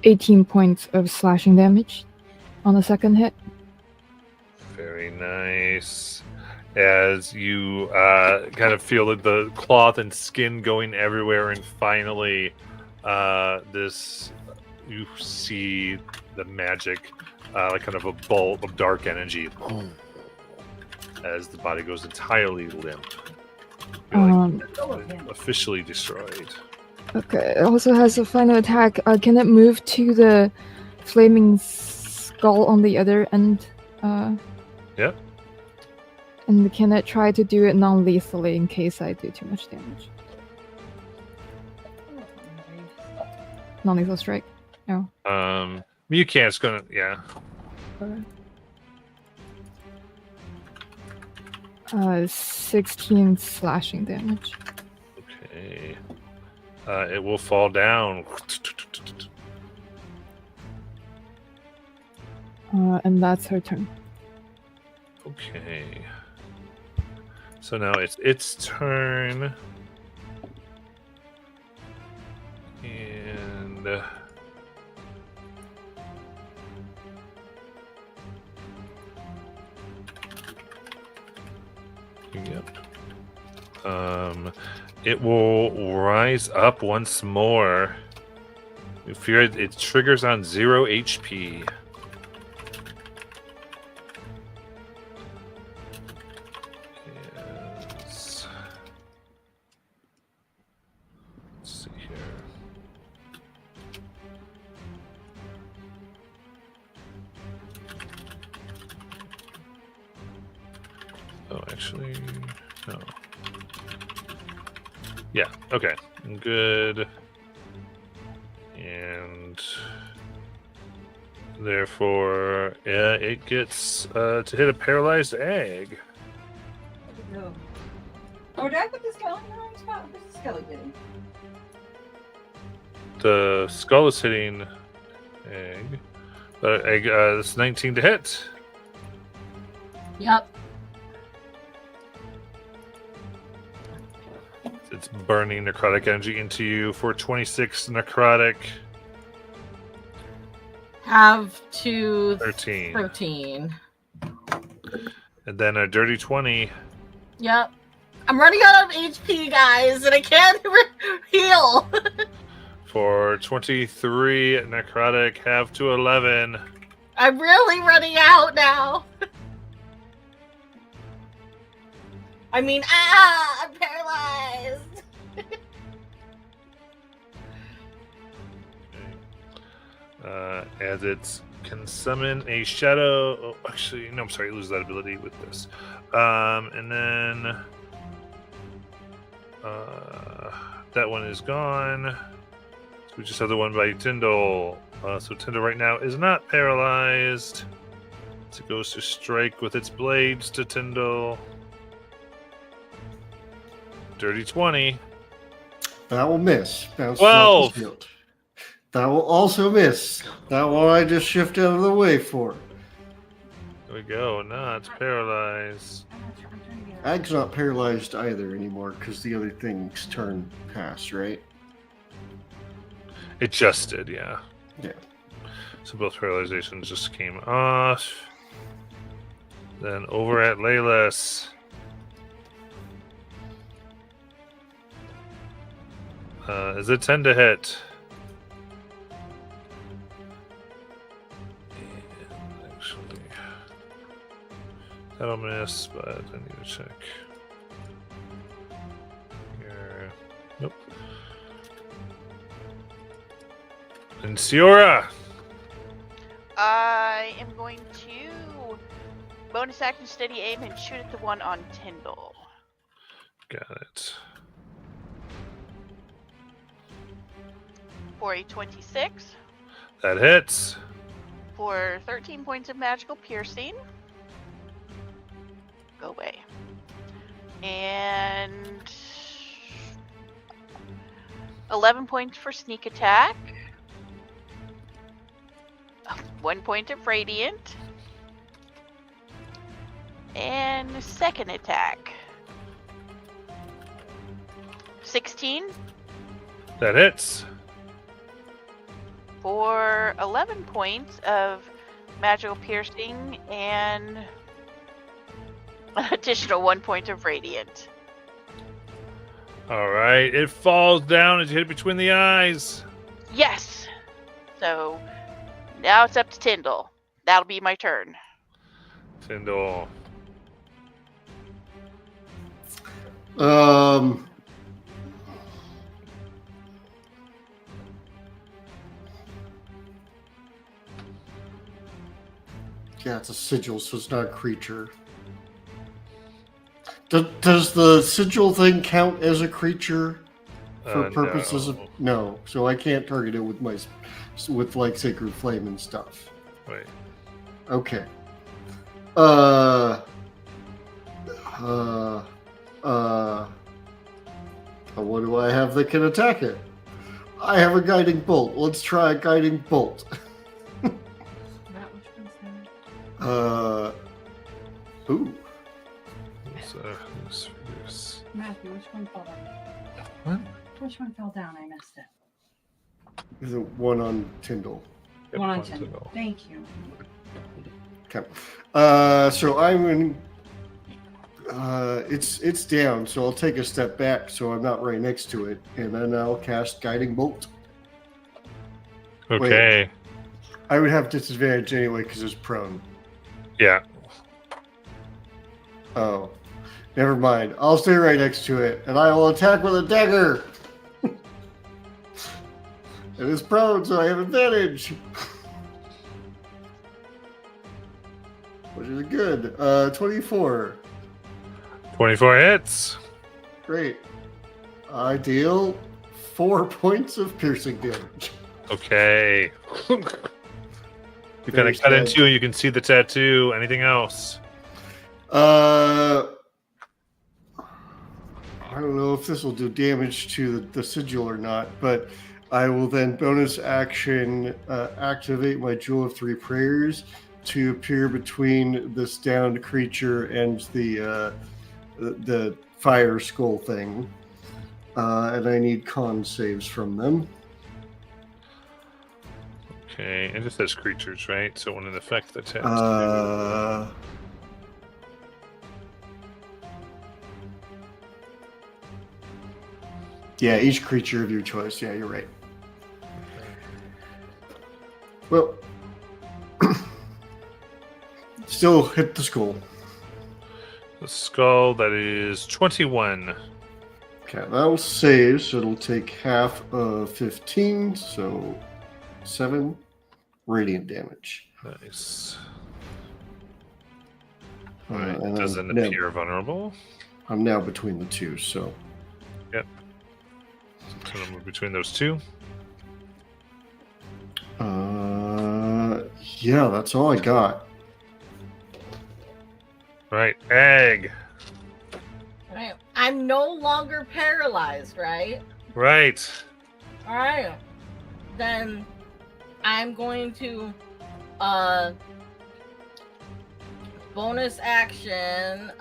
$18 points of slashing damage on the second hit. Very nice. As you kind of feel the cloth and skin going everywhere, and finally, you see the magic, like kind of a bolt of dark energy, as the body goes entirely limp, officially destroyed. Okay, it also has a final attack. Can it move to the flaming skull on the other end? Yep. And can it try to do it non-lethally in case I do too much damage? Non-lethal strike? No. You can't. It's gonna. Yeah. Okay. 16 slashing damage. Okay. It will fall down. And that's her turn. Okay. So now it's its turn. And yep. It will rise up once more. You fear it triggers on 0 HP. Let's see here. Oh, actually, no. Yeah, okay. Good. And therefore, it gets to hit a paralyzed egg. No. Oh, did I put the skelly in the wrong spot? What's the skelly getting? The skull is hitting egg. Egg, it's 19 to hit. Yep. It's burning necrotic energy into you for 26 necrotic. Have to 13. 13. And then a dirty 20. Yep. I'm running out of HP, guys, and I can't heal. For 23 necrotic, half to 11. I'm really running out now. I mean, I'm paralyzed. As it can summon a shadow. Oh, actually, no, I'm sorry, lose that ability with this. And then that one is gone. So we just have the one by Tyndall. So Tyndall right now is not paralyzed. So it goes to strike with its blades to Tyndall. Dirty 20. That will miss. Bounce 12. off the shield. That will also miss. That one I just shift out of the way for. There we go. Not paralyzed. Ag's not paralyzed either anymore because the other thing's turn passed, right? It just did, yeah. Yeah. So both paralyzations just came off. Then over at Laylas. Is it 10 to hit? And actually, that'll miss, but I need to check. Here. Nope. And Siora! I am going to bonus action steady aim and shoot at the one on Tyndall. Got it. For a 26. That hits. For 13 points of magical piercing. Go away. And 11 points for sneak attack. 1 point of radiant. And second attack. 16 That hits. for 11 points of magical piercing and an additional 1 point of radiant. All right. It falls down as you hit it between the eyes. Yes! So now it's up to Tyndall. That'll be my turn. Tyndall. Yeah, it's a sigil, so it's not a creature. Does the sigil thing count as a creature for purposes of no? So I can't target it with with like Sacred Flame and stuff. Wait. Okay. What do I have that can attack it? I have a guiding bolt. Let's try a guiding bolt. That which one's that? Ooh. Yes. Matthew, which one fell down? What? Which one fell down? I missed it. The one on Tyndall. Yep, One on one 10. Tyndall. Thank you. Okay. So I'm in. It's down, so I'll take a step back so I'm not right next to it, and then I'll cast Guiding Bolt. Okay. I would have disadvantage anyway because it's prone. Yeah. Oh, never mind. I'll stay right next to it, and I will attack with a dagger. It is prone, so I have advantage. Which is good. 24. 24 hits. Great. I deal 4 points of piercing damage. Okay. You kind Very of cut sad. into, you can see the tattoo. Anything else? I don't know if this will do damage to the sigil or not, but I will then bonus action activate my Jewel of Three Prayers to appear between this downed creature and the fire skull thing. And I need con saves from them. Okay, and it says creatures, right? So when it affects the text. Yeah, each creature of your choice. Yeah, you're right. Well, still hit the skull. The skull, that is 21. Okay, that'll save, so it'll take half of 15, so 7 radiant damage. Nice. Uh, Right. and Doesn't now, appear vulnerable. I'm now between the two, so So I'm between those two. yeah, that's all I got. Right. Egg. Right. I'm no longer paralyzed, right? Right. All right. Then I'm going to bonus action.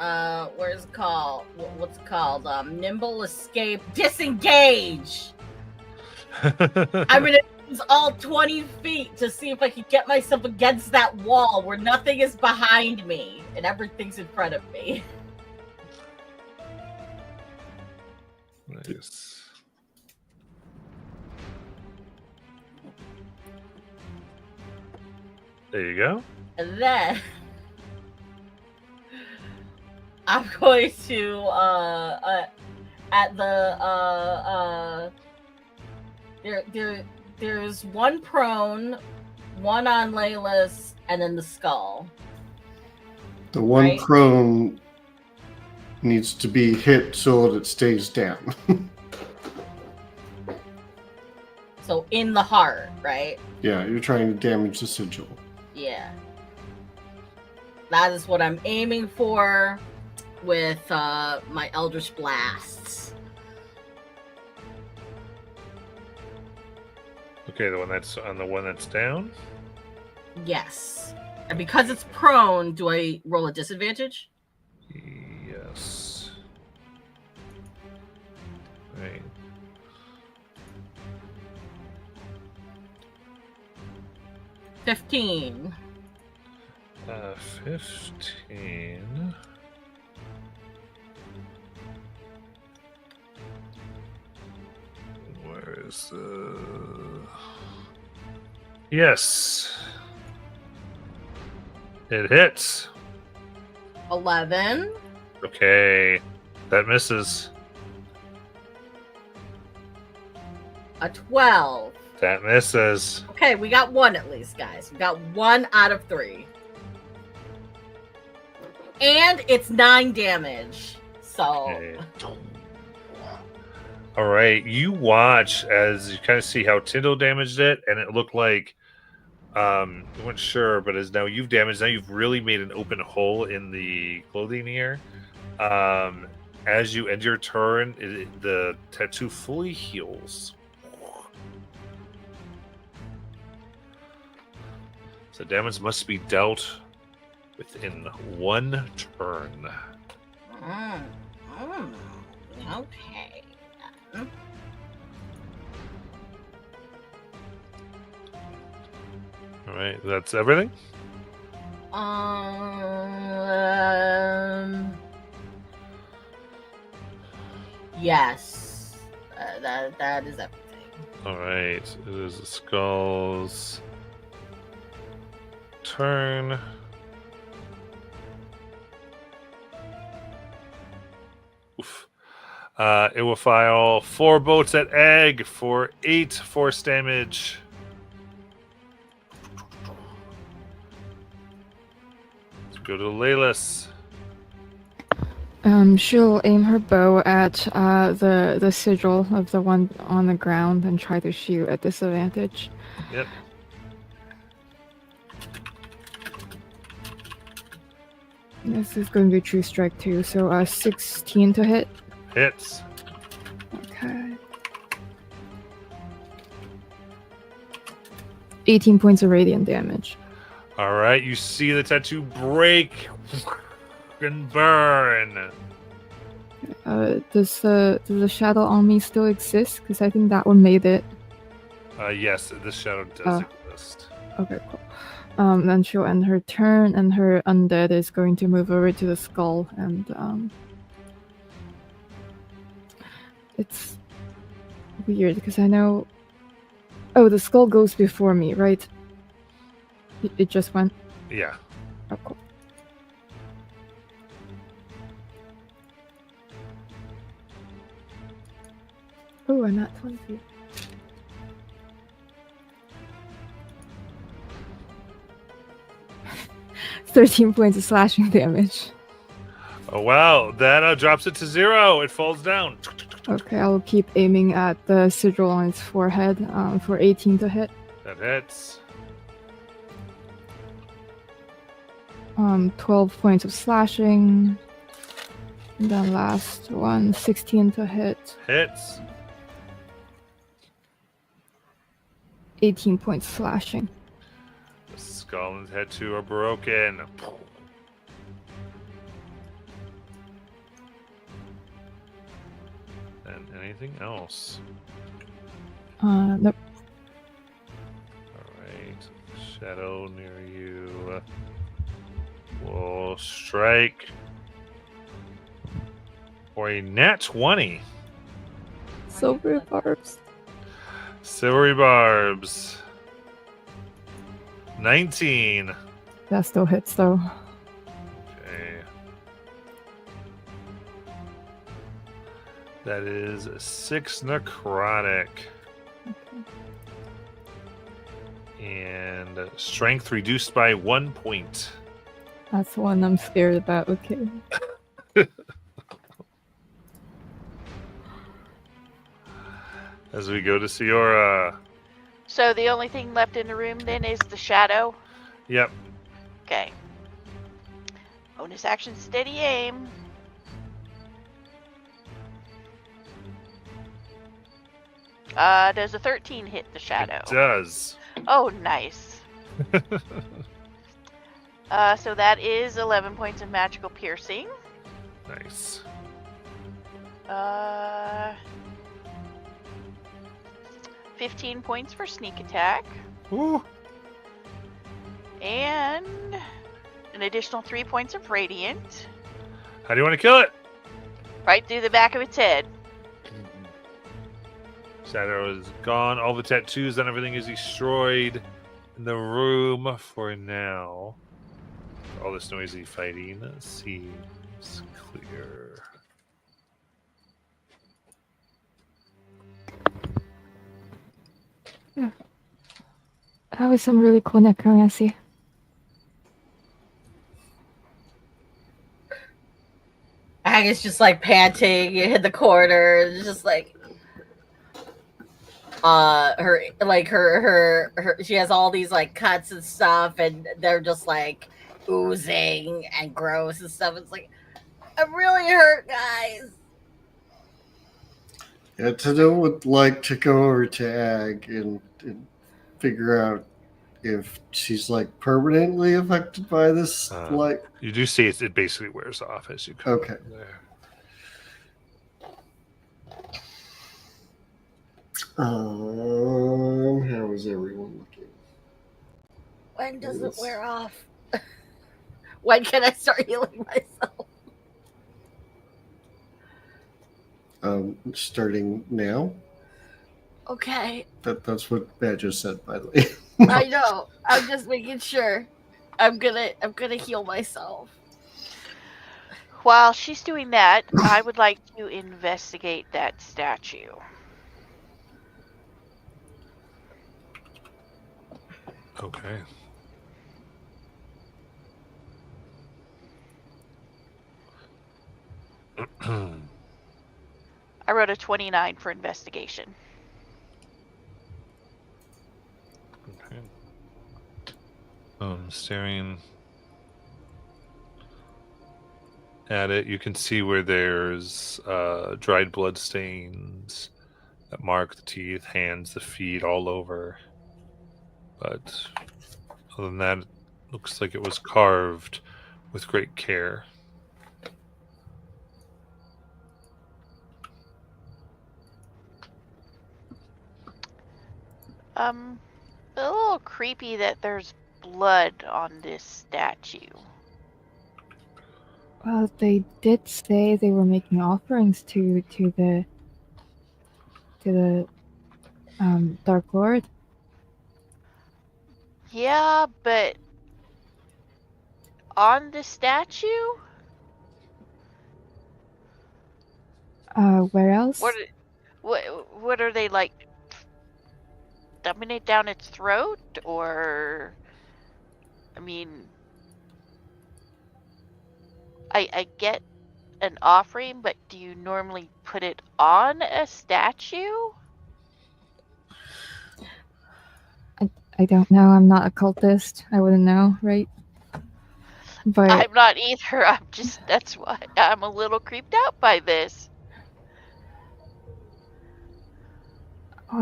Where's it called? What's it called? Nimble escape. Disengage. I'm gonna use all 20 feet to see if I can get myself against that wall where nothing is behind me and everything's in front of me. Nice. There you go. And then I'm going to at the there's one prone, one on Layla's, and then the skull. The one Right. prone needs to be hit so that it stays down. So in the heart, right? Yeah, you're trying to damage the sigil. Yeah. That is what I'm aiming for with my Eldritch Blasts. Okay, the one that's on the one that's down. Yes. And because it's prone, do I roll a disadvantage? Yes. Right. $15. 15. Where is the... Yes. It hits. 11. Okay. That misses. A 12. That misses. Okay, we got one at least, guys. We got 1 out of 3. And it's 9 damage. So Okay. All right. You watch as you kind of see how Tyndall damaged it, and it looked like you weren't sure, but as now you've damaged, now you've really made an open hole in the clothing here. As you end your turn, the tattoo fully heals. So damage must be dealt within 1 turn. Okay. All right, that's everything. Yes. That is everything. All right, it is the skull's turn. Oof. It will file 4 bolts at Egg for 8 force damage. Let's go to Laylas. She'll aim her bow at the sigil of the one on the ground and try to shoot at disadvantage. Yep. This is going to be True Strike too, so 16 to hit. Hits. Okay. 18 points of radiant damage. All right, you see the tattoo break and burn. Does the shadow on me still exist? Because I think that one made it. Yes, this shadow does exist. Okay, cool. Then she'll end her turn, and her undead is going to move over to the skull, and it's weird because I know. Oh, the skull goes before me, right? It just went. Yeah. Oh, cool. Oh, I'm at 20. 13 points of slashing damage. Oh wow, that drops it to 0. It falls down. Okay, I will keep aiming at the sigil on its forehead for 18 to hit. That hits. 12 points of slashing. And then last one, 16 to hit. Hits. 18 points slashing. The skull and head 2 are broken. And anything else? Nope. Alright. Shadow near you. Will strike for a nat 20. Silver barbs. Silvery barbs. 19. That still hits though. Okay. That is 6 necrotic. And strength reduced by 1 point. That's the one I'm scared about. Okay. As we go to Siora. So the only thing left in the room then is the shadow. Yep. Okay. Bonus action, steady aim. Does a 13 hit the shadow? It does. Oh, nice. So that is 11 points of magical piercing. Nice. 15 points for sneak attack. Ooh. And an additional 3 points of radiant. How do you want to kill it? Right through the back of its head. Shadow is gone. All the tattoos and everything is destroyed in the room for now. All this noisy fighting seems clear. That was some really cool necromancy. Ag's just like panting in the corner. It's just like her she has all these like cuts and stuff, and they're just like oozing and gross and stuff. It's like, I'm really hurt, guys. Yeah, Tado would like to go over to Ag and figure out if she's like permanently affected by this light. You do see it basically wears off as you come Okay. there. How is everyone looking? When does it wear off? When can I start healing myself? Starting now. Okay, That's what Matt just said, by the way. I know. I'm just making sure. I'm gonna heal myself. While she's doing that, I would like to investigate that statue. Okay. I wrote a 29 for investigation. Okay. Staring at it, you can see where there's dried blood stains that mark the teeth, hands, the feet, all over. But other than that, it looks like it was carved with great care. A little creepy that there's blood on this statue. Well, they did say they were making offerings to the Dark Lord. Yeah, but on the statue? Where else? What are they like? Dumping it down its throat, or I mean, I get an offering, but do you normally put it on a statue? I don't know. I'm not a cultist. I wouldn't know, right? But I'm not either. That's why I'm a little creeped out by this.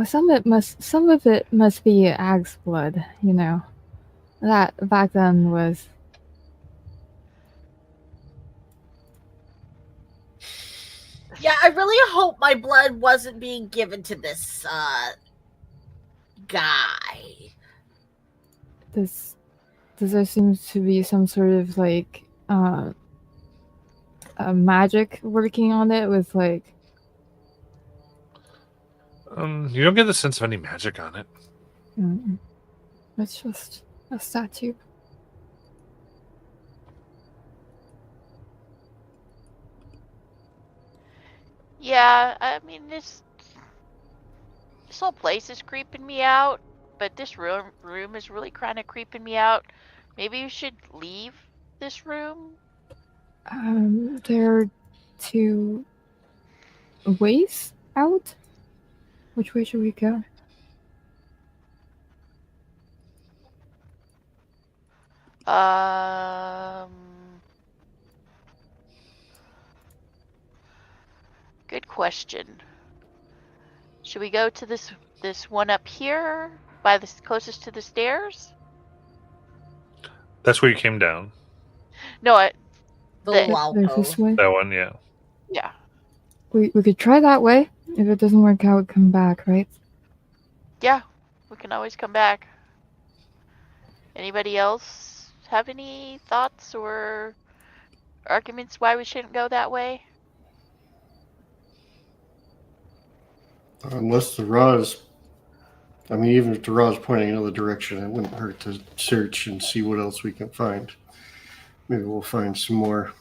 some of it must be Ag's blood. You know, that back then was. Yeah, I really hope my blood wasn't being given to this guy. Does there seem to be some sort of like magic working on it with like. You don't get the sense of any magic on it. It's just a statue. Yeah, I mean this whole place is creeping me out, but this room is really kind of creeping me out. Maybe you should leave this room. There are 2 ways out. Which way should we go? Good question. Should we go to this one up here by the closest to the stairs? That's where you came down. No, The There's this alcove. way. That one, yeah. yeah. We could try that way. If it doesn't work out, come back, right? Yeah, we can always come back. Anybody else have any thoughts or arguments why we shouldn't go that way? Unless the Ra's, I mean, even if the Ra's pointing another direction, it wouldn't hurt to search and see what else we can find. Maybe we'll find some more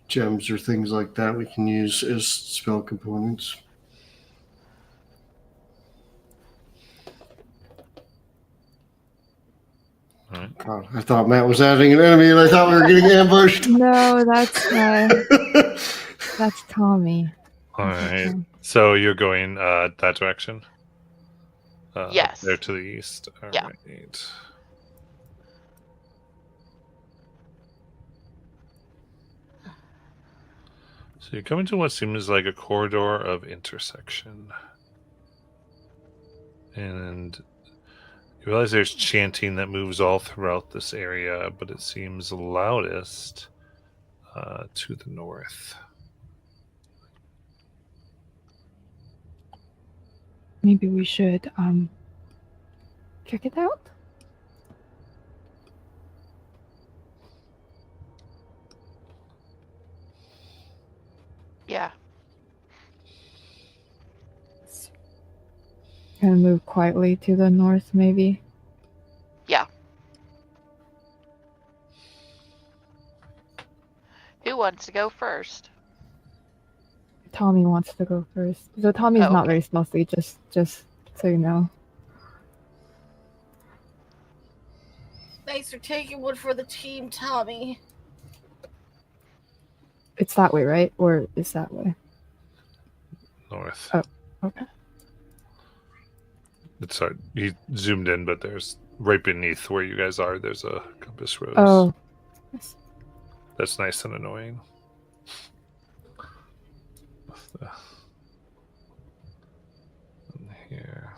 gems or things like that we can use as spell components. Alright. God, I thought Matt was adding an enemy and I thought we were getting ambushed. No, that's Tommy. Alright. So you're going that direction? Yes. There to the east. Yeah. Alright. So you're coming to what seems like a corridor of intersection. And you realize there's chanting that moves all throughout this area, but it seems loudest to the north. Maybe we should check it out. Yeah. Gonna move quietly to the north, maybe. Yeah. Who wants to go first? Tommy wants to go first. So Tommy's not okay. very stealthy, just so you know. Thanks for taking one for the team, Tommy. It's that way, right? Or is that way? North. Oh, okay. It's hard. He zoomed in, but there's right beneath where you guys are, there's a compass rose. Oh. That's nice and annoying. Here.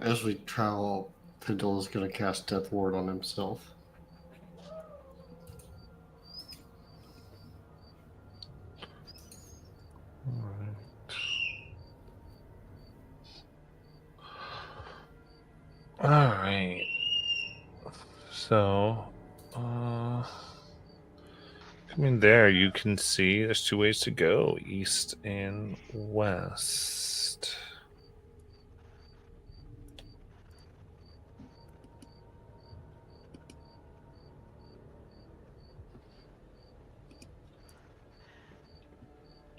As we travel, Pendle is going to cast Death Ward on himself. All right. So, coming there, you can see there's 2 ways to go: east and west.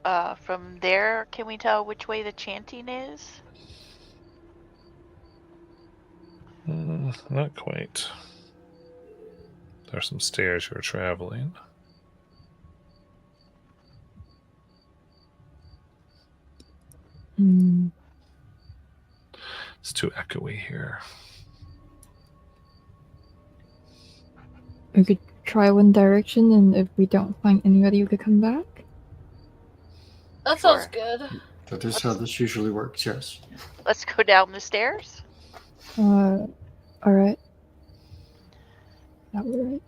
From there, can we tell which way the chanting is? Not quite. There's some stairs you're traveling. Hmm. It's too echoey here. We could try one direction, and if we don't find anybody, we could come back. That Sure. sounds good. That is how this usually works, yes. Let's go down the stairs. All right. That would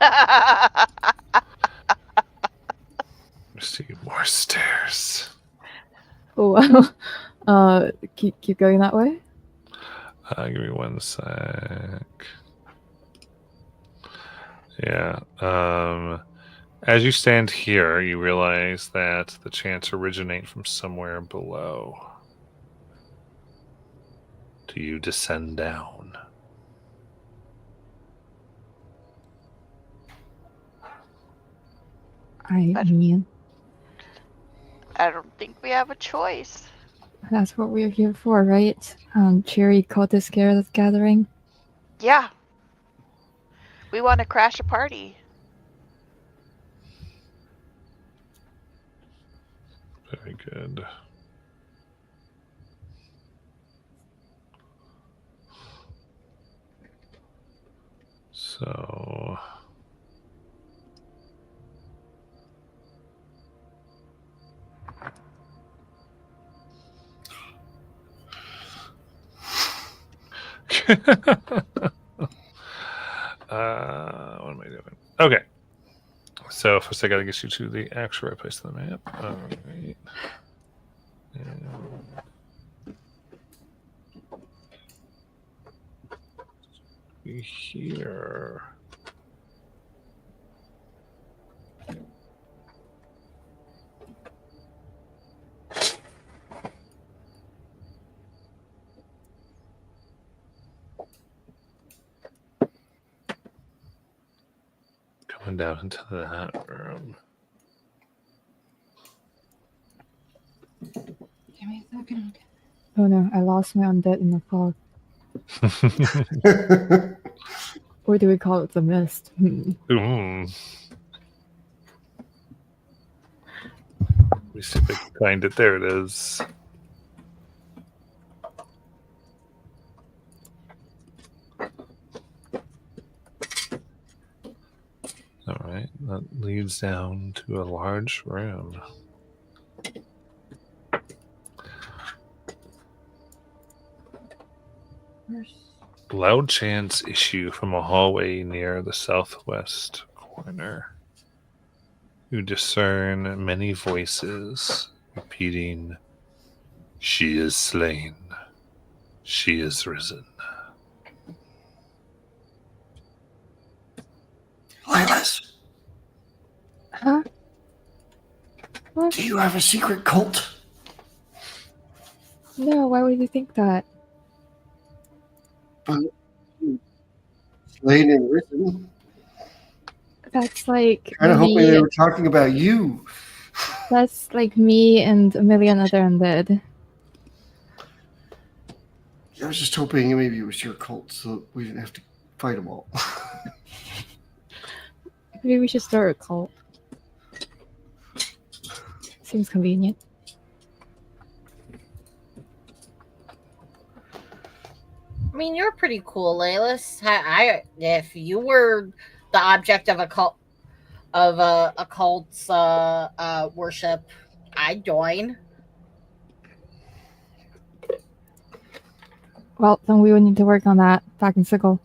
right. See more stairs. Oh, wow. Keep going that way. Give me 1 sec. Yeah. As you stand here, you realize that the chants originate from somewhere below. Do you descend down? I mean, I don't think we have a choice. that's what we're here for, right? Cheery cultist gathering. Yeah. We want to crash a party. Very good. So... what am I doing? Okay. So first I gotta get you to the actual right place on the map. Alright. Here. Coming down into that room. Give me a second. Oh no, I lost my undead in the fog. Or do we call it the mist? Ooh. Let me see if I can find it. There it is. All right, that leads down to a large room. Loud chants issue from a hallway near the southwest corner. You discern many voices repeating, "She is slain. She is risen." Lilas, Huh? What? do you have a secret cult? No, why would you think that? Slain and risen. That's like Kind of hoping they me. were talking about you. That's like me and a million other undead. I was just hoping maybe it was your cult so we didn't have to fight them all. Maybe we should start a cult. Seems convenient. I mean, you're pretty cool, Laylis. If you were the object of a cult of a cult's worship, I'd join. Well, then we would need to work on that back in Sickle.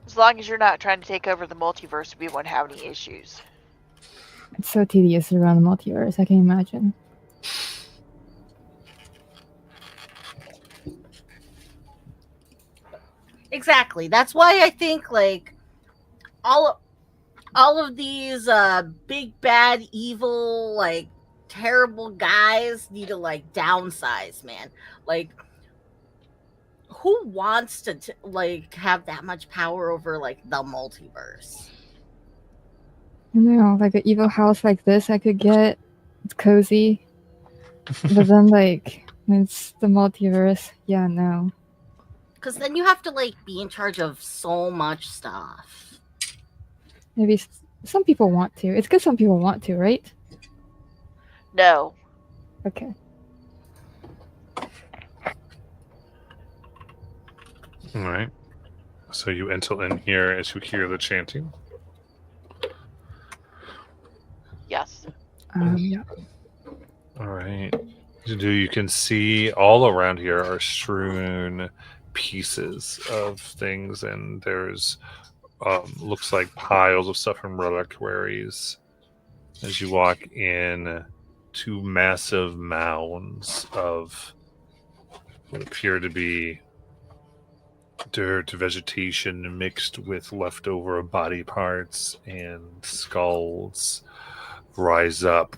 As long as you're not trying to take over the multiverse, we won't have any issues. It's so tedious around the multiverse, I can imagine. Exactly. That's why I think like all of these big bad evil like terrible guys need to like downsize, man. Like who wants to like have that much power over like the multiverse? You know, like an evil house like this I could get. It's cozy. But then, like, it's the multiverse. Yeah, no. Because then you have to like be in charge of so much stuff. Maybe some people want to. It's good some people want to, right? No. Okay. All right. So you enter in here as you hear the chanting. Yes. Yeah. All right. You can see all around here are strewn pieces of things, and there's looks like piles of stuff from reliquaries. As you walk in, two massive mounds of what appear to be dirt, vegetation mixed with leftover body parts and skulls rise up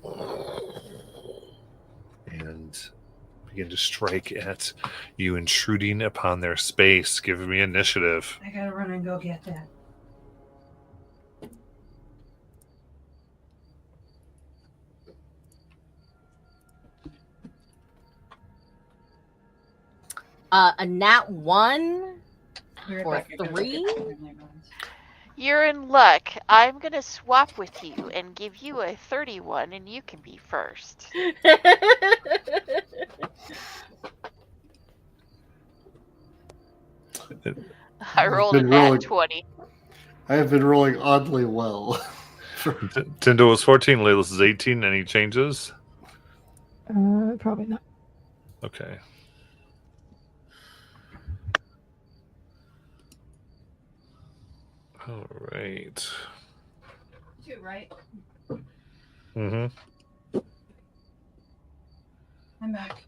and begin to strike at you, intruding upon their space. Give me initiative. I gotta run and go get that. A nat 1 Be right or back, I gotta go 3. get the other ones. You're in luck. I'm gonna swap with you and give you a 31, and you can be first. I rolled a been nat rolling. 20. I have been rolling oddly well. Tindo was 14, Layla's is 18. Any changes? Probably not. Okay. All right. 2, right? Mm-hmm. I'm back.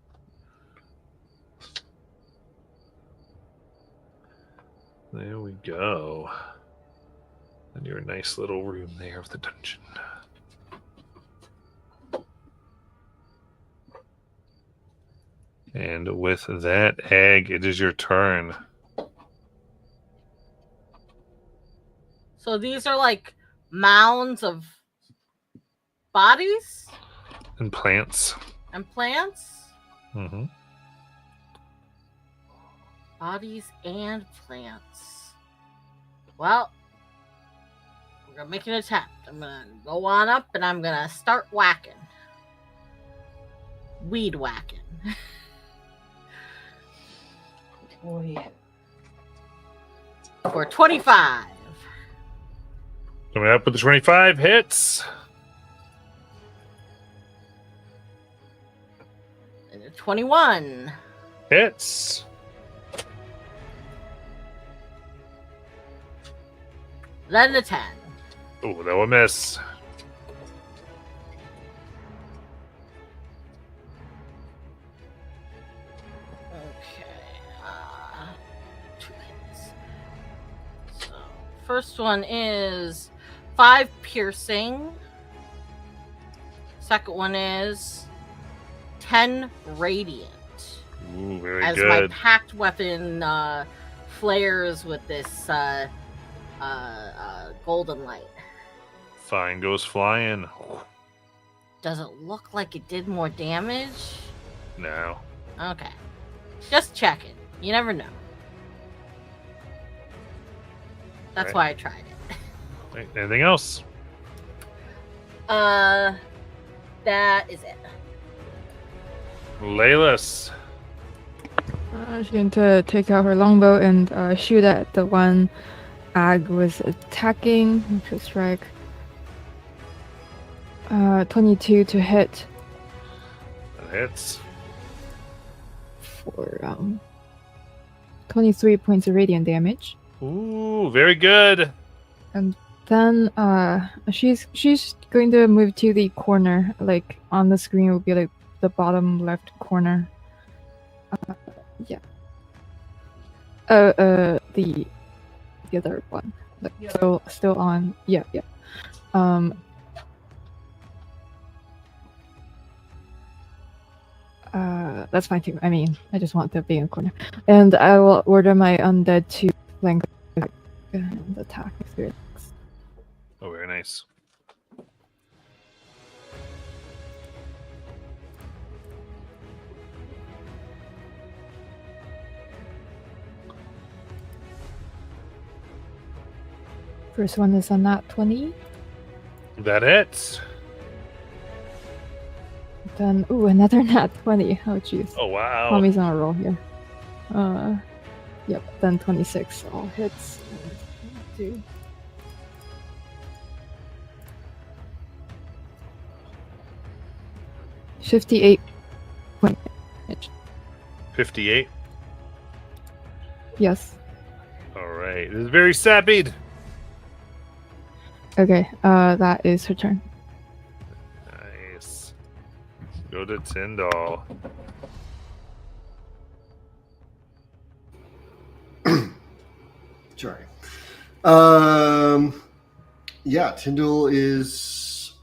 There we go. And your nice little room there of the dungeon. And with that egg, it is your turn. So these are like mounds of bodies And plants. and plants. Mm-hmm. Bodies and plants. Well, we're gonna make an attempt. I'm gonna go on up and I'm gonna start whacking. Weed whacking. Oh yeah. For 25. Coming up with the 25 hits. And a 21. Hits. Then a 10. Oh, that will miss. Okay. 2 hits. So, first one is 5 piercing. Second one is 10 radiant. Ooh, very As my good. packed weapon flares with this golden light. Fine goes flying. Does it look like it did more damage? No. Okay. Just checking. You never know. That's Right. why I tried it. Right, anything else? That is it. Laylas. She's going to take out her longbow and shoot at the one Ag was attacking, which was strike. 22 to hit That hits. for 23 points of radiant damage. Ooh, very good. Then she's going to move to the corner, like on the screen will be like the bottom left corner. Yeah. The other one. Like, Yeah. still on. Yeah. That's fine too. I mean, I just want to be in a corner. And I will order my undead to flank and attack experience. Oh, very nice. First one is a nat 20. That hits. Then, another nat 20. Oh, jeez. Oh, wow. Tommy's on a roll here. Yep, then 26 all hits. 2. $58 point damage. 58. Yes. All right. This is very sappy. Okay, that is her turn. Nice. Go to Tyndall. Sorry. Yeah, Tyndall is.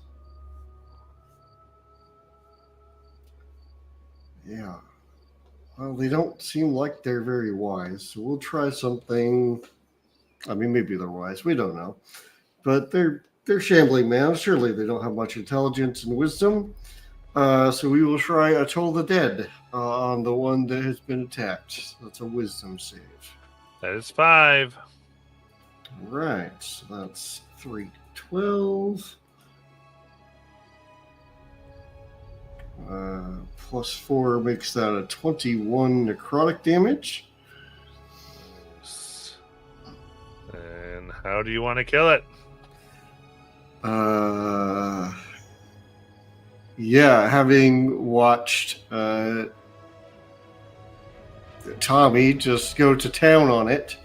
Yeah. Well, they don't seem like they're very wise, so we'll try something. I mean, maybe they're wise. We don't know, but they're shambling man. Surely they don't have much intelligence and wisdom. So we will try a Toll the Dead on the one that has been attacked. That's a wisdom save. That is 5. Right, so that's 3d12. Plus 4 makes that a 21 necrotic damage. And how do you want to kill it? Yeah, having watched Tommy just go to town on it,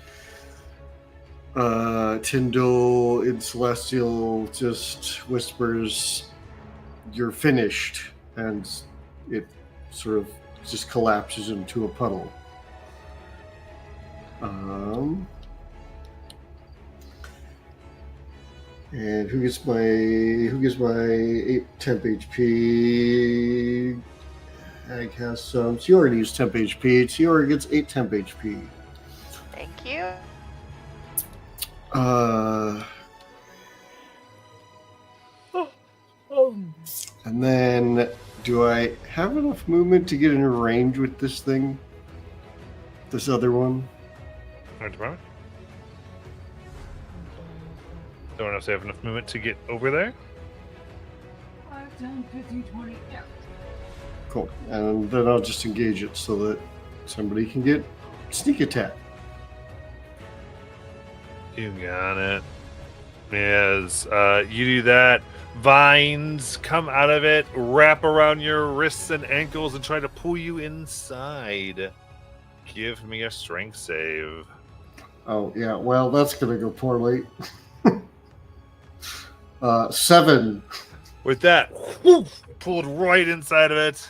Tyndall in Celestial just whispers, "You're finished," and it sort of just collapses into a puddle. And who gets my 8 temp HP? Ag has some. Tiora needs temp HP. Tiora gets 8 temp HP. Thank you. And then, do I have enough movement to get in range with this thing? This other one? Don't know if they have enough movement to get over there. 5, 10, 15, 20. Yeah. Cool. And then I'll just engage it so that somebody can get sneak attack. You got it. As you do that, vines come out of it, wrap around your wrists and ankles, and try to pull you inside. Give me a strength save. Oh, yeah. Well, that's going to go poorly. 7. With that, whoo, pulled right inside of it.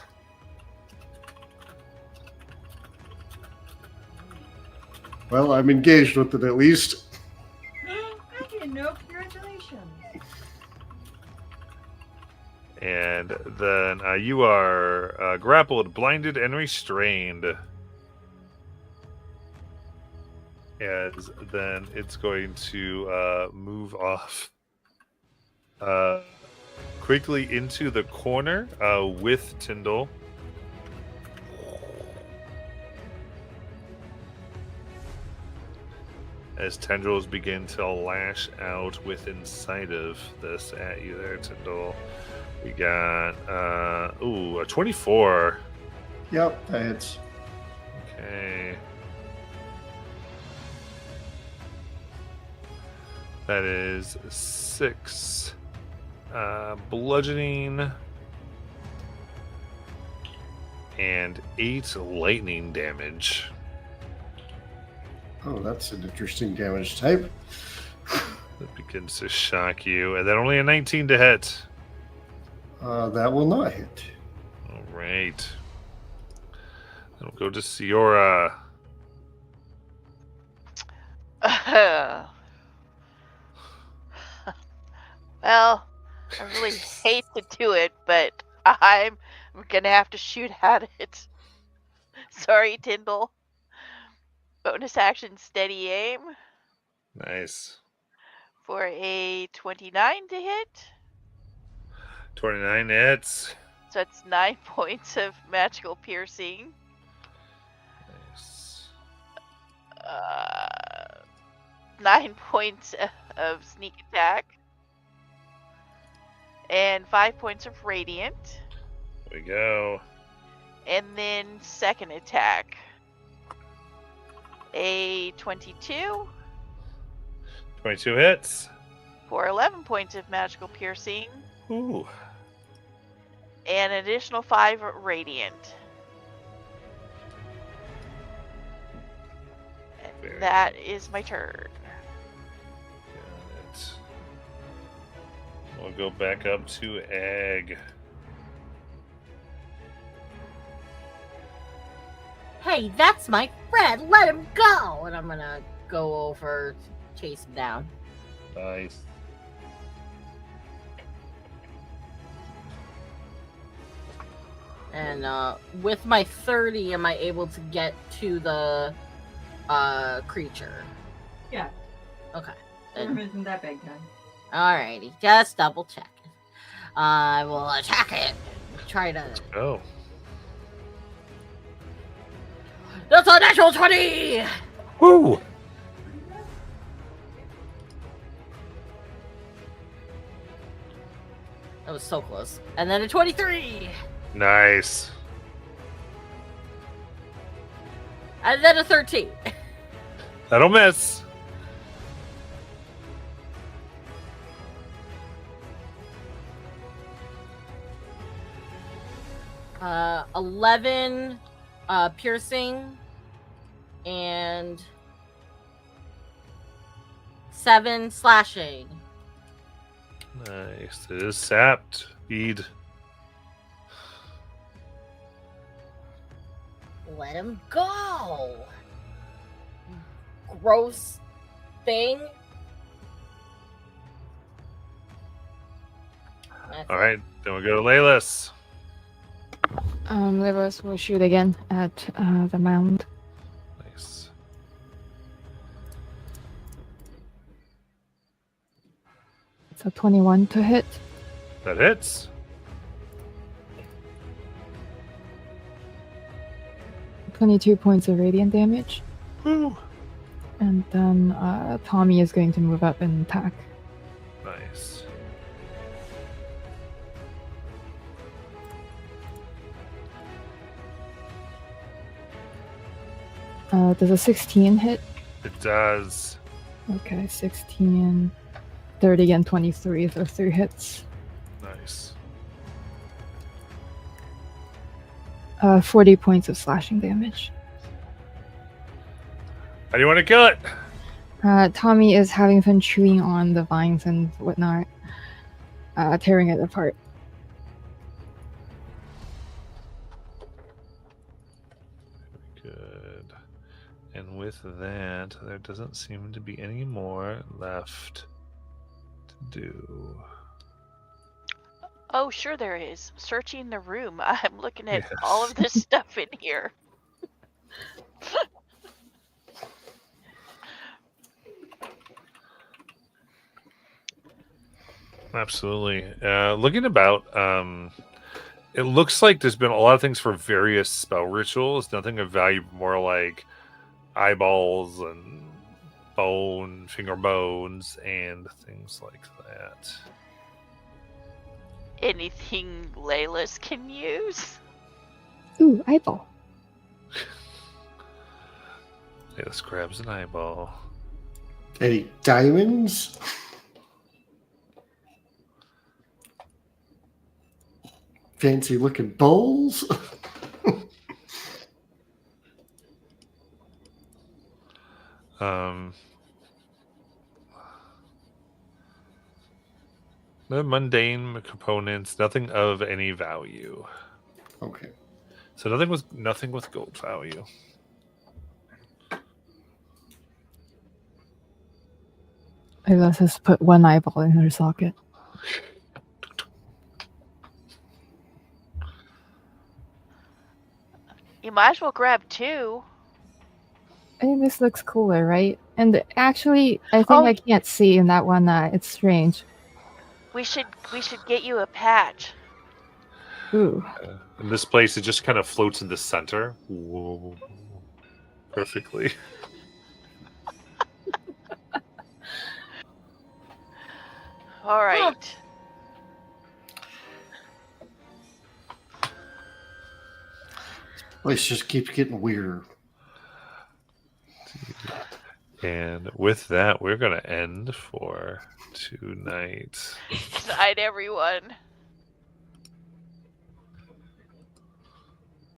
Well, I'm engaged with it at least. I didn't know. Congratulations. And then you are grappled, blinded, and restrained. As then it's going to move off quickly into the corner with Tyndall. As tendrils begin to lash out with inside of this at you there, Tyndall. We got a 24. Yep, that hits. Okay. That is 6 bludgeoning and 8 lightning damage. Oh, that's an interesting damage type. That begins to shock you. And then only a 19 to hit. That will not hit. All right. Then we'll go to Ciora. Well, I really hate to do it, but I'm I'm gonna have to shoot at it. Sorry, Tyndall. Bonus action steady aim Nice. for a 29 to hit. 29 hits. So it's 9 points of magical piercing. Nice. 9 points of sneak attack. And 5 points of radiant. There we go. And then second attack. A 22 22 hits. for 11 points of magical piercing. Ooh. And an additional 5 radiant. Very And that is my turn. Got it. We'll go back up to Egg. Hey, that's my friend. Let him go. And I'm gonna go over to chase him down. Nice. And with my 30, am I able to get to the creature? Yeah. Okay. The room isn't that big, then. Alrighty, just double checking. I will attack it. Try to. Oh. That's a natural 20! Woo! That was so close. And then a 23! Nice. And then a 13. That'll miss. Uh, 11 piercing and 7 slashing. Nice. It is sapped. Bead. Let him go. Gross thing. That's All it. right. Then we'll go to Laylis. Livers will shoot again at the mound. Nice. So 21 to hit. That hits. Twenty-two points of radiant damage. Woo. And then Tommy is going to move up and attack. Nice. Does a 16 hit? It does. Okay, 16, 30, and 23, so 3 hits. Nice. 40 points of slashing damage. How do you want to kill it? Tommy is having fun chewing on the vines and whatnot, tearing it apart. Good. And with that, there doesn't seem to be any more left to do. Oh, sure there is. Searching the room. I'm looking at all of this stuff in here. Absolutely. Looking about, it looks like there's been a lot of things for various spell rituals. Nothing of value, more like eyeballs and finger bones, and things like that. Anything Laylis can use? Ooh, eyeball. Let's grab an eyeball. Any diamonds? Fancy looking bowls? The mundane components, nothing of any value. Okay. So nothing with gold value. Let's just put one eyeball in her socket. You might as well grab 2. I think this looks cooler, right? And actually, I think Oh. I can't see in that one. It's strange. We should get you a patch. Ooh. In this place, it just kind of floats in the center. Whoa. Perfectly. All right. Place just keeps getting weirder. And with that, we're going to end for tonight. Good night, everyone.